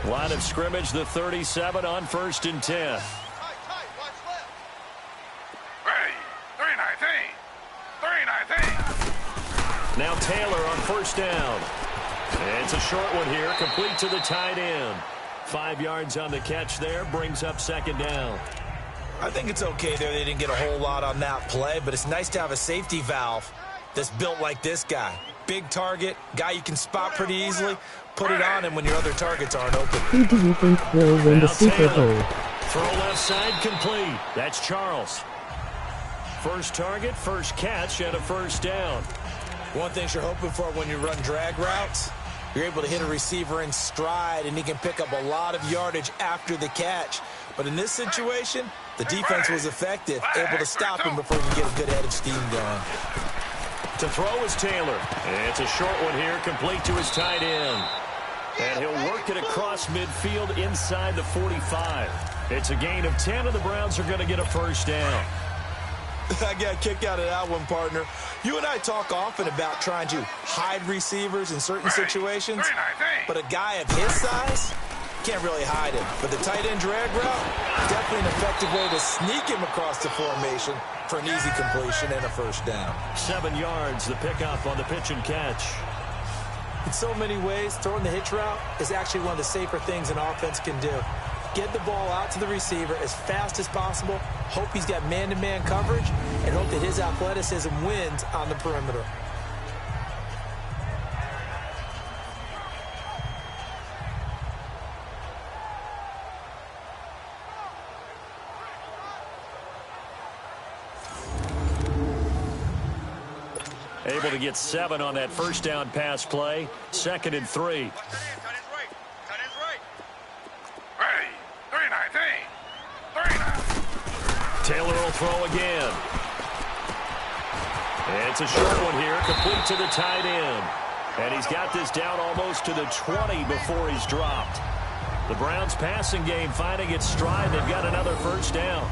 Line of scrimmage, the 37 on 1st and 10. Ready. 3-19. Now Taylor on first down. It's a short one here, complete to the tight end. 5 yards on the catch there, brings up second down. I think it's okay there. They didn't get a whole lot on that play, but it's nice to have a safety valve that's built like this guy. Big target, guy you can spot pretty easily. Put it on him when your other targets aren't open. Who do you think will win the Super Bowl? Throw left side complete. That's Charles. First target, first catch, and a first down. One thing you're hoping for when you run drag routes, you're able to hit a receiver in stride, and he can pick up a lot of yardage after the catch. But in this situation, the defense was effective, able to stop him before he can get a good head of steam going. To throw is Taylor. It's a short one here, complete to his tight end. And he'll work it across midfield inside the 45. It's a gain of 10, and the Browns are going to get a first down. I got a kick out of that one, partner. You and I talk often about trying to hide receivers in certain situations, but a guy of his size can't really hide him. But the tight end drag route, definitely an effective way to sneak him across the formation for an easy completion and a first down. 7 yards, the pickup on the pitch and catch. In so many ways, throwing the hitch route is actually one of the safer things an offense can do. Get the ball out to the receiver as fast as possible, hope he's got man-to-man coverage, and hope that his athleticism wins on the perimeter. Able to get 7 on that first down pass play. 2nd and 3. Taylor will throw again. It's a short one here, complete to the tight end. And he's got this down almost to the 20 before he's dropped. The Browns passing game finding its stride. They've got another first down.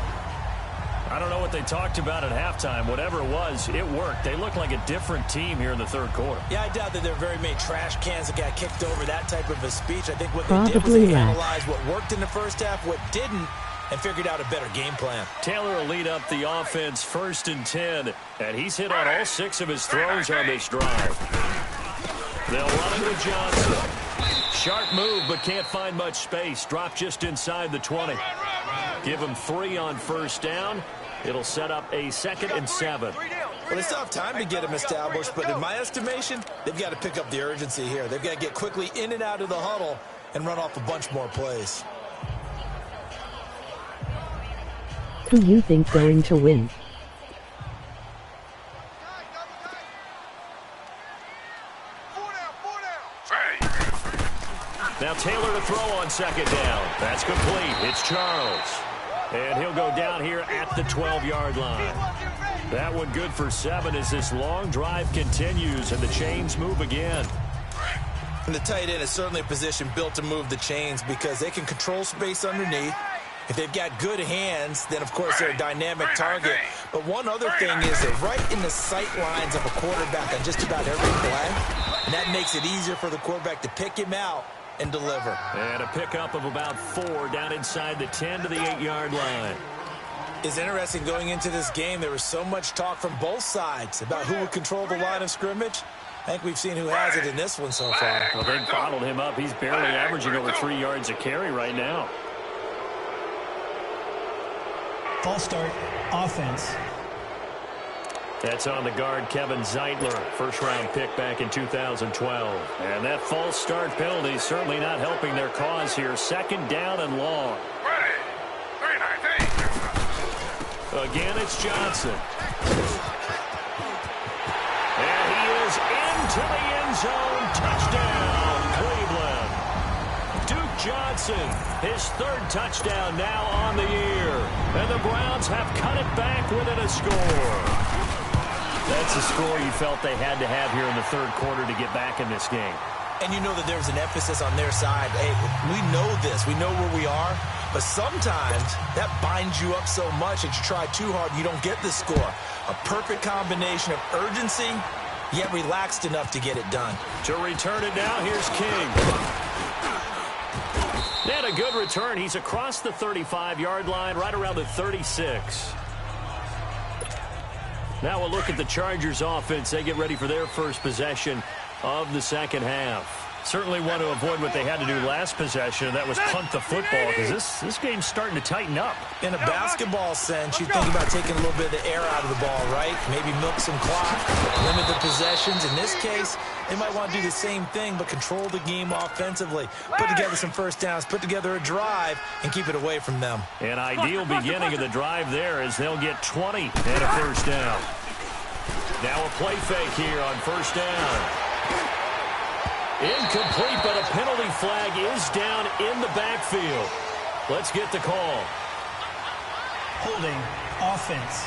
I don't know what they talked about at halftime. Whatever it was, it worked. They look like a different team here in the third quarter. Yeah, I doubt that there are very many trash cans that got kicked over that type of a speech. I think what they did was they analyzed what worked in the first half, what didn't, and figured out a better game plan. Taylor will lead up the offense 1st and 10, and he's hit on all 6 of his throws on this drive. They'll run it with Johnson. Sharp move, but can't find much space. Drop just inside the 20. Give him 3 on first down. It'll set up a 2nd and 7. Well, they still have time to get him established, but in my estimation, they've got to pick up the urgency here. They've got to get quickly in and out of the huddle and run off a bunch more plays. Who you think going to win? Now Taylor to throw on second down. That's complete. It's Charles. And he'll go down here at the 12-yard line. That one good for 7 as this long drive continues and the chains move again. And the tight end is certainly a position built to move the chains because they can control space underneath. If they've got good hands, then, of course, they're a dynamic target. But one other thing is they're right in the sight lines of a quarterback on just about every play. And that makes it easier for the quarterback to pick him out and deliver. And a pickup of about 4 down inside the 10 to the 8-yard line. It's interesting going into this game. There was so much talk from both sides about who would control the line of scrimmage. I think we've seen who has it in this one so far. Well, they bottled him up. He's barely averaging over 3 yards a carry right now. False start, offense. That's on the guard, Kevin Zeitler, first-round pick back in 2012. And that false start penalty is certainly not helping their cause here. Second down and long. Again, it's Johnson. And he is into the end zone. Touchdown, Cleveland. Duke Johnson, his 3rd touchdown now on the year. And the Browns have cut it back within a score. That's a score you felt they had to have here in the 3rd quarter to get back in this game. And you know that there's an emphasis on their side. Hey, we know this. We know where we are. But sometimes that binds you up so much that you try too hard and you don't get the score. A perfect combination of urgency, yet relaxed enough to get it done. To return it now, here's King. And a good return. He's across the 35-yard line, right around the 36. Now we'll look at the Chargers offense. They get ready for their first possession of the second half. Certainly want to avoid what they had to do last possession, and that was punt the football, because this game's starting to tighten up. In a basketball sense, you think about taking a little bit of the air out of the ball, right? Maybe milk some clock, limit the possessions. In this case, they might want to do the same thing, but control the game offensively. Put together some first downs, put together a drive, and keep it away from them. An ideal beginning of the drive there as they'll get 20 and a first down. Now a play fake here on first down. Incomplete, but a penalty flag is down in the backfield. Let's get the call. Holding, offense.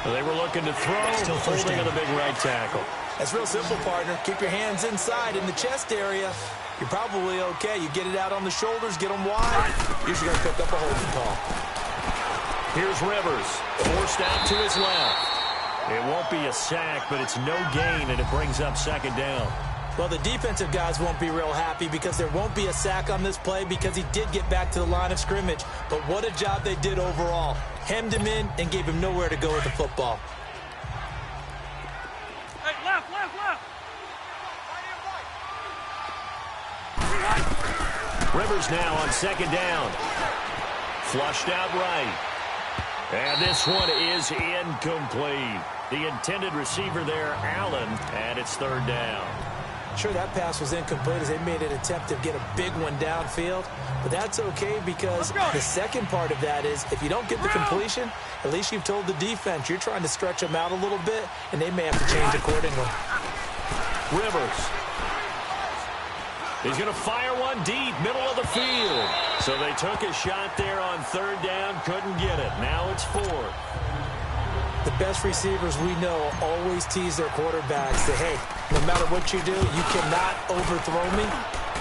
They were looking to throw, Still first holding down. on the big right tackle. That's real simple, partner. Keep your hands inside in the chest area. You're probably okay. You get it out on the shoulders, get them wide. Usually going to pick up a holding call. Here's Rivers, forced out to his left. It won't be a sack, but it's no gain, and it brings up second down. Well, the defensive guys won't be real happy because there won't be a sack on this play because he did get back to the line of scrimmage. But what a job they did overall. Hemmed him in and gave him nowhere to go with the football. Hey, left. Rivers now on second down. Flushed out right. And this one is incomplete. The intended receiver there, Allen, and it's third down. Sure, that pass was incomplete as they made an attempt to get a big one downfield. But that's okay because the second part of that is if you don't get the completion, at least you've told the defense you're trying to stretch them out a little bit, and they may have to change accordingly. Rivers. He's going to fire one deep, middle of the field. So they took a shot there on third down, couldn't get it. Now it's fourth. The best receivers we know always tease their quarterbacks that, hey, no matter what you do, you cannot overthrow me.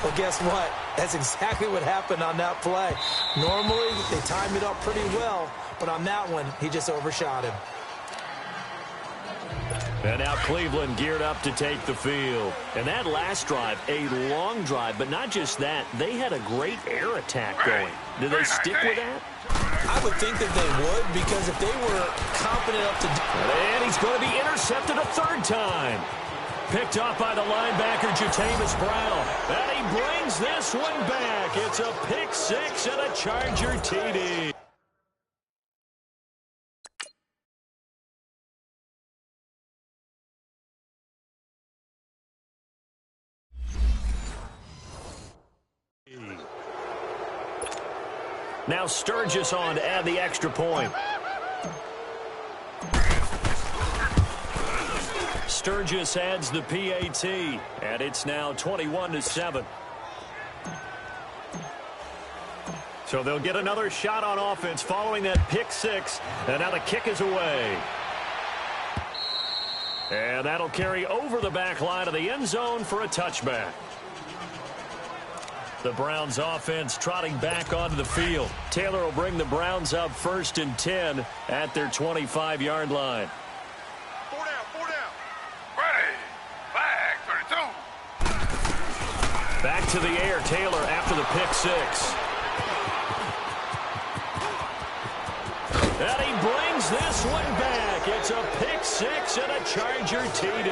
Well, guess what? That's exactly what happened on that play. Normally, they time it up pretty well, but on that one, he just overshot him. And now Cleveland geared up to take the field. And that last drive, a long drive, but not just that. They had a great air attack going. Did they stick with that? I would think that they would because if they were confident enough to... And he's going to be intercepted a third time. Picked off by the linebacker, Jatamus Brown. And he brings this one back. It's a pick six and a Charger TD. Now Sturgis on to add the extra point. Sturgis adds the PAT, and it's now 21-7. So they'll get another shot on offense following that pick six, and now the kick is away. And that'll carry over the back line of the end zone for a touchback. The Browns offense trotting back onto the field. Taylor will bring the Browns up 1st and 10 at their 25-yard line. 4 down. Ready. Flag 32. Back to the air, Taylor after the pick six. And he brings this one back. It's a pick six and a Charger TD.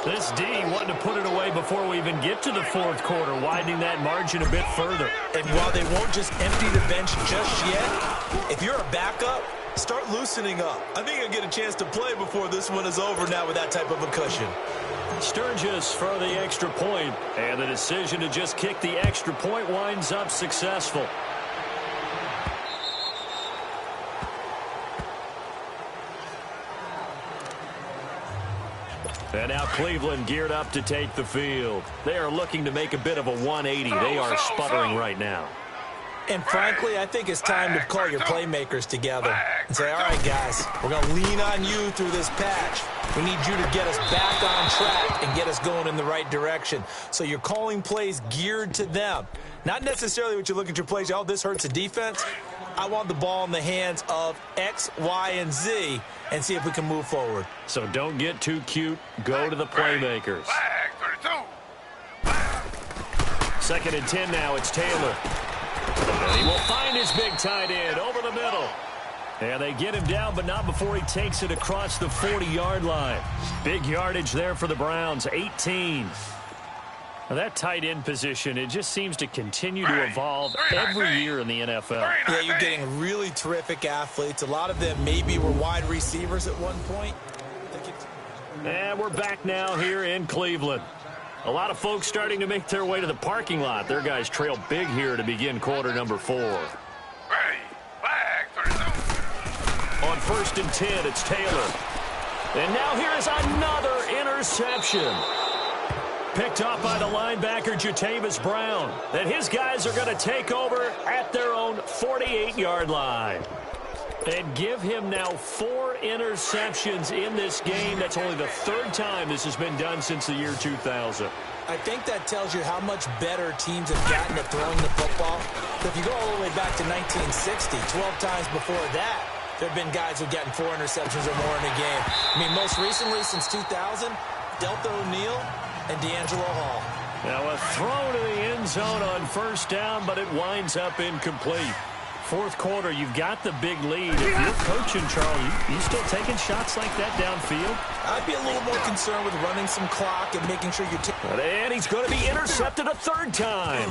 This D wanting to put it away before we even get to the fourth quarter, widening that margin a bit further. And while they won't just empty the bench just yet, if you're a backup, start loosening up. I think you'll get a chance to play before this one is over now with that type of a cushion. Sturgis for the extra point, and the decision to just kick the extra point winds up successful. And now Cleveland geared up to take the field. They are looking to make a bit of a 180. They are sputtering right now. And frankly, I think it's time to call your playmakers together and say, all right, guys, we're going to lean on you through this patch. We need you to get us back on track and get us going in the right direction. So you're calling plays geared to them. Not necessarily what you look at your plays, oh, this hurts the defense. I want the ball in the hands of X, Y, and Z and see if we can move forward. So don't get too cute. Go to the playmakers. Flag 32. 2nd and 10 now. It's Taylor. And he will find his big tight end over the middle. And they get him down, but not before he takes it across the 40-yard line. Big yardage there for the Browns, 18. Now that tight end position, it just seems to continue to evolve every year in the NFL. Yeah, you're getting really terrific athletes. A lot of them maybe were wide receivers at one point. And we're back now here in Cleveland. A lot of folks starting to make their way to the parking lot. Their guys trail big here to begin quarter number 4. Ready. Flag 32. On 1st and 10, it's Taylor. And now here is another interception. Picked up by the linebacker, Jatavis Brown. And his guys are going to take over at their own 48-yard line. And give him now 4 interceptions in this game. That's only the 3rd time this has been done since the year 2000. I think that tells you how much better teams have gotten at throwing the football. If you go all the way back to 1960, 12 times before that, there have been guys who've gotten 4 interceptions or more in a game. I mean, most recently, since 2000, Delta O'Neal and D'Angelo Hall. Now a throw to the end zone on 1st down, but it winds up incomplete. 4th quarter, you've got the big lead. If you're coaching, Charles, you still taking shots like that downfield? I'd be a little more concerned with running some clock and making sure you take. And he's going to be intercepted a 3rd time.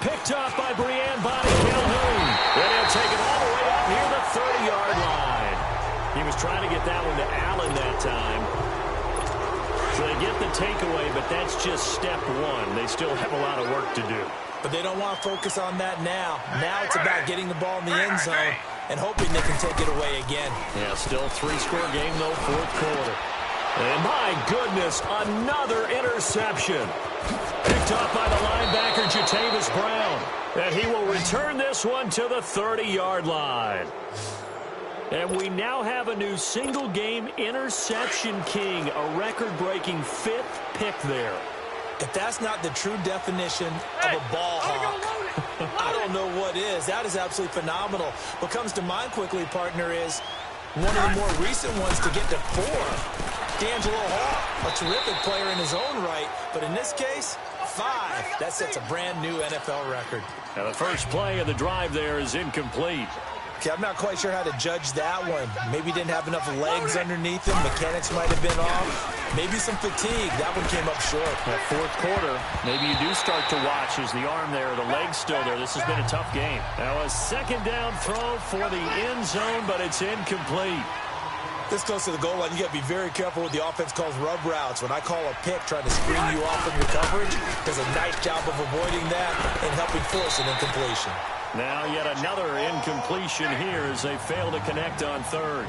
Picked up by Breanne Bonnie Calhoun. And he'll take it all the way up near the 30-yard line. He was trying to get that one to Allen that time. So they get the takeaway, but that's just step 1. They still have a lot of work to do. But they don't want to focus on that now. Now it's about getting the ball in the end zone and hoping they can take it away again. Yeah, still 3-score game, though, 4th quarter. And my goodness, another interception. Picked up by the linebacker, Jatavis Brown. And he will return this one to the 30-yard line. And we now have a new single-game interception king, a record-breaking 5th pick there. If that's not the true definition of a ball hawk, I don't know what is. That is absolutely phenomenal. What comes to mind quickly, partner, is one of the more recent ones to get to 4. D'Angelo Hall, a terrific player in his own right, but in this case, 5. That sets a brand-new NFL record. Now the first play of the drive there is incomplete. Okay, I'm not quite sure how to judge that one. Maybe didn't have enough legs underneath him. Mechanics might have been off. Maybe some fatigue. That one came up short. That 4th quarter, maybe you do start to watch as the arm there, the leg's still there. This has been a tough game. Now a 2nd down throw for the end zone, but it's incomplete. This close to the goal line, you got to be very careful with the offense calls rub routes. When I call a pick trying to screen you off from your coverage, does a nice job of avoiding that and helping force an incompletion. Now yet another incompletion here as they fail to connect on third.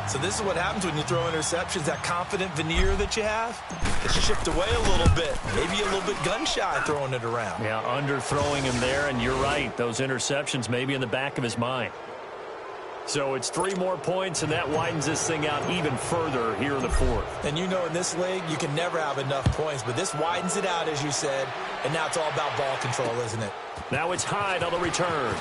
So this is what happens when you throw interceptions. That confident veneer that you have, it's shift away a little bit. Maybe a little bit gun-shy throwing it around. Yeah, underthrowing him there, and you're right. Those interceptions may be in the back of his mind. So it's 3 more points, and that widens this thing out even further here in the fourth. And you know in this league, you can never have enough points, but this widens it out, as you said, and now it's all about ball control, isn't it? Now it's Hyde on the return.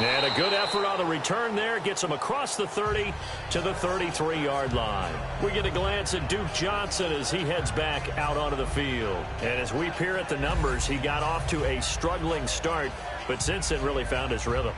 And a good effort on the return there. Gets him across the 30 to the 33-yard line. We get a glance at Duke Johnson as he heads back out onto the field. And as we peer at the numbers, he got off to a struggling start, but since then really found his rhythm.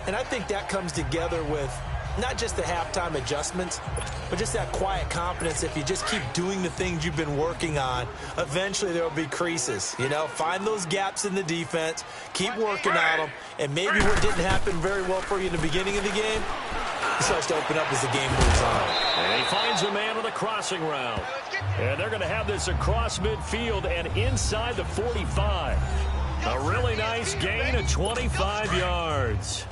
And I think that comes together with not just the halftime adjustments, but just that quiet confidence. If you just keep doing the things you've been working on, eventually there will be creases. You know, find those gaps in the defense, keep working on them, and maybe what didn't happen very well for you in the beginning of the game, it starts to open up as the game moves on. And he finds a man on the crossing route. And they're going to have this across midfield and inside the 45. A really nice gain of 25 yards.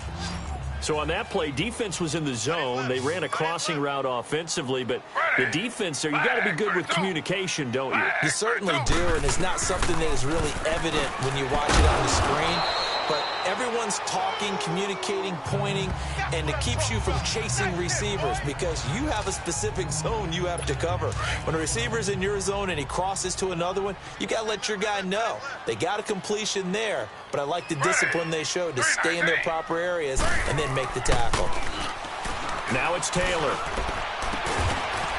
So on that play, defense was in the zone. They ran a crossing route offensively, but the defense there, you got to be good with communication, don't you? You certainly do, and it's not something that is really evident when you watch it on the screen. But everyone's talking, communicating, pointing, and it keeps you from chasing receivers because you have a specific zone you have to cover. When a receiver's in your zone and he crosses to another one, you got to let your guy know. They got a completion there, but I like the discipline they showed to stay in their proper areas and then make the tackle. Now it's Taylor.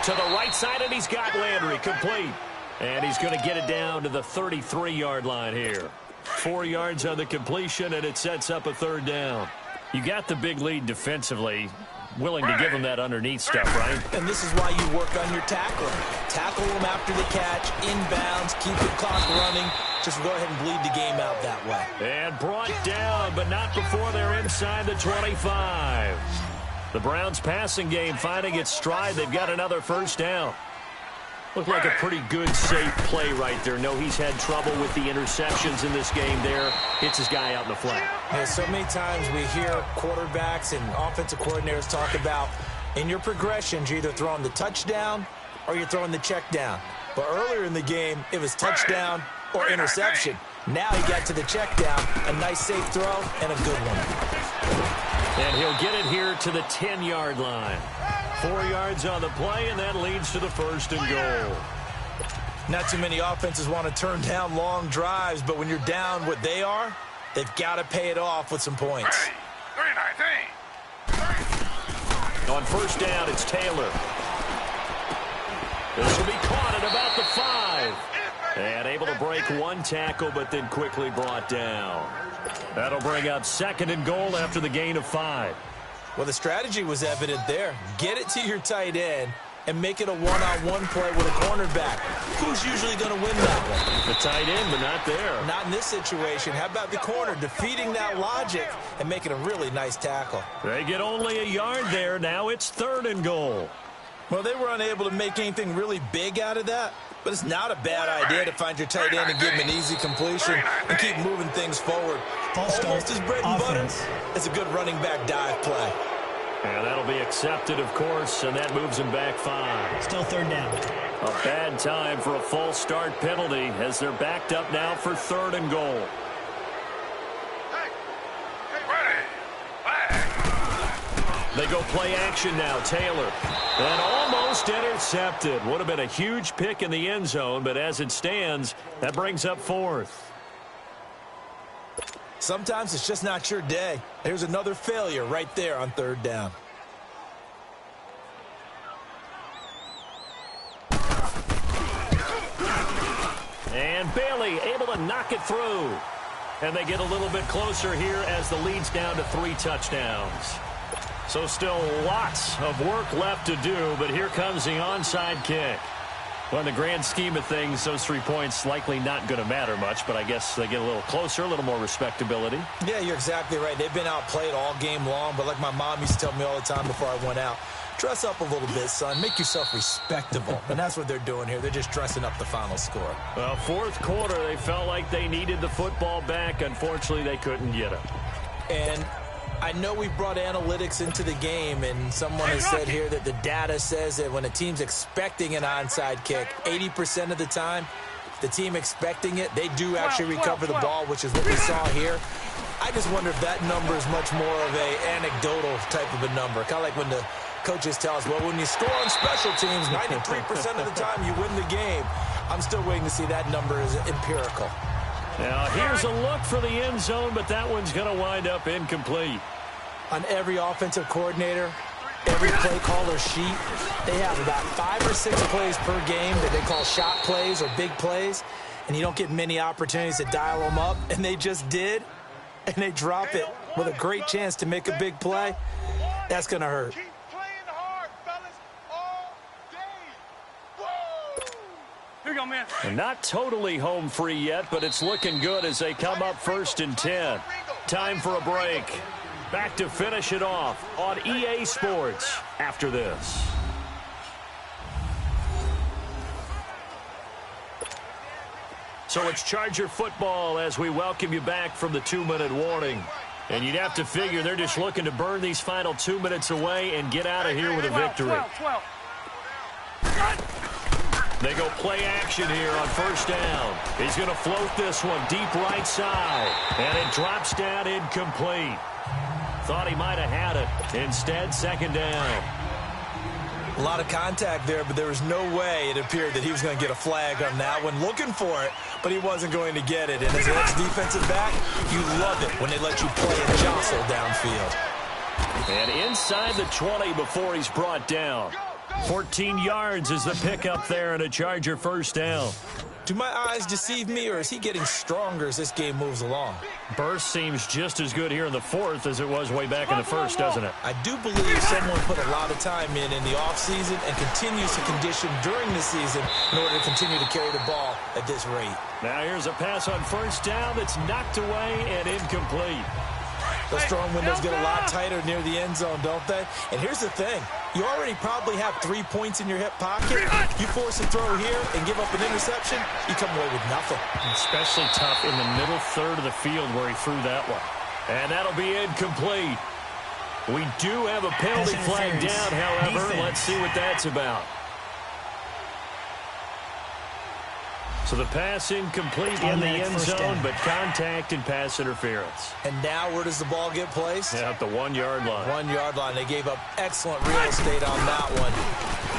To the right side, and he's got Landry complete. And he's going to get it down to the 33-yard line here. 4 yards on the completion, and it sets up a third down. You got the big lead defensively. Willing to give him that underneath stuff, right? And this is why you work on your tackling. Tackle them after the catch, inbounds, keep the clock running. Just go ahead and bleed the game out that way. And brought down, but not before they're inside the 25. The Browns passing game finding its stride. They've got another first down. Looked like a pretty good, safe play right there. No, he's had trouble with the interceptions in this game there. Hits his guy out in the flat. Yeah, so many times we hear quarterbacks and offensive coordinators talk about in your progressions, you're either throwing the touchdown or you're throwing the check down. But earlier in the game, it was touchdown or interception. Now he got to the check down, a nice safe throw, and a good one. And he'll get it here to the 10-yard line. 4 yards on the play, and that leads to the first and goal. Not too many offenses want to turn down long drives, but when you're down what they are, they've got to pay it off with some points. On first down, it's Taylor. This will be caught at about the 5. And able to break one tackle, but then quickly brought down. That'll bring up second and goal after the gain of 5. Well, the strategy was evident there. Get it to your tight end and make it a one-on-one play with a cornerback. Who's usually going to win that one? The tight end, but not there. Not in this situation. How about the corner defeating that logic and making a really nice tackle? They get only a yard there. Now it's third and goal. Well, they were unable to make anything really big out of that, but it's not a bad idea to find your tight end and give him an easy completion and keep moving things forward. Almost as bread and butter. It's a good running back dive play. And that'll be accepted, of course, and that moves him back 5. Still third down. A bad time for a false start penalty as they're backed up now for third and goal. They go play action now. Taylor. And almost intercepted. Would have been a huge pick in the end zone, but as it stands, that brings up fourth. Sometimes it's just not your day. There's another failure right there on third down. And Bailey able to knock it through. And they get a little bit closer here as the lead's down to 3 touchdowns. So still lots of work left to do, but here comes the onside kick. Well, in the grand scheme of things, those 3 points likely not going to matter much, but I guess they get a little closer, a little more respectability. Yeah, you're exactly right. They've been outplayed all game long, but like my mom used to tell me all the time before I went out, dress up a little bit, son. Make yourself respectable. And that's what they're doing here. They're just dressing up the final score. Well, fourth quarter, they felt like they needed the football back. Unfortunately, they couldn't get it. And I know we brought analytics into the game, and someone has said here that the data says that when a team's expecting an onside kick, 80% of the time, the team expecting it, they do actually recover the ball, which is what we saw here. I just wonder if that number is much more of a anecdotal type of a number. Kind of like when the coaches tell us, well, when you score on special teams, 93% of the time you win the game. I'm still waiting to see that number is empirical. Now, here's a look for the end zone, but that one's going to wind up incomplete. On every offensive coordinator, every play caller sheet, they have about 5 or 6 plays per game that they call shot plays or big plays, and you don't get many opportunities to dial them up, and they just did, and they drop it with a great chance to make a big play. That's going to hurt. Keep playing hard, fellas, all day. Woo! Here you go, man. And not totally home free yet, but it's looking good as they come up 1st and 10. Time for a break. Back to finish it off on EA Sports after this. So it's Charger football as we welcome you back from the 2-minute warning. And you'd have to figure they're just looking to burn these final 2 minutes away and get out of here with a victory. 12. They go play action here on 1st down. He's going to float this one deep right side. And it drops down incomplete. Thought he might have had it. Instead, 2nd down. A lot of contact there, but there was no way it appeared that he was going to get a flag on that one. Looking for it, but he wasn't going to get it. And as an ex-defensive back, you love it when they let you play and jostle downfield. And inside the 20 before he's brought down. 14 yards is the pickup there and a Charger 1st down. Do my eyes deceive me, or is he getting stronger as this game moves along? Burst seems just as good here in the 4th as it was way back in the 1st, doesn't it? I do believe someone put a lot of time in the offseason and continues to condition during the season in order to continue to carry the ball at this rate. Now here's a pass on 1st down that's knocked away and incomplete. Those strong windows get a lot tighter near the end zone, don't they? And here's the thing. You already probably have 3 points in your hip pocket. You force a throw here and give up an interception, you come away with nothing. Especially tough in the middle third of the field where he threw that one. And that'll be incomplete. We do have a penalty flag down, however. Let's see what that's about. So the pass incomplete in the end zone, but contact and pass interference. And now where does the ball get placed? Yeah, at the 1-yard line. 1-yard line. They gave up excellent real estate on that one.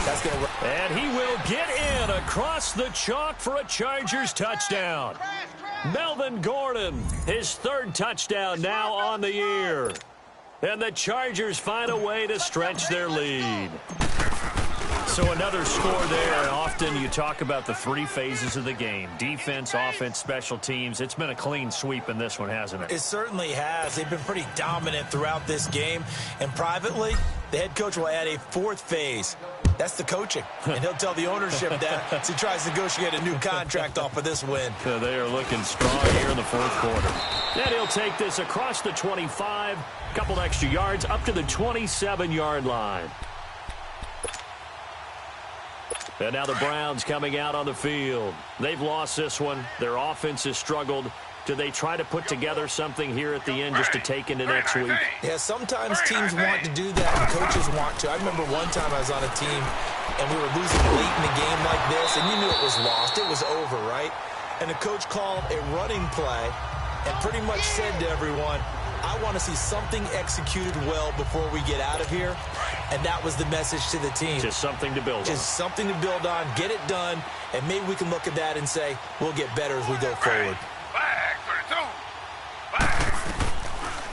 That's going to. And he will get in across the chalk for a Chargers touchdown. Melvin Gordon, his 3rd touchdown now on the year. And the Chargers find a way to stretch their lead. So another score there. Often you talk about the 3 phases of the game. Defense, offense, special teams. It's been a clean sweep in this one, hasn't it? It certainly has. They've been pretty dominant throughout this game. And privately, the head coach will add a 4th phase. That's the coaching. And he'll tell the ownership that as he tries to negotiate a new contract off of this win. So they are looking strong here in the 4th quarter. Then he'll take this across the 25. A couple extra yards up to the 27-yard line. And now the Browns coming out on the field. They've lost this one. Their offense has struggled. Do they try to put together something here at the end just to take into next week? Yeah, sometimes teams want to do that and coaches want to. I remember one time I was on a team and we were losing late in the game like this, and you knew it was lost. It was over, right? And the coach called a running play and pretty much said to everyone, I want to see something executed well before we get out of here. And that was the message to the team. Just something to build on. Just something to build on, get it done, and maybe we can look at that and say, we'll get better as we go forward.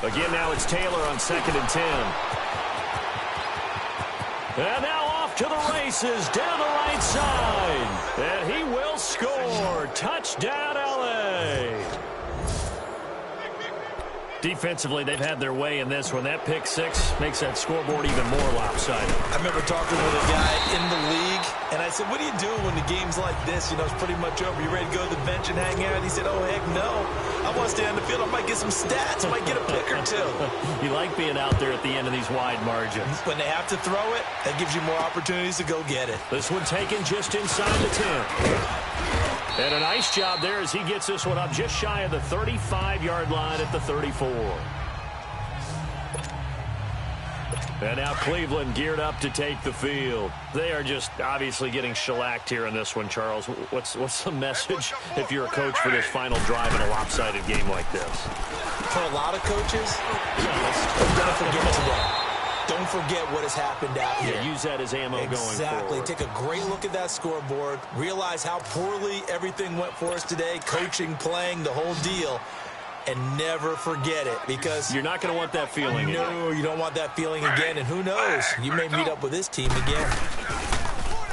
Again, now it's Taylor on 2nd and 10. And now off to the races, down the right side. And he will score. Touchdown, L.A. Defensively, they've had their way in this one. That pick six makes that scoreboard even more lopsided. I remember talking with a guy in the league, and I said, what do you do when the game's like this? You know, it's pretty much over. You ready to go to the bench and hang out? He said, oh, heck no. I want to stay on the field. I might get some stats. I might get a pick or two. You like being out there at the end of these wide margins. When they have to throw it, that gives you more opportunities to go get it. This one taken just inside the 10. And a nice job there as he gets this one up just shy of the 35-yard line at the 34. And now Cleveland geared up to take the field. They are just obviously getting shellacked here in this one, Charles. What's the message if you're a coach for this final drive in a lopsided game like this? For a lot of coaches, don't forget today. Don't forget what has happened out here. Yeah, use that as ammo going forward. Exactly. Take a great look at that scoreboard. Realize how poorly everything went for us today. Coaching, playing, the whole deal. And never forget it, because you're not going to want that feeling again. No, you don't want that feeling again. And who knows? You may meet up with this team again.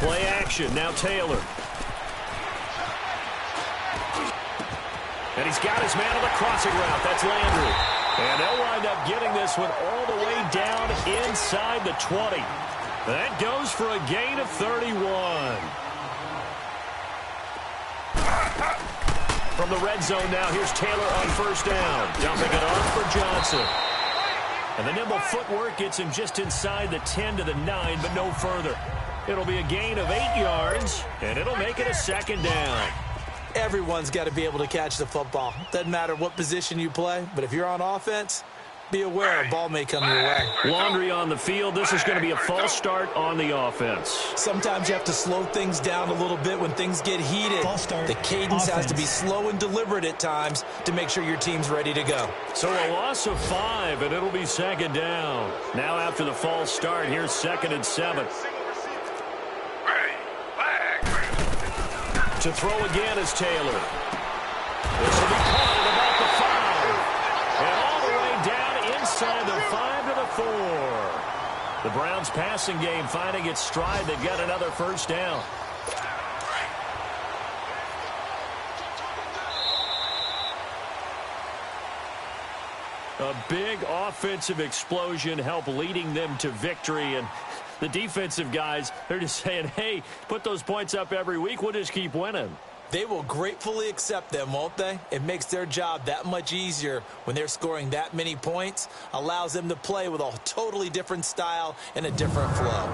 Play action. Now Taylor. And he's got his man on the crossing route. That's Landry. And they'll wind up getting this one all the way down inside the 20. That goes for a gain of 31. From the red zone now, here's Taylor on first down. Dumping it off for Johnson. And the nimble footwork gets him just inside the 10 to the 9, but no further. It'll be a gain of 8 yards, and it'll make it a second down. Everyone's got to be able to catch the football. Doesn't matter what position you play, but if you're on offense, be aware a ball may come your way. Laundry on the field. This is going to be a false start on the offense. Sometimes you have to slow things down a little bit when things get heated. The cadence has to be slow and deliberate at times to make sure your team's ready to go. So a loss of 5, and it'll be second down. Now after the false start, here's 2nd and 7. To throw again is Taylor. This will be caught at about the 5. And all the way down inside the 5 to the 4. The Browns passing game finding its stride. They've got another first down. A big offensive explosion helped leading them to victory, and the defensive guys, they're just saying, hey, put those points up every week. We'll just keep winning. They will gratefully accept them, won't they? It makes their job that much easier when they're scoring that many points. Allows them to play with a totally different style and a different flow.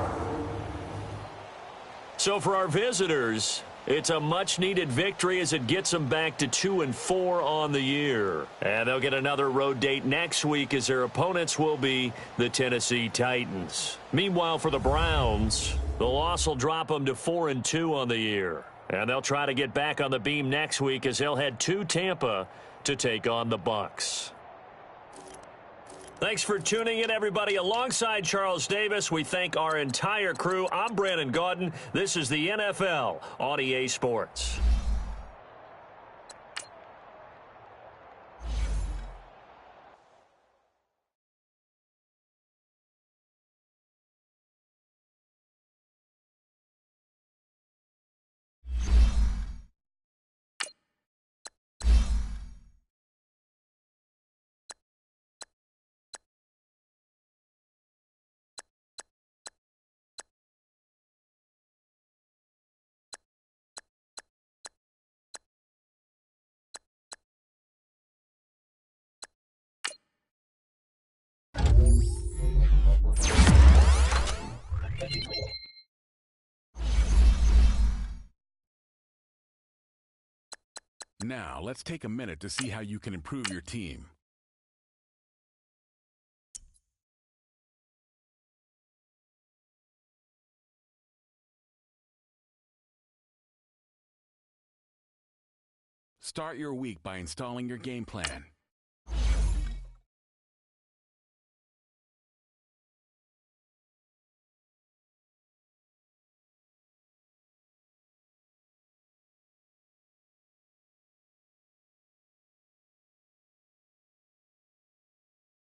So for our visitors, it's a much-needed victory as it gets them back to 2-4 on the year. And they'll get another road date next week as their opponents will be the Tennessee Titans. Meanwhile, for the Browns, the loss will drop them to 4-2 on the year. And they'll try to get back on the beam next week as they'll head to Tampa to take on the Bucs. Thanks for tuning in, everybody. Alongside Charles Davis, we thank our entire crew. I'm Brandon Gaudin. This is the NFL on EA Sports. Now, let's take a minute to see how you can improve your team. Start your week by installing your game plan.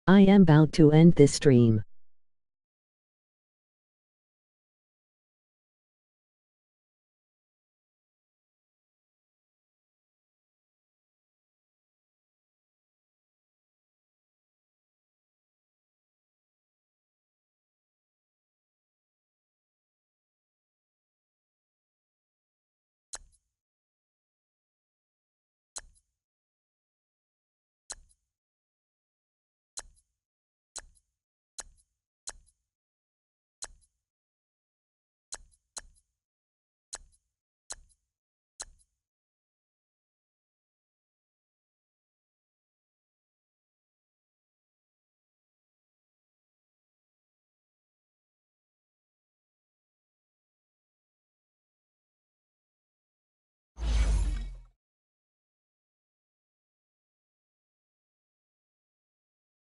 I am about to end this stream.